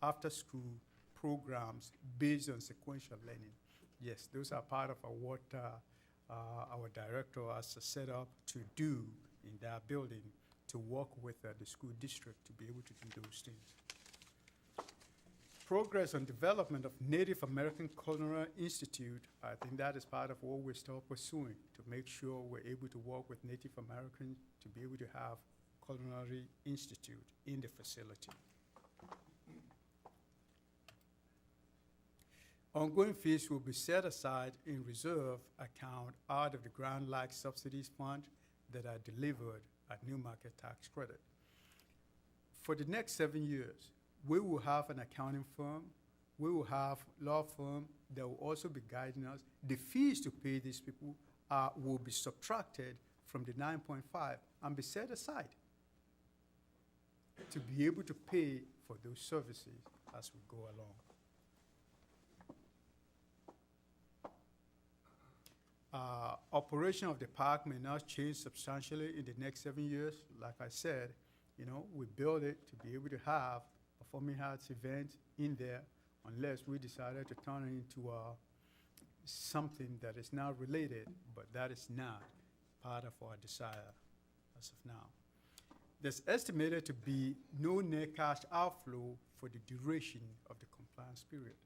after-school programs based on sequential learning. Yes, those are part of what our director has set up to do in that building, to work with the school district to be able to do those things. Progress on development of Native American Culinary Institute, I think that is part of what we're still pursuing, to make sure we're able to work with Native Americans to be able to have Culinary Institute in the facility. Ongoing fees will be set aside in reserve account out of the Grant-like Subsidies Fund that are delivered at New Market Tax Credit. For the next 7 years, we will have an accounting firm, we will have law firm that will also be guiding us. The fees to pay these people will be subtracted from the 9.5 and be set aside to be able to pay for those services as we go along. Operation of the park may not change substantially in the next 7 years. Like I said, we build it to be able to have performing arts events in there unless we decided to turn it into something that is not related, but that is not part of our desire as of now. There's estimated to be no net cash outflow for the duration of the compliance period.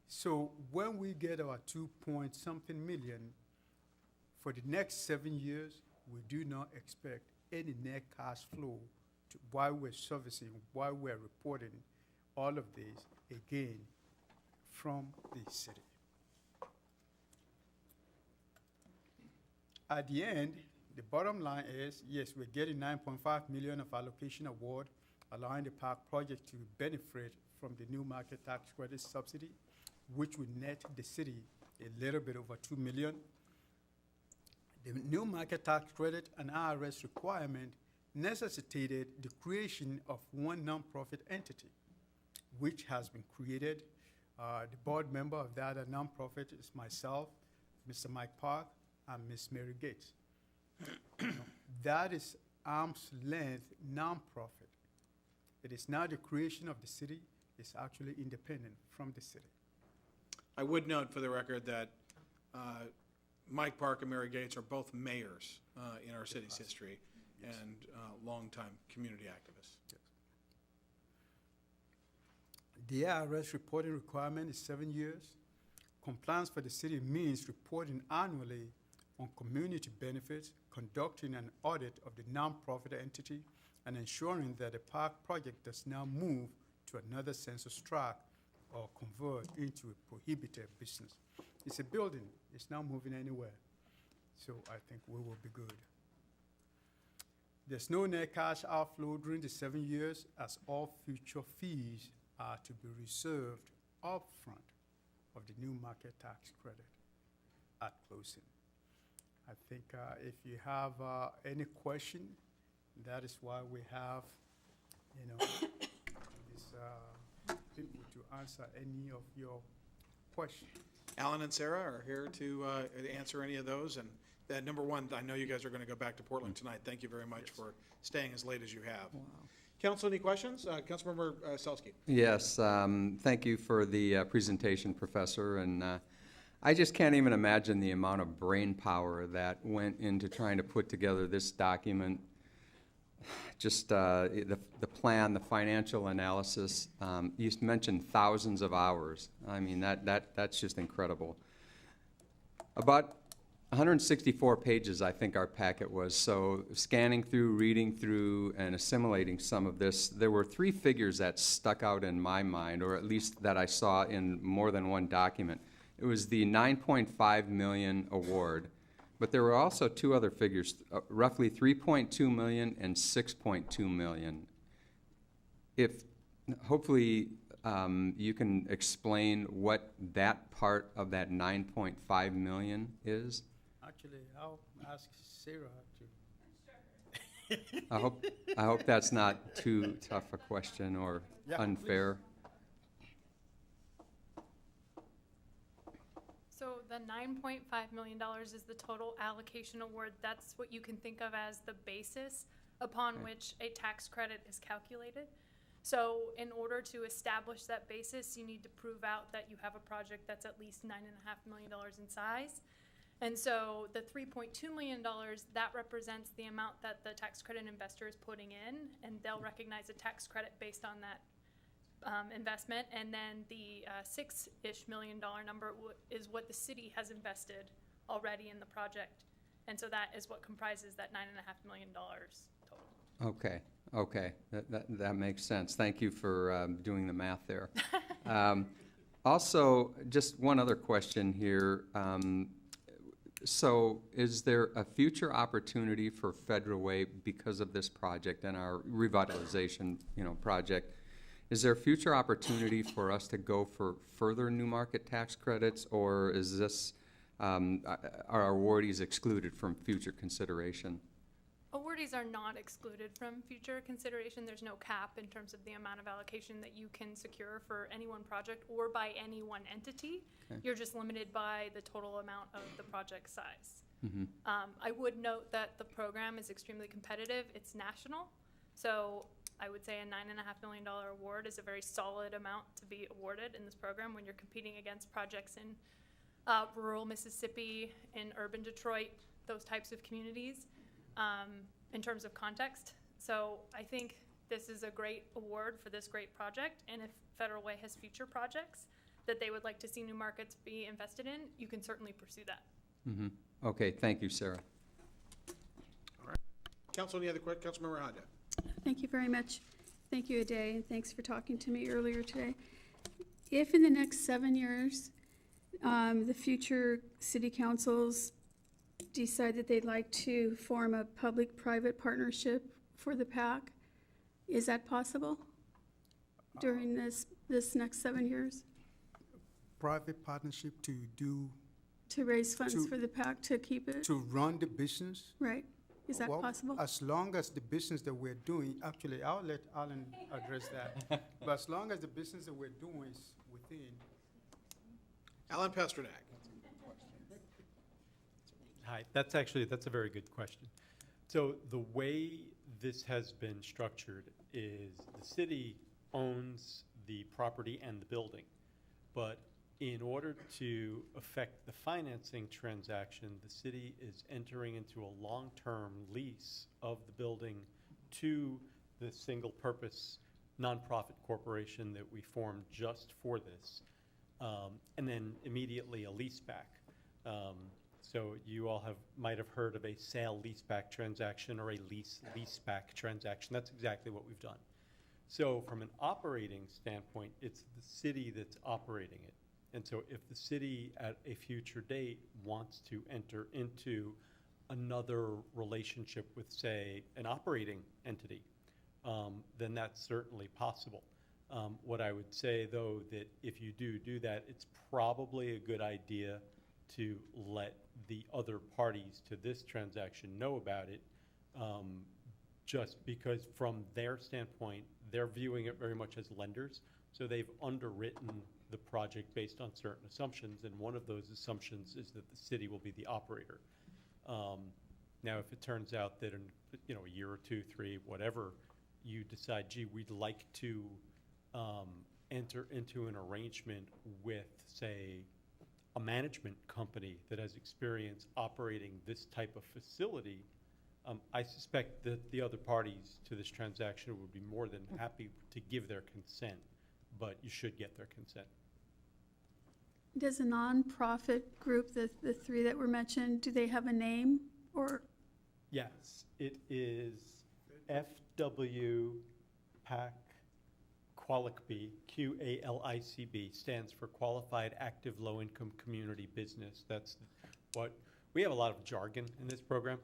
So when we get our 2-point-something million, for the next 7 years, we do not expect any net cash flow while we're servicing, while we're reporting all of this again from the city. At the end, the bottom line is, yes, we're getting $9.5 million of allocation award, allowing the park project to benefit from the New Market Tax Credit subsidy, which would net the city a little bit over $2 million. The New Market Tax Credit and Irs Requirement necessitated the creation of one nonprofit entity, which has been created. The board member of that nonprofit is myself, Mr. Mike Park, and Ms. Mary Gates. That is arm's length nonprofit. It is not the creation of the city, it's actually independent from the city.
I would note for the record that Mike Park and Mary Gates are both mayors in our city's history and longtime community activists.
The Irs Reporting Requirement is 7 years. Compliance for the city means reporting annually on community benefits, conducting an audit of the nonprofit entity, and ensuring that the park project does not move to another census tract or convert into a prohibited business. It's a building, it's not moving anywhere. So I think we will be good. There's no net cash outflow during the 7 years, as all future fees are to be reserved upfront of the New Market Tax Credit at closing. I think if you have any question, that is why we have, these people to answer any of your questions.
Alan and Sarah are here to answer any of those. And number one, I know you guys are going to go back to Portland tonight. Thank you very much for staying as late as you have. Wow. Council, any questions? Councilmember Selsky.
Yes, thank you for the presentation, Professor. And I just can't even imagine the amount of brain power that went into trying to put together this document. Just the plan, the financial analysis. You mentioned thousands of hours. I mean, that's just incredible. About 164 pages, I think our packet was. So scanning through, reading through, and assimilating some of this, there were 3 figures that stuck out in my mind, or at least that I saw in more than one document. It was the $9.5 million award, but there were also 2 other figures, roughly $3.2 million and $6.2 million. If hopefully you can explain what that part of that $9.5 million is.
Actually, I'll ask Sarah to.
I hope that's not too tough a question or unfair.
So the $9.5 million is the total allocation award. That's what you can think of as the basis upon which a tax credit is calculated. So in order to establish that basis, you need to prove out that you have a project that's at least $9.5 million in size. And so the $3.2 million, that represents the amount that the tax credit investor is putting in, and they'll recognize a tax credit based on that investment. And then the $6-ish million number is what the city has invested already in the project. And so that is what comprises that $9.5 million total. Okay, that makes sense. Thank you for doing the math there.
Also, just one other question here. So is there a future opportunity for Federal Way because of this project and our revitalization, project? Is there a future opportunity for us to go for further new market tax credits, or is this, are awardees excluded from future consideration?
Awardees are not excluded from future consideration. There's no cap in terms of the amount of allocation that you can secure for any one project or by any one entity.
Okay.
You're just limited by the total amount of the project size.
Mm-hmm.
I would note that the program is extremely competitive. It's national. So I would say a $9.5 million award is a very solid amount to be awarded in this program when you're competing against projects in rural Mississippi, in urban Detroit, those types of communities. In terms of context. So I think this is a great award for this great project, and if Federal Way has future projects that they would like to see new markets be invested in, you can certainly pursue that.
Mm-hmm. Okay, thank you, Sarah.
All right. Council, any other questions? Councilmember Honda.
Thank you very much. Thank you, Aday, and thanks for talking to me earlier today. If in the next 7 years, the future city councils decide that they'd like to form a public-private partnership for the PAC, is that possible during this next 7 years?
Private partnership to do,
To raise funds for the PAC to keep it?
to run the business?
Right. Is that
Well,
possible?
As long as the business that we're doing, actually, I'll let Alan address that. But as long as the business that we're doing is within.
Alan Pasternak.
Hi, that's a very good question. So the way this has been structured is the city owns the property and the building. But in order to affect the financing transaction, the city is entering into a long-term lease of the building to the single-purpose nonprofit corporation that we formed just for this, and then immediately a leaseback. So you all might have heard of a sale leaseback transaction or a leaseback transaction. That's exactly what we've done. So from an operating standpoint, it's the city that's operating it. And so if the city at a future date wants to enter into another relationship with, say, an operating entity, then that's certainly possible. What I would say, though, that if you do that, it's probably a good idea to let the other parties to this transaction know about it, just because from their standpoint, they're viewing it very much as lenders. So they've underwritten the project based on certain assumptions, and one of those assumptions is that the city will be the operator. Now, if it turns out that in a year or 2, 3, whatever, you decide, gee, we'd like to enter into an arrangement with, say, a management company that has experience operating this type of facility, I suspect that the other parties to this transaction would be more than happy to give their consent, but you should get their consent.
Does a nonprofit group, the three that were mentioned, do they have a name or?
Yes, it is FW PAC Qualicb, QALICB, stands for Qualified Active Low-Income Community Business. That's what, we have a lot of jargon in this program.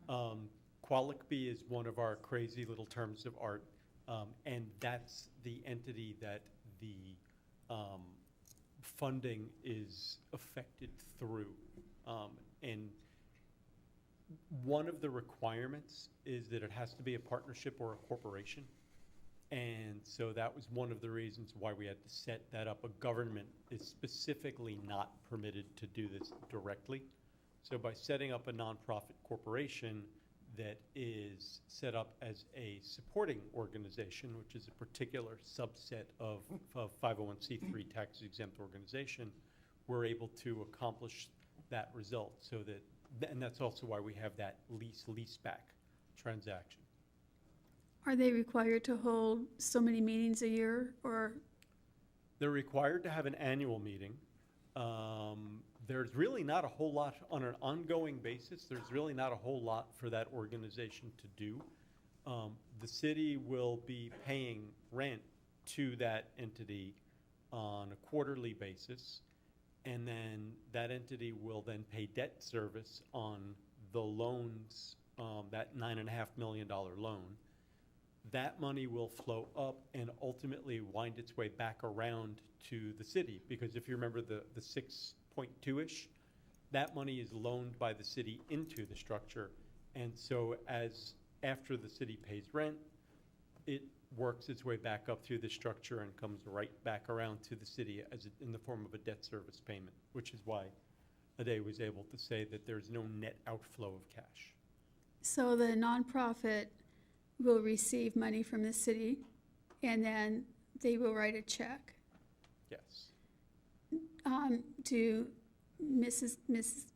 Qualicb is one of our crazy little terms of art, and that's the entity that the funding is affected through. And one of the requirements is that it has to be a partnership or a corporation. And so that was one of the reasons why we had to set that up. A government is specifically not permitted to do this directly. So by setting up a nonprofit corporation that is set up as a supporting organization, which is a particular subset of 501c3 tax-exempt organization, we're able to accomplish that result. So that, and that's also why we have that leaseback transaction.
Are they required to hold so many meetings a year, or?
They're required to have an annual meeting. There's really not a whole lot on an ongoing basis. There's really not a whole lot for that organization to do. The city will be paying rent to that entity on a quarterly basis, and then that entity will then pay debt service on the loans, that $9.5 million loan. That money will flow up and ultimately wind its way back around to the city, because if you remember the 6.2-ish, that money is loaned by the city into the structure, and so after the city pays rent, it works its way back up through the structure and comes right back around to the city in the form of a debt service payment, which is why Ade was able to say that there's no net outflow of cash.
So the nonprofit will receive money from the city, and then they will write a check.
Yes.
Do Mrs.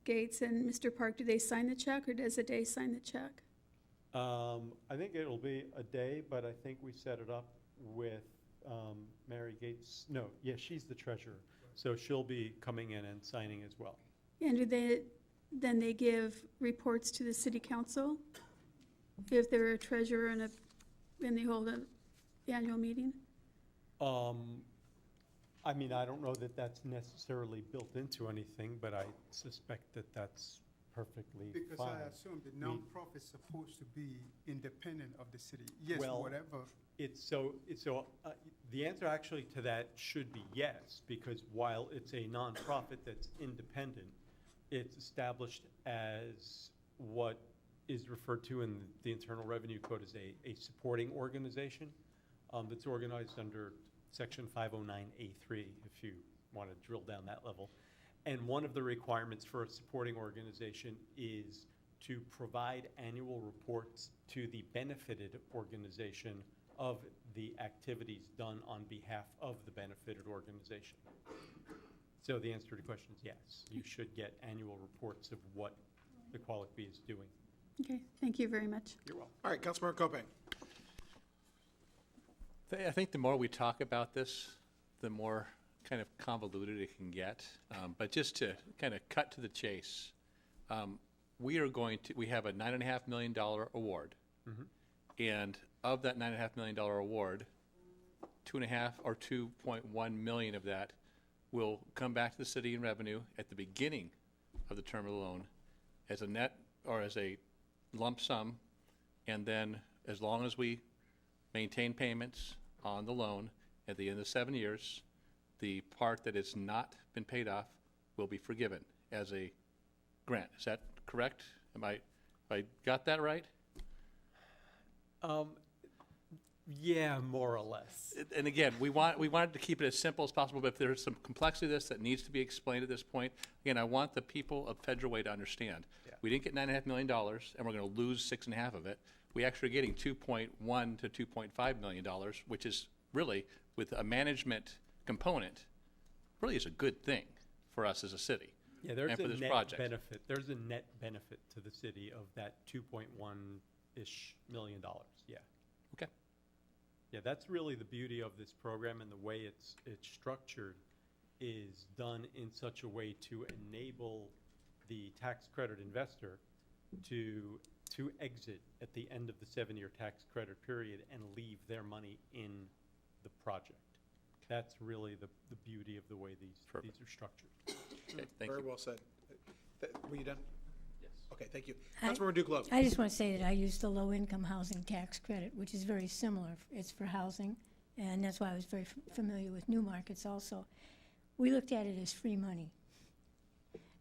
Gates and Mr. Park, do they sign the check, or does Ade sign the check?
I think it'll be a day, but I think we set it up with Mary Gates. No, yeah, she's the treasurer, so she'll be coming in and signing as well.
And do they give reports to the city council if they're a treasurer and they hold an annual meeting?
I mean, I don't know that that's necessarily built into anything, but I suspect that that's perfectly
Because
fine.
I assume the nonprofit's supposed to be independent of the city. Yes,
Well,
whatever.
The answer actually to that should be yes, because while it's a nonprofit that's independent, it's established as what is referred to in the Internal Revenue Code as a supporting organization that's organized under Section 509A3, if you want to drill down that level. And one of the requirements for a supporting organization is to provide annual reports to the benefited organization of the activities done on behalf of the benefited organization. So the answer to the question is yes, you should get annual reports of what the Qualic-B is doing.
Okay, thank you very much.
You're welcome. All right, Councilmember Copang.
I think the more we talk about this, the more kind of convoluted it can get. But just to kind of cut to the chase, we have a $9.5 million award. And of that $9.5 million award, 2.5 or 2.1 million of that will come back to the city in revenue at the beginning of the term of the loan as a net or as a lump sum. And then as long as we maintain payments on the loan at the end of 7 years, the part that has not been paid off will be forgiven as a grant. Is that correct? Have I got that right?
Yeah, more or less.
And again, we wanted to keep it as simple as possible, but if there's some complexity to this that needs to be explained at this point, again, I want the people of Federal Way to understand.
Yeah.
We didn't get $9.5 million, and we're going to lose 6.5 of it. We actually are getting $2.1 to $2.5 million, which is really, with a management component, really is a good thing for us as a city.
Yeah, there's
and for
a
this
net
project.
benefit. There's a net benefit to the city of that $2.1-ish million. Yeah.
Okay.
Yeah, that's really the beauty of this program, and the way it's structured is done in such a way to enable the tax credit investor to exit at the end of the 7-year tax credit period and leave their money in the project. That's really the beauty of the way these are structured.
Okay, thank
Very
you.
well said. Were you done?
Yes.
Okay, thank you. Councilmember Duclos.
I just want to say that I use the low-income housing tax credit, which is very similar. It's for housing, and that's why I was very familiar with new markets also. We looked at it as free money.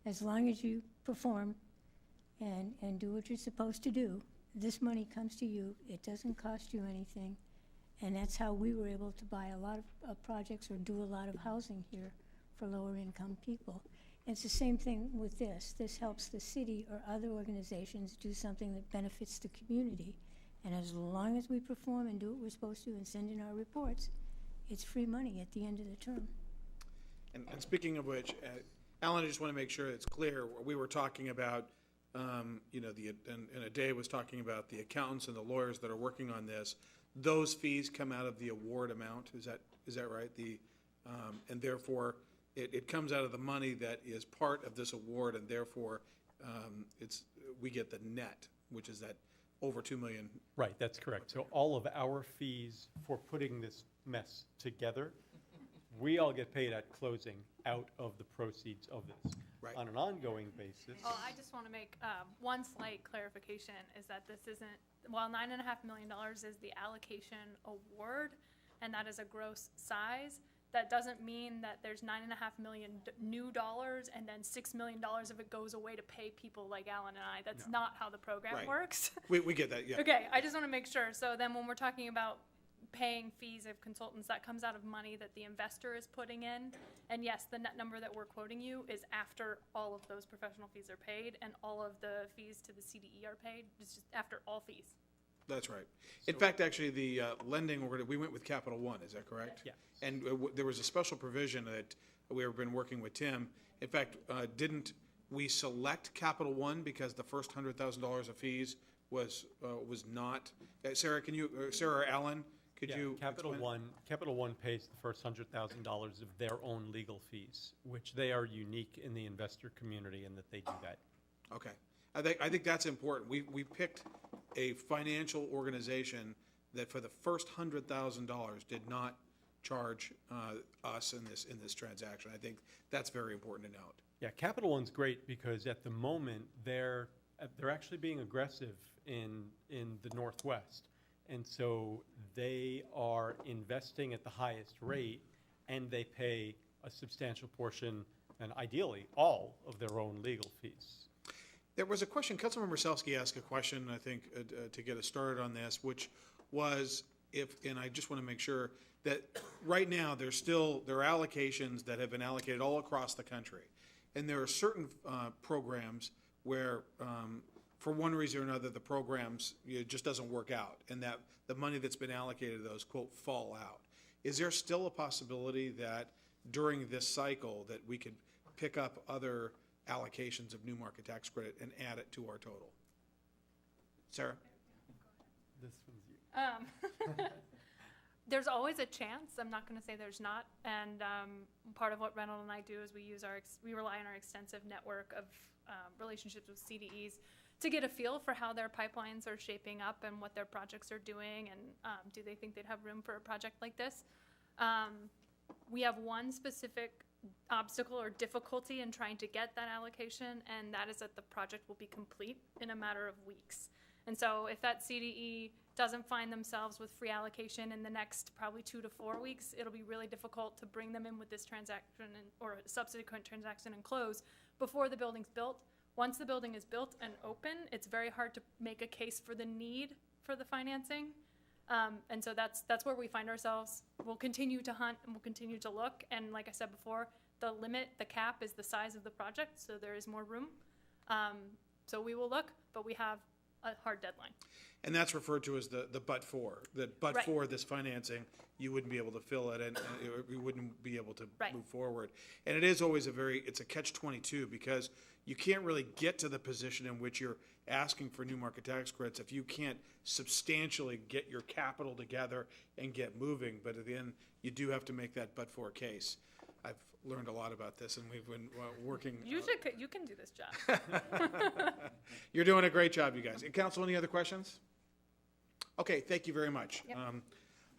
As long as you perform and do what you're supposed to do, this money comes to you. It doesn't cost you anything. And that's how we were able to buy a lot of projects or do a lot of housing here for lower-income people. It's the same thing with this. This helps the city or other organizations do something that benefits the community. And as long as we perform and do what we're supposed to and send in our reports, it's free money at the end of the term.
And speaking of which, Alan, I just want to make sure it's clear. We were talking about, and Ade was talking about the accountants and the lawyers that are working on this. Those fees come out of the award amount. Is that right? And therefore, it comes out of the money that is part of this award, and therefore, we get the net, which is that over $2 million.
Right, that's correct. So all of our fees for putting this mess together, we all get paid at closing out of the proceeds of this.
Right.
On an ongoing basis.
Well, I just want to make one slight clarification, is that this isn't, while $9.5 million is the allocation award, and that is a gross size, that doesn't mean that there's $9.5 million new dollars and then $6 million of it goes away to pay people like Alan and I. That's not how the program
Right.
works.
We get that, yeah.
Okay, I just want to make sure. So then when we're talking about paying fees of consultants, that comes out of money that the investor is putting in. And yes, the net number that we're quoting you is after all of those professional fees are paid and all of the fees to the CDE are paid. It's just after all fees.
That's right. In fact, actually, the lending, we went with Capital One, is that correct?
Yeah.
And there was a special provision that we have been working with Tim. In fact, didn't we select Capital One because the first $100,000 of fees was not? Sarah, can you, Sarah or Alan, could you
Capital
explain?
Capital One pays the first $100,000 of their own legal fees, which they are unique in the investor community in that they do that.
Okay. I think that's important. We picked a financial organization that for the first $100,000 did not charge us in this transaction. I think that's very important to note.
Yeah, Capital One's great because at the moment they're actually being aggressive in the Northwest, and so they are investing at the highest rate, and they pay a substantial portion, and ideally all of their own legal fees.
There was a question, Councilmember Selsky asked a question, I think, to get us started on this, which was and I just want to make sure that right now there are allocations that have been allocated all across the country. And there are certain programs where, for one reason or another, the programs, it just doesn't work out, and that the money that's been allocated to those, quote, fall out. Is there still a possibility that during this cycle that we could pick up other allocations of new market tax credit and add it to our total? Sarah?
This one's you.
There's always a chance. I'm not going to say there's not. And part of what Reynolds and I do is we rely on our extensive network of relationships with CDEs to get a feel for how their pipelines are shaping up and what their projects are doing, and do they think they'd have room for a project like this. We have one specific obstacle or difficulty in trying to get that allocation, and that is that the project will be complete in a matter of weeks. And so if that CDE doesn't find themselves with free allocation in the next probably 2 to 4 weeks, it'll be really difficult to bring them in with this transaction or subsequent transaction and close before the building's built. Once the building is built and open, it's very hard to make a case for the need for the financing. And so that's where we find ourselves. We'll continue to hunt and we'll continue to look. And like I said before, the cap is the size of the project, so there is more room. So we will look, but we have a hard deadline.
And that's referred to as the but-for, that but
Right.
for this financing, you wouldn't be able to fill it and you wouldn't be able to
Right.
move forward. And it is always it's a catch-22 because you can't really get to the position in which you're asking for new market tax credits if you can't substantially get your capital together and get moving. But at the end, you do have to make that but-for case. I've learned a lot about this, and we've been working.
You can do this job.
You're doing a great job, you guys. Council, any other questions? Okay, thank you very much.
Yep.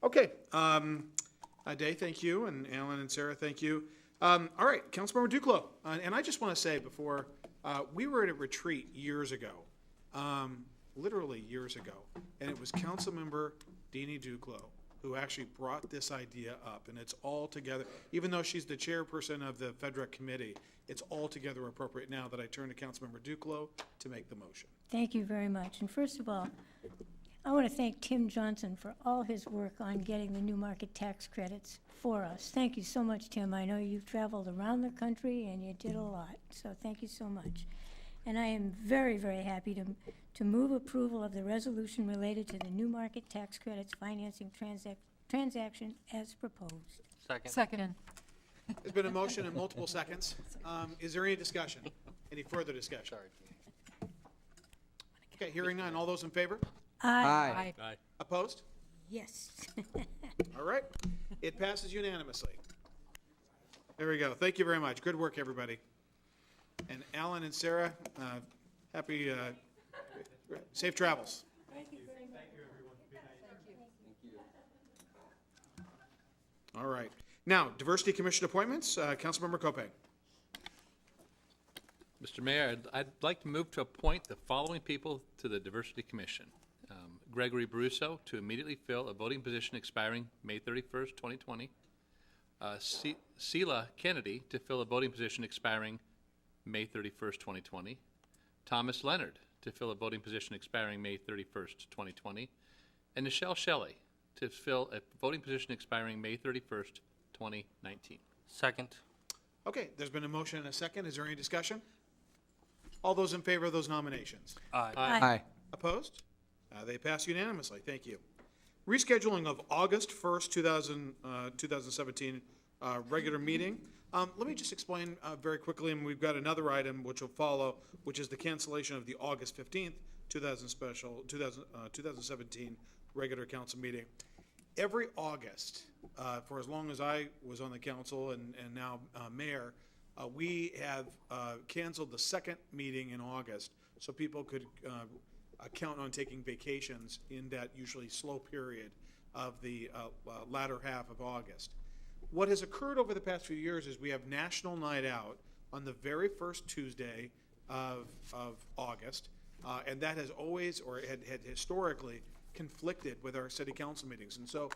Okay, Day, thank you, and Alan and Sarah, thank you. All right, Councilmember Duclos, and I just want to say before, we were at a retreat years ago, literally years ago, and it was Councilmember Deanie Duclos who actually brought this idea up, and it's all together, even though she's the chairperson of the FEDREC committee, it's altogether appropriate now that I turn to Councilmember Duclos to make the motion.
Thank you very much. And first of all, I want to thank Tim Johnson for all his work on getting the new market tax credits for us. Thank you so much, Tim. I know you've traveled around the country and you did a lot, so thank you so much. And I am very, very happy to move approval of the resolution related to the new market tax credits financing transaction as proposed.
Second.
There's been a motion in multiple seconds. Is there any discussion? Any further discussion? Okay, hearing none. All those in favor?
Aye.
Aye.
Opposed?
Yes.
All right. It passes unanimously. There we go. Thank you very much. Good work, everybody. And Alan and Sarah, happy, safe travels.
Thank you, everyone. Good night.
All right. Now, Diversity Commission appointments, Councilmember Copay.
Mr. Mayor, I'd like to move to appoint the following people to the Diversity Commission. Gregory Brusso to immediately fill a voting position expiring May 31st, 2020. Sheila Kennedy to fill a voting position expiring May 31st, 2020. Thomas Leonard to fill a voting position expiring May 31st, 2020. And Nichelle Shelley to fill a voting position expiring May 31st, 2019.
Second.
Okay, there's been a motion and a second. Is there any discussion? All those in favor of those nominations?
Aye.
Aye.
Opposed? They pass unanimously. Thank you. Rescheduling of August 1st, 2017 regular meeting. Let me just explain very quickly, and we've got another item which will follow, which is the cancellation of the August 15th, 2017 regular council meeting. Every August, for as long as I was on the council and now mayor, we have canceled the second meeting in August so people could count on taking vacations in that usually slow period of the latter half of August. What has occurred over the past few years is we have National Night Out on the very first Tuesday of August, and that has always, or had historically, conflicted with our city council meetings. And so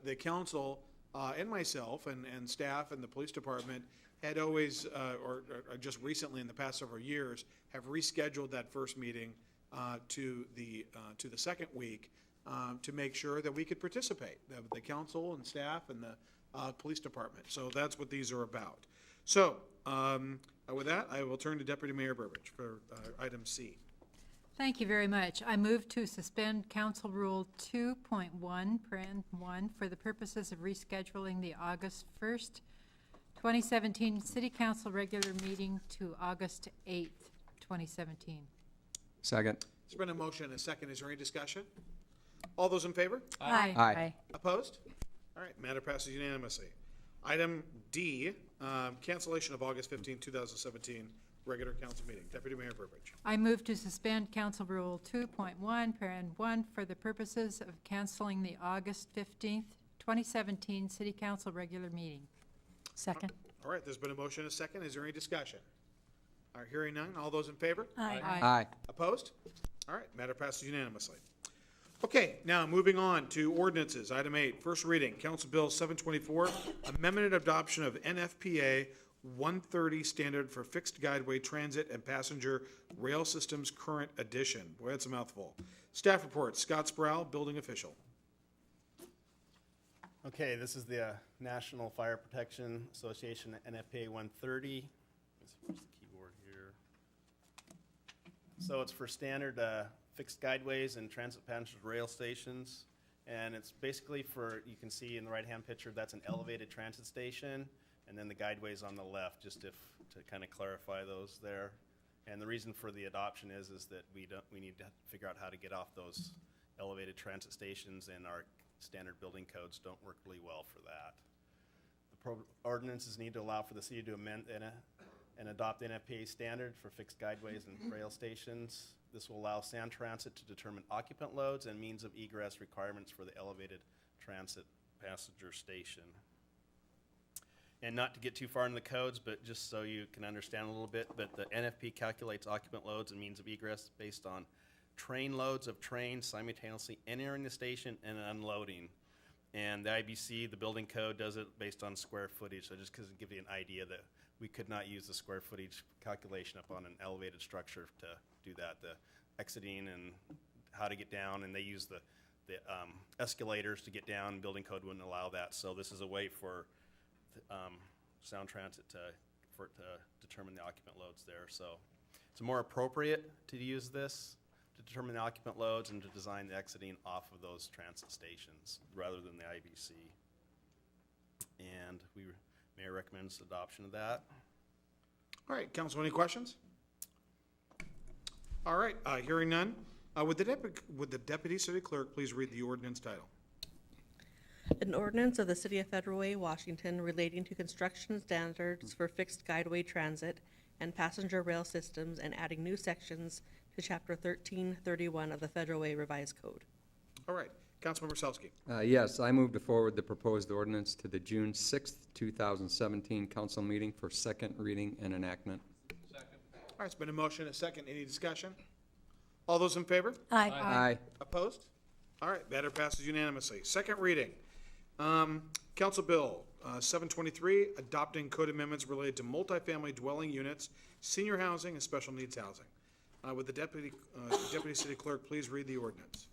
the council and myself and staff and the police department had always, or just recently in the past several years, have rescheduled that first meeting to the second week to make sure that we could participate, the council and staff and the police department. So that's what these are about. So with that, I will turn to Deputy Mayor Burbidge for item C.
Thank you very much. I move to suspend Council Rule 2.1, paren 1, for the purposes of rescheduling the August 1st, 2017 City Council regular meeting to August 8th, 2017.
Second.
There's been a motion and a second. Is there any discussion? All those in favor?
Aye.
Aye.
Opposed? All right, matter passes unanimously. Item D, cancellation of August 15, 2017 regular council meeting. Deputy Mayor Burbidge.
I move to suspend Council Rule 2.1, paren 1, for the purposes of canceling the August 15th, 2017 City Council regular meeting.
Second.
All right, there's been a motion and a second. Is there any discussion? All right, hearing none. All those in favor?
Aye.
Aye.
Opposed? All right, matter passes unanimously. Okay, now moving on to ordinances. Item 8, first reading, Council Bill 724, amendment and adoption of NFPA 130 standard for fixed guideway transit and passenger rail systems current edition. Boy, that's a mouthful. Staff report, Scott Sproul, building official.
Okay, this is the National Fire Protection Association NFPA 130. Let's see, where's the keyboard here? So it's for standard fixed guideways and transit passenger rail stations. And it's basically for, you can see in the right-hand picture, that's an elevated transit station. And then the guideways on the left, just to kind of clarify those there. And the reason for the adoption is that we need to figure out how to get off those elevated transit stations, and our standard building codes don't work really well for that. The ordinances need to allow for the city to amend and adopt NFPA standard for fixed guideways and rail stations. This will allow Sound Transit to determine occupant loads and means of egress requirements for the elevated transit passenger station. And not to get too far into the codes, but just so you can understand a little bit, but the NFP calculates occupant loads and means of egress based on train loads of trains simultaneously entering the station and unloading. And the IBC, the building code, does it based on square footage. So just to give you an idea that we could not use the square footage calculation up on an elevated structure to do that. The exiting and how to get down, and they use the escalators to get down. Building code wouldn't allow that. So this is a way for Sound Transit to determine the occupant loads there. So it's more appropriate to use this to determine the occupant loads and to design the exiting off of those transit stations rather than the IBC. And Mayor recommends adoption of that.
All right, council, any questions? All right, hearing none. Would the deputy city clerk please read the ordinance title?
An ordinance of the City of Federal Way, Washington relating to construction standards for fixed guideway transit and passenger rail systems and adding new sections to Chapter 1331 of the Federal Way Revised Code.
All right, Councilmember Selsky.
Yes, I move to forward the proposed ordinance to the June 6th, 2017 council meeting for second reading and enactment.
All right, it's been a motion, a second. Any discussion? All those in favor?
Aye.
Aye.
Opposed? All right, matter passes unanimously. Second reading. Council Bill 723, adopting code amendments related to multifamily dwelling units, senior housing, and special needs housing. Would the Deputy City Clerk please read the ordinance?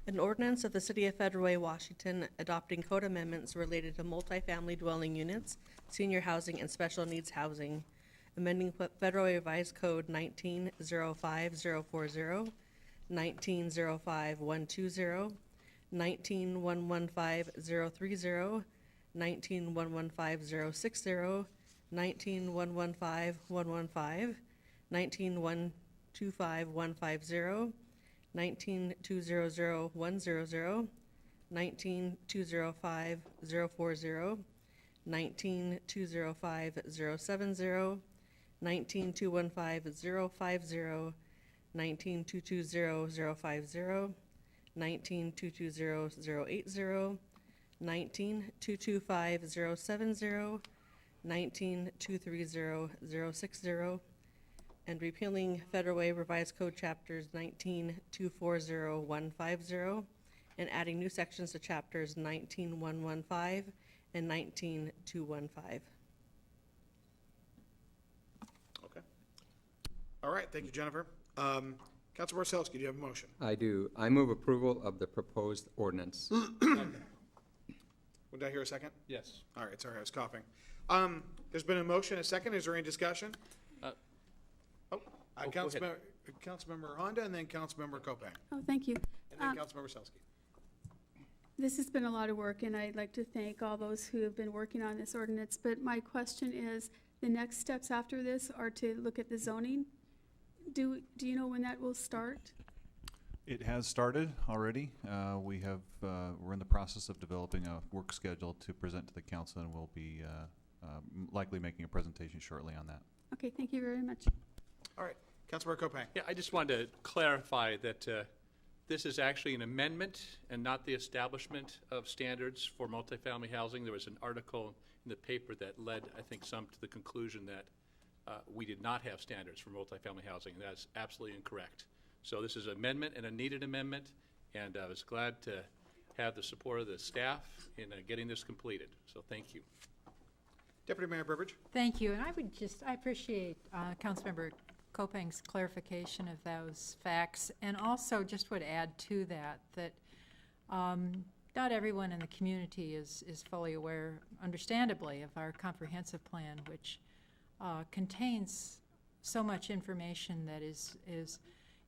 An ordinance of the City of Federal Way, Washington, adopting code amendments related to multifamily dwelling units, senior housing, and special needs housing, amending Federal Revised Code 19-05040, 19-05120, 19-115030, 19-115060, 19-115115, 19-125150, 19-200100, 19-205040, 19-205070, 19-215050, 19-220050, 19-220080, 19-225070, 19-230060, and repealing Federal Way Revised Code Chapters 19-240150, and adding new sections to Chapters 19-115 and 19-215.
Okay. All right, thank you, Jennifer. Councilmember Selsky, do you have a motion?
I do. I move approval of the proposed ordinance.
Would I hear a second?
Yes.
All right, sorry, I was coughing. There's been a motion, a second. Is there any discussion? Councilmember Honda, and then Councilmember Kopang,
Oh, thank you.
and then Councilmember Selsky.
This has been a lot of work, and I'd like to thank all those who have been working on this ordinance. But my question is, the next steps after this are to look at the zoning. Do you know when that will start?
It has started already. We're in the process of developing a work schedule to present to the council, and we'll be likely making a presentation shortly on that.
Okay, thank you very much.
All right, Councilmember Kopang.
Yeah, I just wanted to clarify that this is actually an amendment and not the establishment of standards for multifamily housing. There was an article in the paper that led, I think, some to the conclusion that we did not have standards for multifamily housing. That's absolutely incorrect. So this is an amendment and a needed amendment, and I was glad to have the support of the staff in getting this completed. So thank you.
Deputy Mayor Burbridge.
Thank you, and I appreciate Councilmember Kopang's clarification of those facts, and also just would add to that not everyone in the community is fully aware, understandably, of our comprehensive plan, which contains so much information that is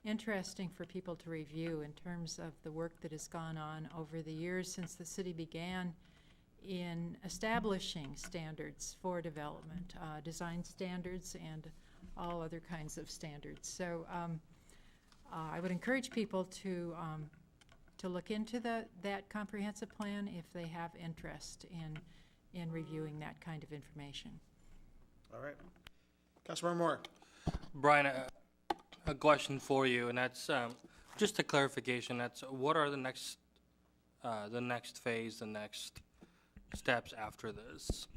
interesting for people to review in terms of the work that has gone on over the years since the city began in establishing standards for development, design standards and all other kinds of standards. So I would encourage people to look into that comprehensive plan if they have interest in reviewing that kind of information.
All right. Councilmember Moore.
Brian, a question for you, and that's just a clarification. That's what are the next phase, the next steps after this?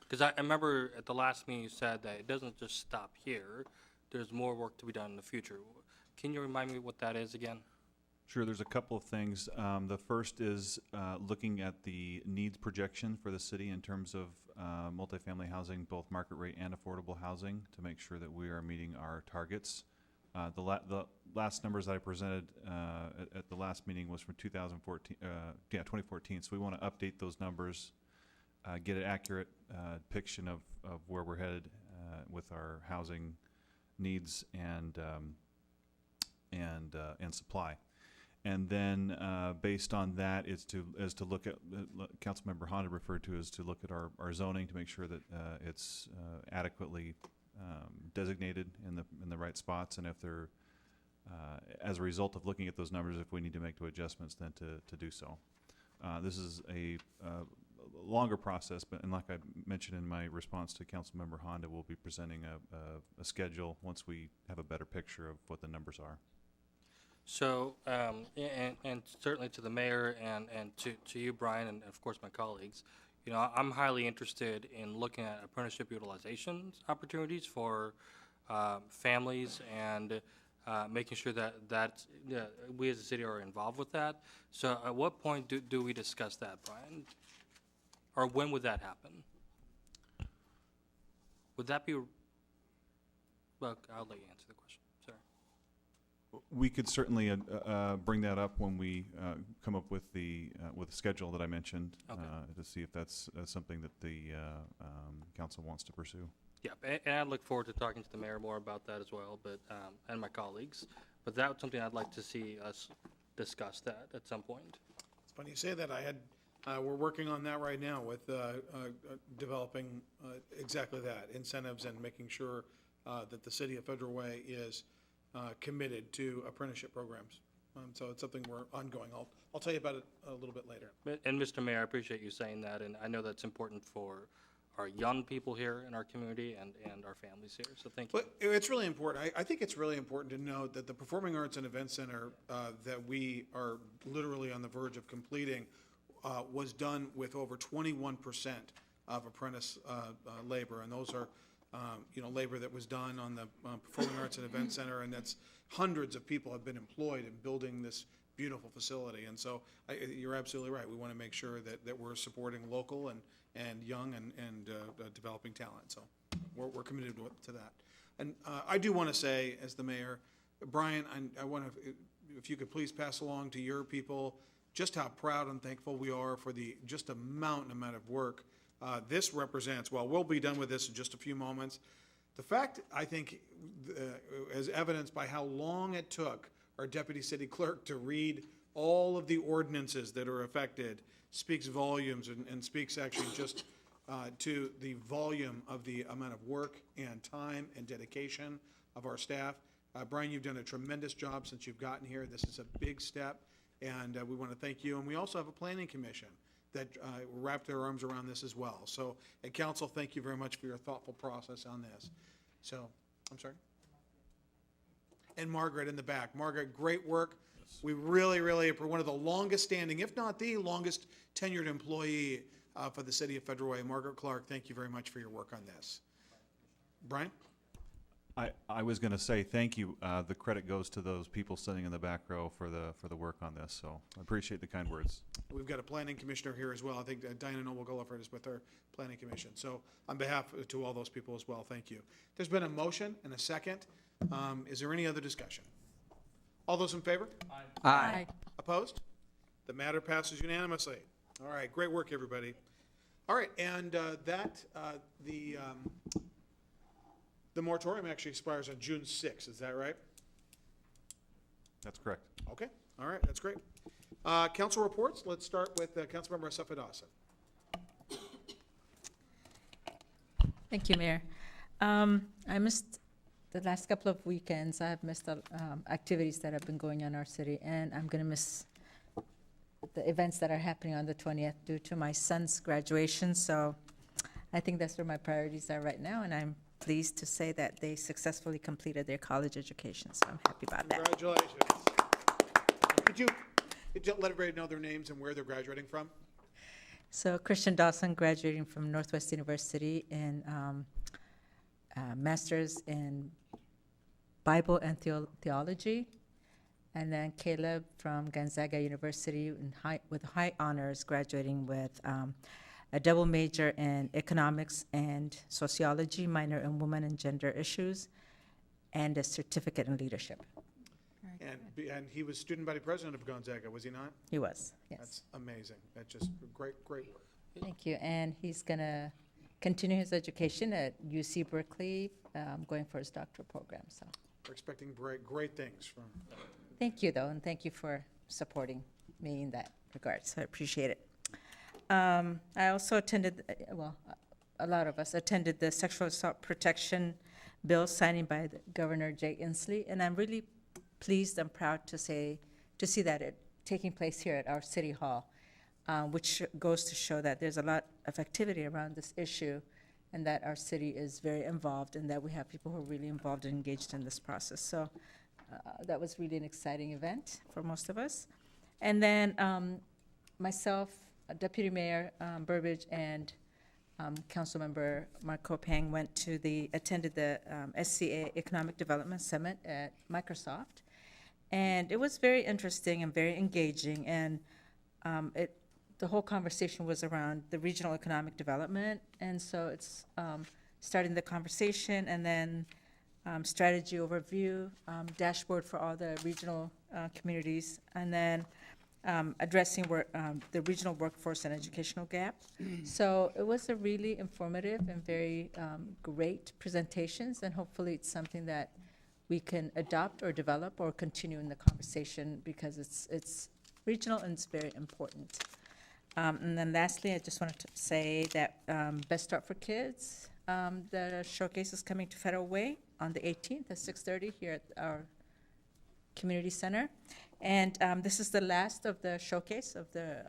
Because I remember at the last meeting you said that it doesn't just stop here. There's more work to be done in the future. Can you remind me what that is again?
Sure, there's a couple of things. The first is looking at the needs projection for the city in terms of multifamily housing, both market rate and affordable housing, to make sure that we are meeting our targets. The last numbers that I presented at the last meeting was from 2014. So we want to update those numbers, get an accurate depiction of where we're headed with our housing needs and supply. And then based on that is to look at, Councilmember Honda referred to, is to look at our zoning to make sure that it's adequately designated in the right spots, and if they're, as a result of looking at those numbers, if we need to make the adjustments, then to do so. This is a longer process, but and like I mentioned in my response to Councilmember Honda, we'll be presenting a schedule once we have a better picture of what the numbers are.
So, and certainly to the mayor and to you, Brian, and of course my colleagues, you know, I'm highly interested in looking at apprenticeship utilization opportunities for families and making sure that we as a city are involved with that. So at what point do we discuss that, Brian? Or when would that happen? Would that be, well, I'll let you answer the question, sorry.
We could certainly bring that up when we come up with the schedule that I mentioned, to see if that's something that the council wants to pursue.
Yeah, and I look forward to talking to the mayor more about that as well, but and my colleagues. But that's something I'd like to see us discuss that at some point.
It's funny you say that. We're working on that right now with developing exactly that, incentives and making sure that the city of Federal Way is committed to apprenticeship programs. So it's something we're ongoing. I'll tell you about it a little bit later.
And Mr. Mayor, I appreciate you saying that, and I know that's important for our young people here in our community and our families here, so thank you.
But it's really important. I think it's really important to note that the Performing Arts and Event Center that we are literally on the verge of completing was done with over 21% of apprentice labor, and those are labor that was done on the Performing Arts and Event Center, and that's hundreds of people have been employed in building this beautiful facility. And so you're absolutely right. We want to make sure that we're supporting local and young and developing talent. So we're committed to that. And I do want to say, as the mayor, Brian, I want to, if you could please pass along to your people just how proud and thankful we are for the just a mountain amount of work this represents. Well, we'll be done with this in just a few moments. The fact, I think, as evidenced by how long it took our deputy city clerk to read all of the ordinances that are affected, speaks volumes and speaks actually just to the volume of the amount of work and time and dedication of our staff. Brian, you've done a tremendous job since you've gotten here. This is a big step, and we want to thank you. And we also have a planning commission that wrapped their arms around this as well. So, at council, thank you very much for your thoughtful process on this. So, I'm sorry? And Margaret in the back. Margaret, great work. We really are one of the longest standing, if not the longest tenured employee for the city of Federal Way. Margaret Clark, thank you very much for your work on this. Brian?
I was going to say thank you. The credit goes to those people sitting in the back row for the work on this. So I appreciate the kind words. We've
got a planning commissioner here as well. I think Diana Noble-Gulliford is with our planning commission. So on behalf to all those people as well, thank you. There's been a motion and a second. Is there any other discussion? All those in favor?
Aye. Aye.
Opposed? The matter passes unanimously. All right, great work, everybody. All right, and the moratorium actually expires on June 6th, is that right?
That's correct.
Okay, all right, that's great. Council reports, let's start with Councilmember Assefa Dawson.
Thank you, Mayor. I missed the last couple of weekends. I have missed activities that have been going on in our city, and I'm going to miss the events that are happening on the 20th due to my son's graduation. So I think that's where my priorities are right now, and I'm pleased to say that they successfully completed their college education. So I'm happy about that.
Congratulations. Could you let everybody know their names and where they're graduating from?
So Christian Dawson graduating from Northwest University in master's in Bible and Theology, and then Caleb from Gonzaga University with high honors, graduating with a double major in economics and sociology, minor in women and gender issues, and a certificate in leadership.
And he was student body president of Gonzaga, was he not?
He was, yes.
That's amazing. That's just great work.
Thank you. And he's going to continue his education at UC Berkeley, going for his doctoral program. So
we're expecting great things from.
Thank you, though, and thank you for supporting me in that regard. So I appreciate it. I also attended, a lot of us attended the sexual assault protection bill signing by Governor Jay Inslee, and I'm really pleased and proud to see that it taking place here at our City Hall, which goes to show that there's a lot of activity around this issue and that our city is very involved and that we have people who are really involved and engaged in this process. So that was really an exciting event for most of us. And then myself, Deputy Mayor Burbidge, and Councilmember Mark Kopang attended the SCA Economic Development Summit at Microsoft. And it was very interesting and very engaging. And the whole conversation was around the regional economic development. And so it's starting the conversation, and then strategy overview, dashboard for all the regional communities, and then addressing the regional workforce and educational gap. So it was a really informative and very great presentations, and hopefully it's something that we can adopt or develop or continue in the conversation, because it's regional and it's very important. And then lastly, I just wanted to say that Best Start for Kids, the showcase is coming to Federal Way on the 18th at 6:30 here at our community center. And this is the last of the showcase of the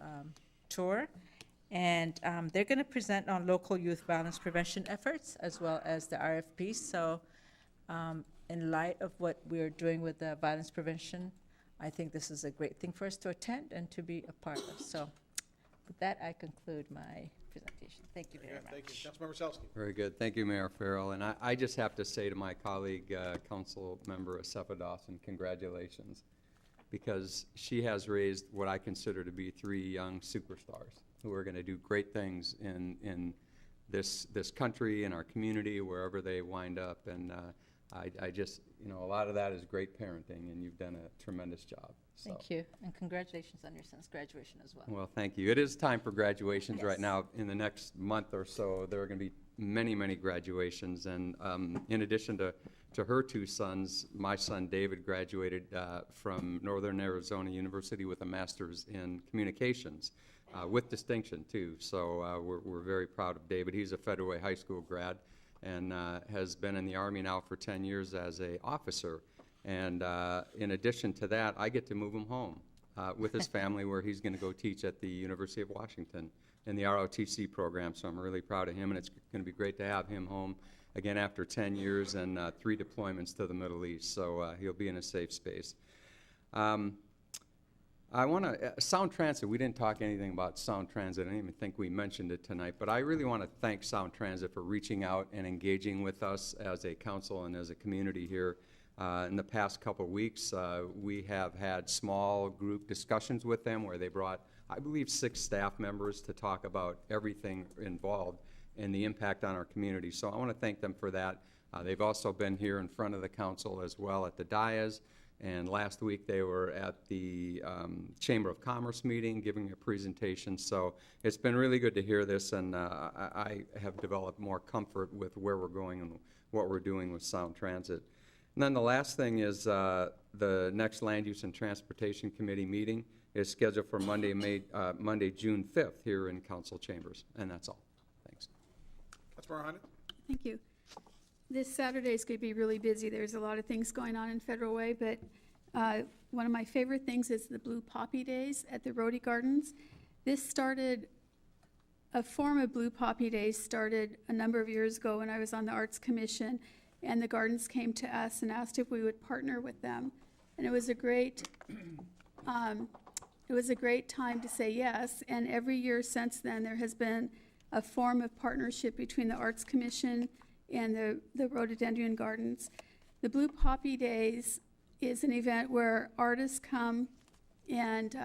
tour. And they're going to present on local youth violence prevention efforts as well as the RFP. So in light of what we're doing with the violence prevention, I think this is a great thing for us to attend and to be a part of. So with that, I conclude my presentation. Thank you very much.
Thank you. Councilmember Selsky.
Very good. Thank you, Mayor Farrell. And I just have to say to my colleague, Council Member Asefa Dawson, congratulations, because she has raised what I consider to be 3 young superstars who are going to do great things in this country, in our community, wherever they wind up. And I just, a lot of that is great parenting, and you've done a tremendous job. So.
Thank you, and congratulations on your son's graduation as well.
Well, thank you. It is time for graduations
Yes.
right now. In the next month or so, there are going to be many, many graduations. And in addition to her 2 sons, my son David graduated from Northern Arizona University with a master's in communications, with distinction too. So we're very proud of David. He's a Federal Way High School grad and has been in the Army now for 10 years as an officer. And in addition to that, I get to move him home with his family, where he's going to go teach at the University of Washington in the ROTC program. So I'm really proud of him, and it's going to be great to have him home again after 10 years and 3 deployments to the Middle East. So he'll be in a safe space. I want to, Sound Transit, we didn't talk anything about Sound Transit. I didn't even think we mentioned it tonight, but I really want to thank Sound Transit for reaching out and engaging with us as a council and as a community here. In the past couple of weeks, we have had small group discussions with them where they brought, I believe, 6 staff members to talk about everything involved and the impact on our community. So I want to thank them for that. They've also been here in front of the council as well at the dais. And last week they were at the Chamber of Commerce meeting giving a presentation. So it's been really good to hear this, and I have developed more comfort with where we're going and what we're doing with Sound Transit. And then the last thing is the next Land Use and Transportation Committee meeting is scheduled for Monday, June 5th here in council chambers. And that's all. Thanks.
Councilmember Honda.
Thank you. This Saturday is going to be really busy. There's a lot of things going on in Federal Way, but one of my favorite things is the Blue Poppy Days at the Rhodey Gardens. A form of Blue Poppy Days started a number of years ago when I was on the Arts Commission, and the gardens came to us and asked if we would partner with them. And it was a great time to say yes, and every year since then there has been a form of partnership between the Arts Commission and the rhododendron gardens. The Blue Poppy Days is an event where artists come, and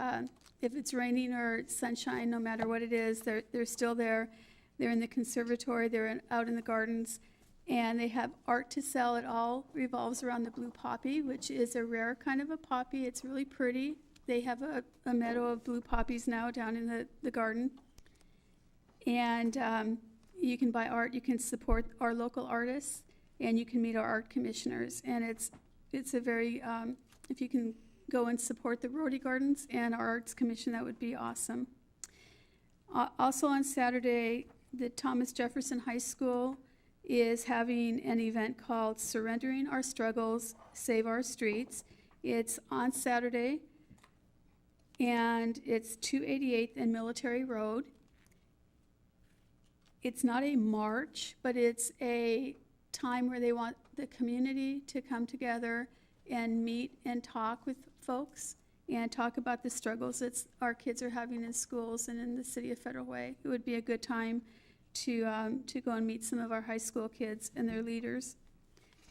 if it's raining or sunshine, no matter what it is, they're still there. They're in the conservatory, they're out in the gardens, and they have art to sell. It all revolves around the blue poppy, which is a rare kind of a poppy. It's really pretty. They have a meadow of blue poppies now down in the garden. And you can buy art, you can support our local artists, and you can meet our art commissioners. And it's a very, if you can go and support the Rhodey Gardens and our Arts Commission, that would be awesome. Also on Saturday, the Thomas Jefferson High School is having an event called Surrendering Our Struggles, Save Our Streets. It's on Saturday, and it's 288th and Military Road. It's not a march, but it's a time where they want the community to come together and meet and talk with folks and talk about the struggles that our kids are having in schools and in the city of Federal Way. It would be a good time to go and meet some of our high school kids and their leaders.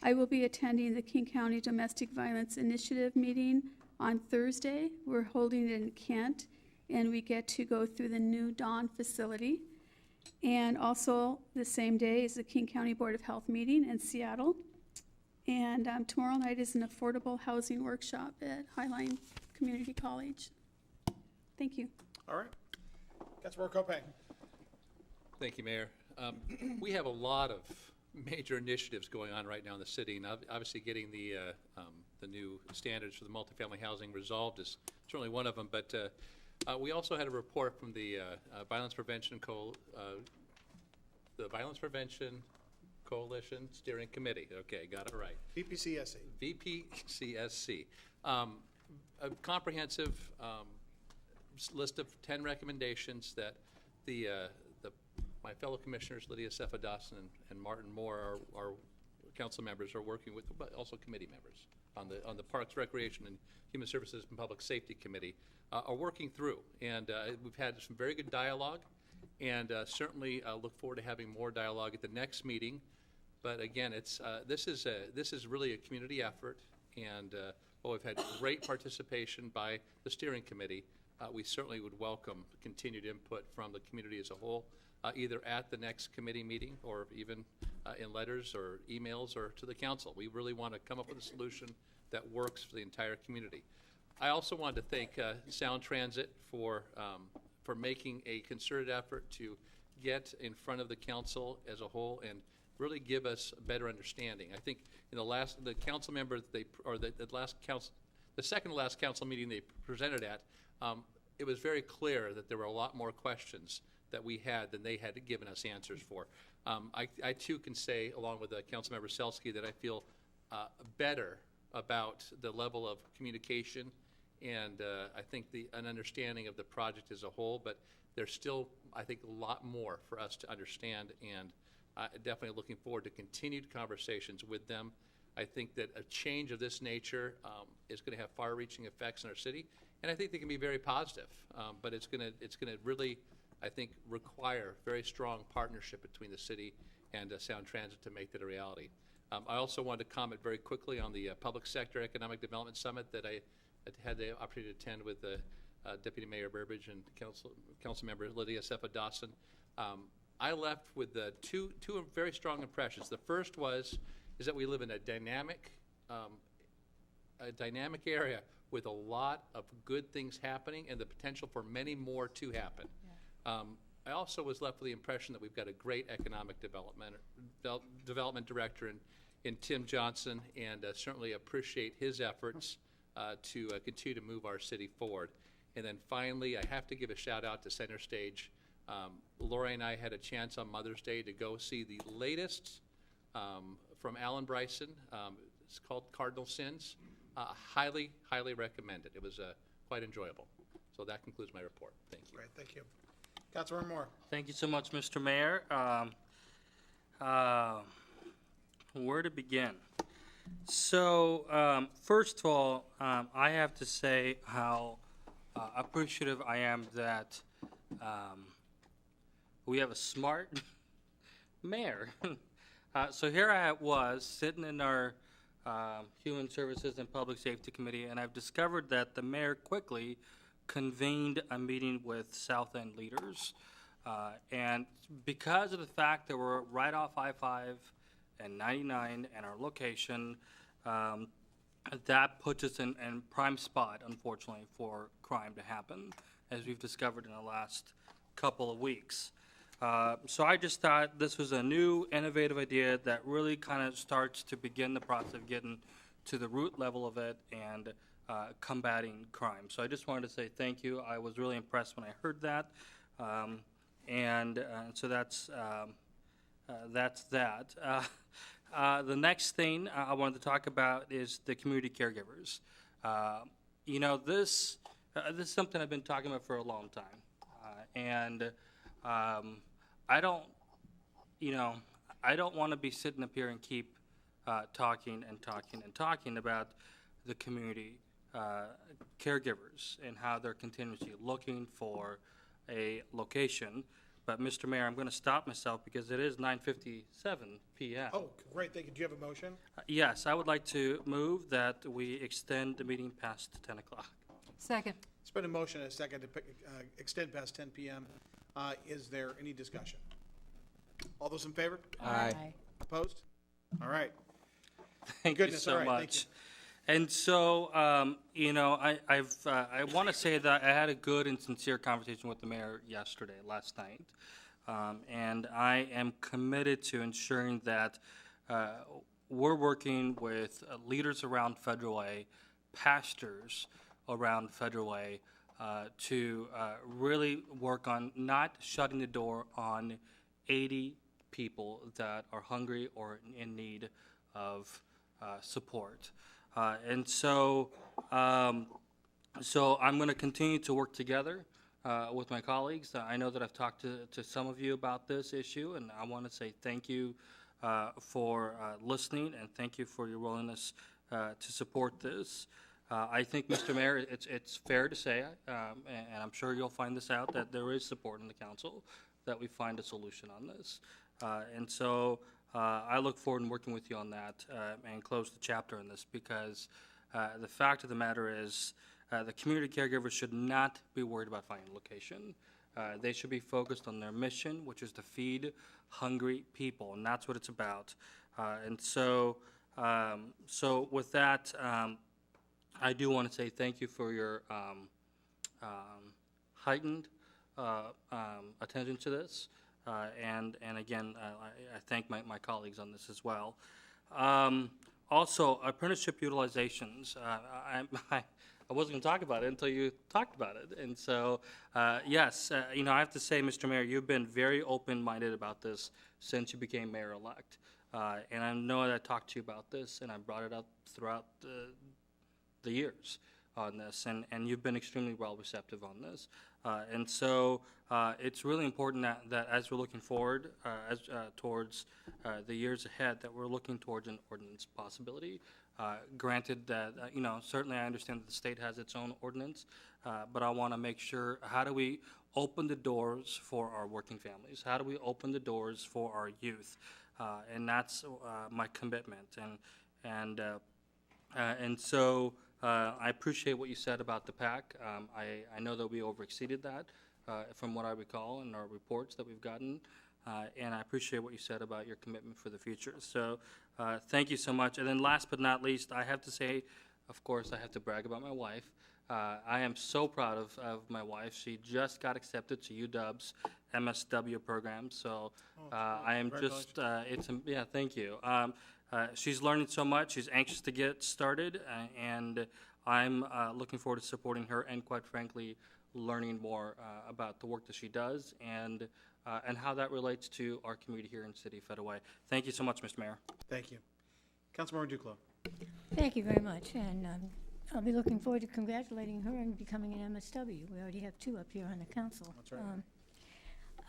I will be attending the King County Domestic Violence Initiative meeting on Thursday. We're holding it in Kent, and we get to go through the new Dawn facility. And also the same day is the King County Board of Health meeting in Seattle. And tomorrow night is an affordable housing workshop at Highline Community College. Thank you.
All right. Councilmember Cripe.
Thank you, Mayor. We have a lot of major initiatives going on right now in the city, and obviously getting the new standards for the multifamily housing resolved is certainly one of them. But we also had a report from the Violence Prevention Coalition Steering Committee. Okay, got it right.
VPCSC.
VPCSC. A comprehensive list of 10 recommendations that my fellow commissioners, Lydia Cefa-Dawson and Martin Moore, our council members, are working with, but also committee members on the Parks, Recreation, and Human Services and Public Safety Committee, are working through. And we've had some very good dialogue, and certainly look forward to having more dialogue at the next meeting. But again, this is really a community effort, and while we've had great participation by the steering committee, we certainly would welcome continued input from the community as a whole, either at the next committee meeting or even in letters or emails or to the council. We really want to come up with a solution that works for the entire community. I also want to thank Sound Transit for making a concerted effort to get in front of the council as a whole and really give us a better understanding. I think in the council member the second to last council meeting they presented at, it was very clear that there were a lot more questions that we had than they had given us answers for. I too can say, along with Councilmember Selsky, that I feel better about the level of communication and I think an understanding of the project as a whole, but there's still, I think, a lot more for us to understand, and definitely looking forward to continued conversations with them. I think that a change of this nature is going to have far-reaching effects in our city, and I think they can be very positive, but it's going to really, I think, require very strong partnership between the city and Sound Transit to make that a reality. I also wanted to comment very quickly on the Public Sector Economic Development Summit that I had the opportunity to attend with Deputy Mayor Burbidge and Council Member Lydia Cefa-Dawson. I left with two very strong impressions. The first is that we live in a dynamic area with a lot of good things happening and the potential for many more to happen. Yeah. I also was left with the impression that we've got a great economic development director in Tim Johnson, and certainly appreciate his efforts to continue to move our city forward. And then finally, I have to give a shout out to Center Stage. Lori and I had a chance on Mother's Day to go see the latest from Alan Bryson. It's called Cardinal Sins. Highly, highly recommend it. It was quite enjoyable. So that concludes my report. Thank you.
Great, thank you. Councilmember Moore.
Thank you so much, Mr. Mayor. Where to begin? So, first of all, I have to say how appreciative I am that we have a smart mayor. So here I was sitting in our Human Services and Public Safety Committee, and I've discovered that the mayor quickly convened a meeting with South End leaders. And because of the fact that we're right off I-5 and 99 and our location, that puts us in prime spot, unfortunately, for crime to happen, as we've discovered in the last couple of weeks. So I just thought this was a new, innovative idea that really kind of starts to begin the process of getting to the root level of it and combating crime. So I just wanted to say thank you. I was really impressed when I heard that. So that's that. The next thing I wanted to talk about is the community caregivers. This is something I've been talking about for a long time. I don't want to be sitting up here and keep talking about the community caregivers and how they're continuously looking for a location. But, Mr. Mayor, I'm going to stop myself because it is 9:57 p.m.
Oh, great, thank you. Do you have a motion?
Yes, I would like to move that we extend the meeting past 10 o'clock.
Second.
It's been a motion and a second to extend past 10 p.m. Is there any discussion? All those in favor?
Aye.
Opposed? All right.
Thank
Goodness,
you
all
so
right, thank
much. And so, I want to say that I had a good and sincere conversation with the mayor last night. And I am committed to ensuring that we're working with leaders around Federal Way, pastors around Federal Way, to really work on not shutting the door on 80 people that are hungry or in need of support. So I'm going to continue to work together with my colleagues. I know that I've talked to some of you about this issue, and I want to say thank you for listening, and thank you for your willingness to support this. I think, Mr. Mayor, it's fair to say, and I'm sure you'll find this out, that there is support in the council that we find a solution on this. And so I look forward to working with you on that and close the chapter on this, because the fact of the matter is the community caregivers should not be worried about finding a location. They should be focused on their mission, which is to feed hungry people, and that's what it's about. So with that, I do want to say thank you for your heightened attention to this. And again, I thank my colleagues on this as well. Also, apprenticeship utilizations. I wasn't going to talk about it until you talked about it. And so, yes, I have to say, Mr. Mayor, you've been very open-minded about this since you became mayor-elect. And I know that I talked to you about this, and I brought it up throughout the years on this, and you've been extremely well receptive on this. And so it's really important that as we're looking forward towards the years ahead, that we're looking towards an ordinance possibility. Granted that, certainly I understand that the state has its own ordinance, but I want to make sure, how do we open the doors for our working families? How do we open the doors for our youth? And that's my commitment. And so I appreciate what you said about the PAC. I know that we overexceeded that from what I recall in our reports that we've gotten. And I appreciate what you said about your commitment for the future. So thank you so much. And then last but not least, I have to say, of course, I have to brag about my wife. I am so proud of my wife. She just got accepted to UW's MSW program. So I am just, thank you. She's learning so much. She's anxious to get started, and I'm looking forward to supporting her and, quite frankly, learning more about the work that she does and how that relates to our community here in the city of Federal Way. Thank you so much, Mr. Mayor.
Thank you. Councilmember Duclos.
Thank you very much, and I'll be looking forward to congratulating her on becoming an MSW. We already have two up here on the council.
That's right.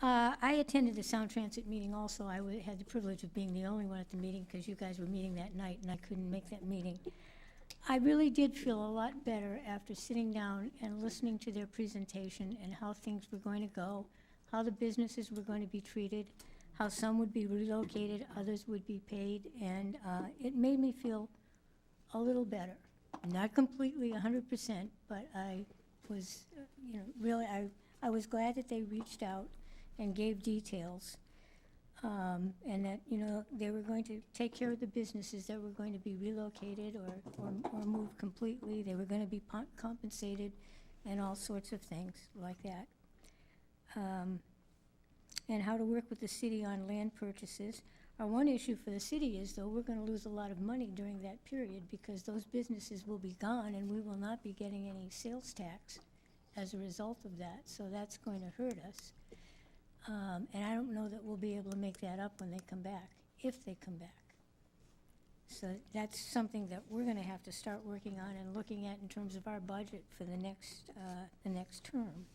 I attended the Sound Transit meeting also. I had the privilege of being the only one at the meeting because you guys were meeting that night and I couldn't make that meeting. I really did feel a lot better after sitting down and listening to their presentation and how things were going to go, how the businesses were going to be treated, how some would be relocated, others would be paid, and it made me feel a little better. Not completely 100%, but I was, really, I was glad that they reached out and gave details, and that, they were going to take care of the businesses that were going to be relocated or moved completely. They were going to be compensated and all sorts of things like that. And how to work with the city on land purchases. Our one issue for the city is, though, we're going to lose a lot of money during that period because those businesses will be gone and we will not be getting any sales tax as a result of that. So that's going to hurt us. And I don't know that we'll be able to make that up when they come back, if they come back. So that's something that we're going to have to start working on and looking at in terms of our budget for the next term.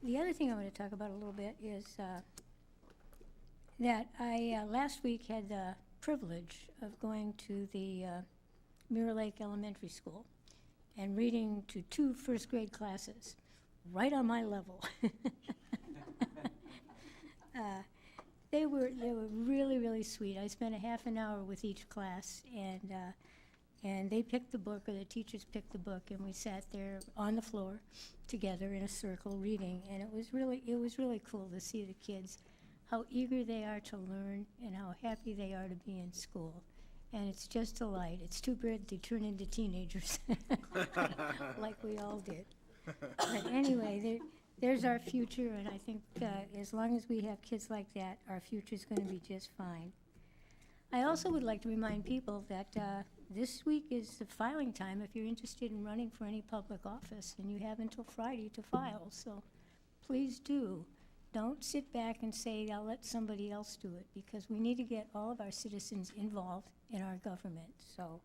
The other thing I want to talk about a little bit is that I last week had the privilege of going to the Mirror Lake Elementary School and reading to 2 first-grade classes, right on my level. They were really, really sweet. I spent a half an hour with each class, and they picked the book, or the teachers picked the book, and we sat there on the floor together in a circle reading, and it was really cool to see the kids, how eager they are to learn and how happy they are to be in school. And it's just a delight. It's too bad they turn into teenagers, like we all did. But anyway, there's our future, and I think as long as we have kids like that, our future's going to be just fine. I also would like to remind people that this week is the filing time if you're interested in running for any public office, and you have until Friday to file, so please do. Don't sit back and say, I'll let somebody else do it, because we need to get all of our citizens involved in our government. So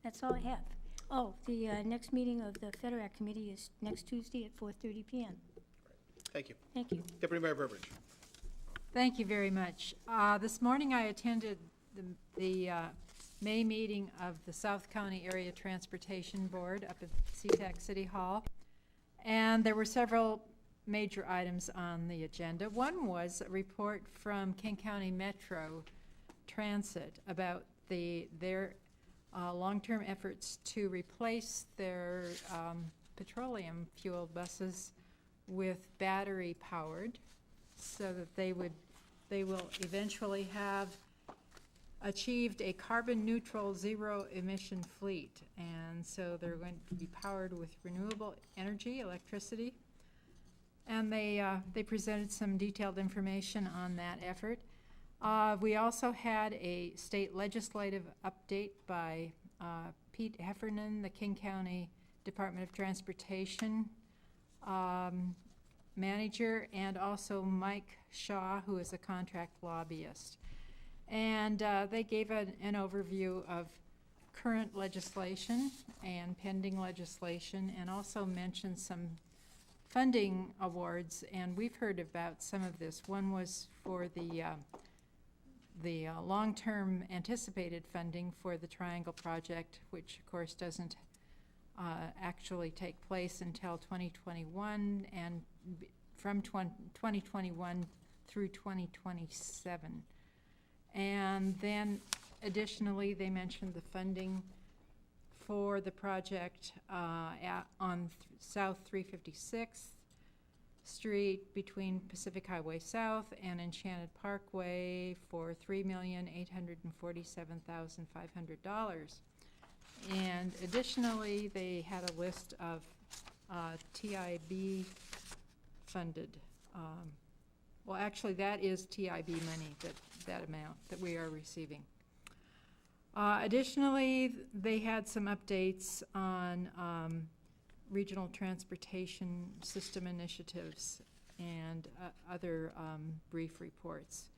that's all I have. Oh, the next meeting of the FedRAC Committee is next Tuesday at 4:30 p.m.
Thank you.
Thank you.
Deputy Mayor Burbridge.
Thank you very much. This morning I attended the May meeting of the South County Area Transportation Board up at SeaTac City Hall, and there were several major items on the agenda. One was a report from King County Metro Transit about their long-term efforts to replace their petroleum-fueled buses with battery-powered, so that they will eventually have achieved a carbon-neutral, zero-emission fleet. And so they're going to be powered with renewable energy, electricity. And they presented some detailed information on that effort. We also had a state legislative update by Pete Heffernan, the King County Department of Transportation manager, and also Mike Shaw, who is a contract lobbyist. And they gave an overview of current legislation and pending legislation, and also mentioned some funding awards, and we've heard about some of this. One was for the long-term anticipated funding for the Triangle Project, which of course doesn't actually take place until 2021, and from 2021 through 2027. And then additionally, they mentioned the funding for the project on South 356th Street between Pacific Highway South and Enchanted Parkway for $3,847,500. And additionally, they had a list of TIB funded. Well, actually, that is TIB money, that amount that we are receiving. Additionally, they had some updates on regional transportation system initiatives and other brief reports.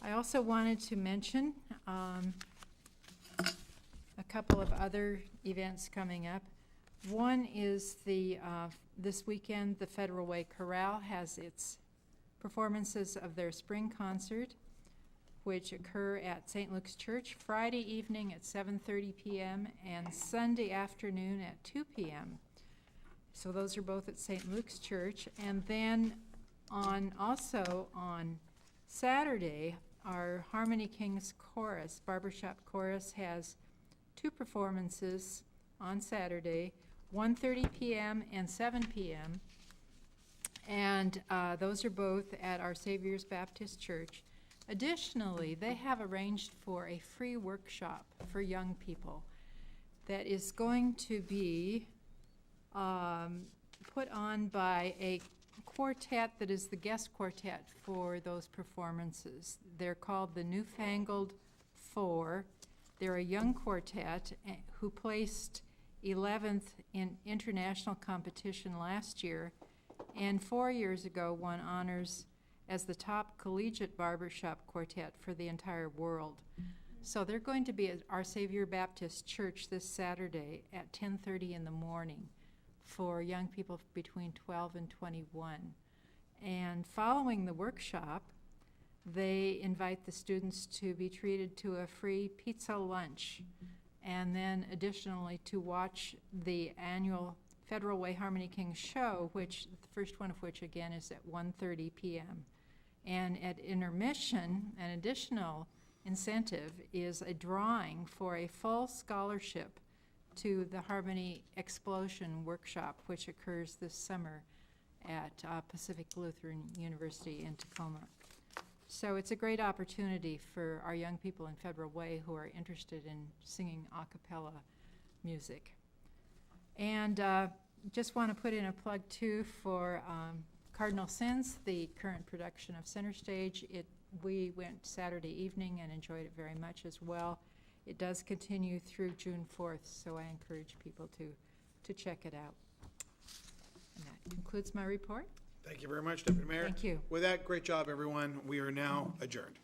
I also wanted to mention a couple of other events coming up. One is this weekend, the Federal Way Chorale has its performances of their spring concert, which occur at St. Luke's Church Friday evening at 7:30 p.m. and Sunday afternoon at 2 p.m. So those are both at St. Luke's Church. And then also on Saturday, our Harmony Kings Chorus, Barbershop Chorus, has 2 performances on Saturday, 1:30 p.m. and 7 p.m. And those are both at Our Savior's Baptist Church. Additionally, they have arranged for a free workshop for young people that is going to be put on by a quartet that is the guest quartet for those performances. They're called the Newfangled Four. They're a young quartet who placed 11th in international competition last year, and 4 years ago won honors as the top collegiate barbershop quartet for the entire world. So they're going to be at Our Savior Baptist Church this Saturday at 10:30 in the morning for young people between 12 and 21. And following the workshop, they invite the students to be treated to a free pizza lunch and then additionally to watch the annual Federal Way Harmony King show, which the first one of which again is at 1:30 p.m. And at intermission, an additional incentive is a drawing for a full scholarship to the Harmony Explosion Workshop, which occurs this summer at Pacific Lutheran University in Tacoma. So it's a great opportunity for our young people in Federal Way who are interested in singing a cappella music. And just want to put in a plug too for Cardinal Sins, the current production of Center Stage. We went Saturday evening and enjoyed it very much as well. It does continue through June 4th, so I encourage people to check it out. And that concludes my report.
Thank you very much, Deputy Mayor.
Thank you.
With that, great job, everyone. We are now adjourned.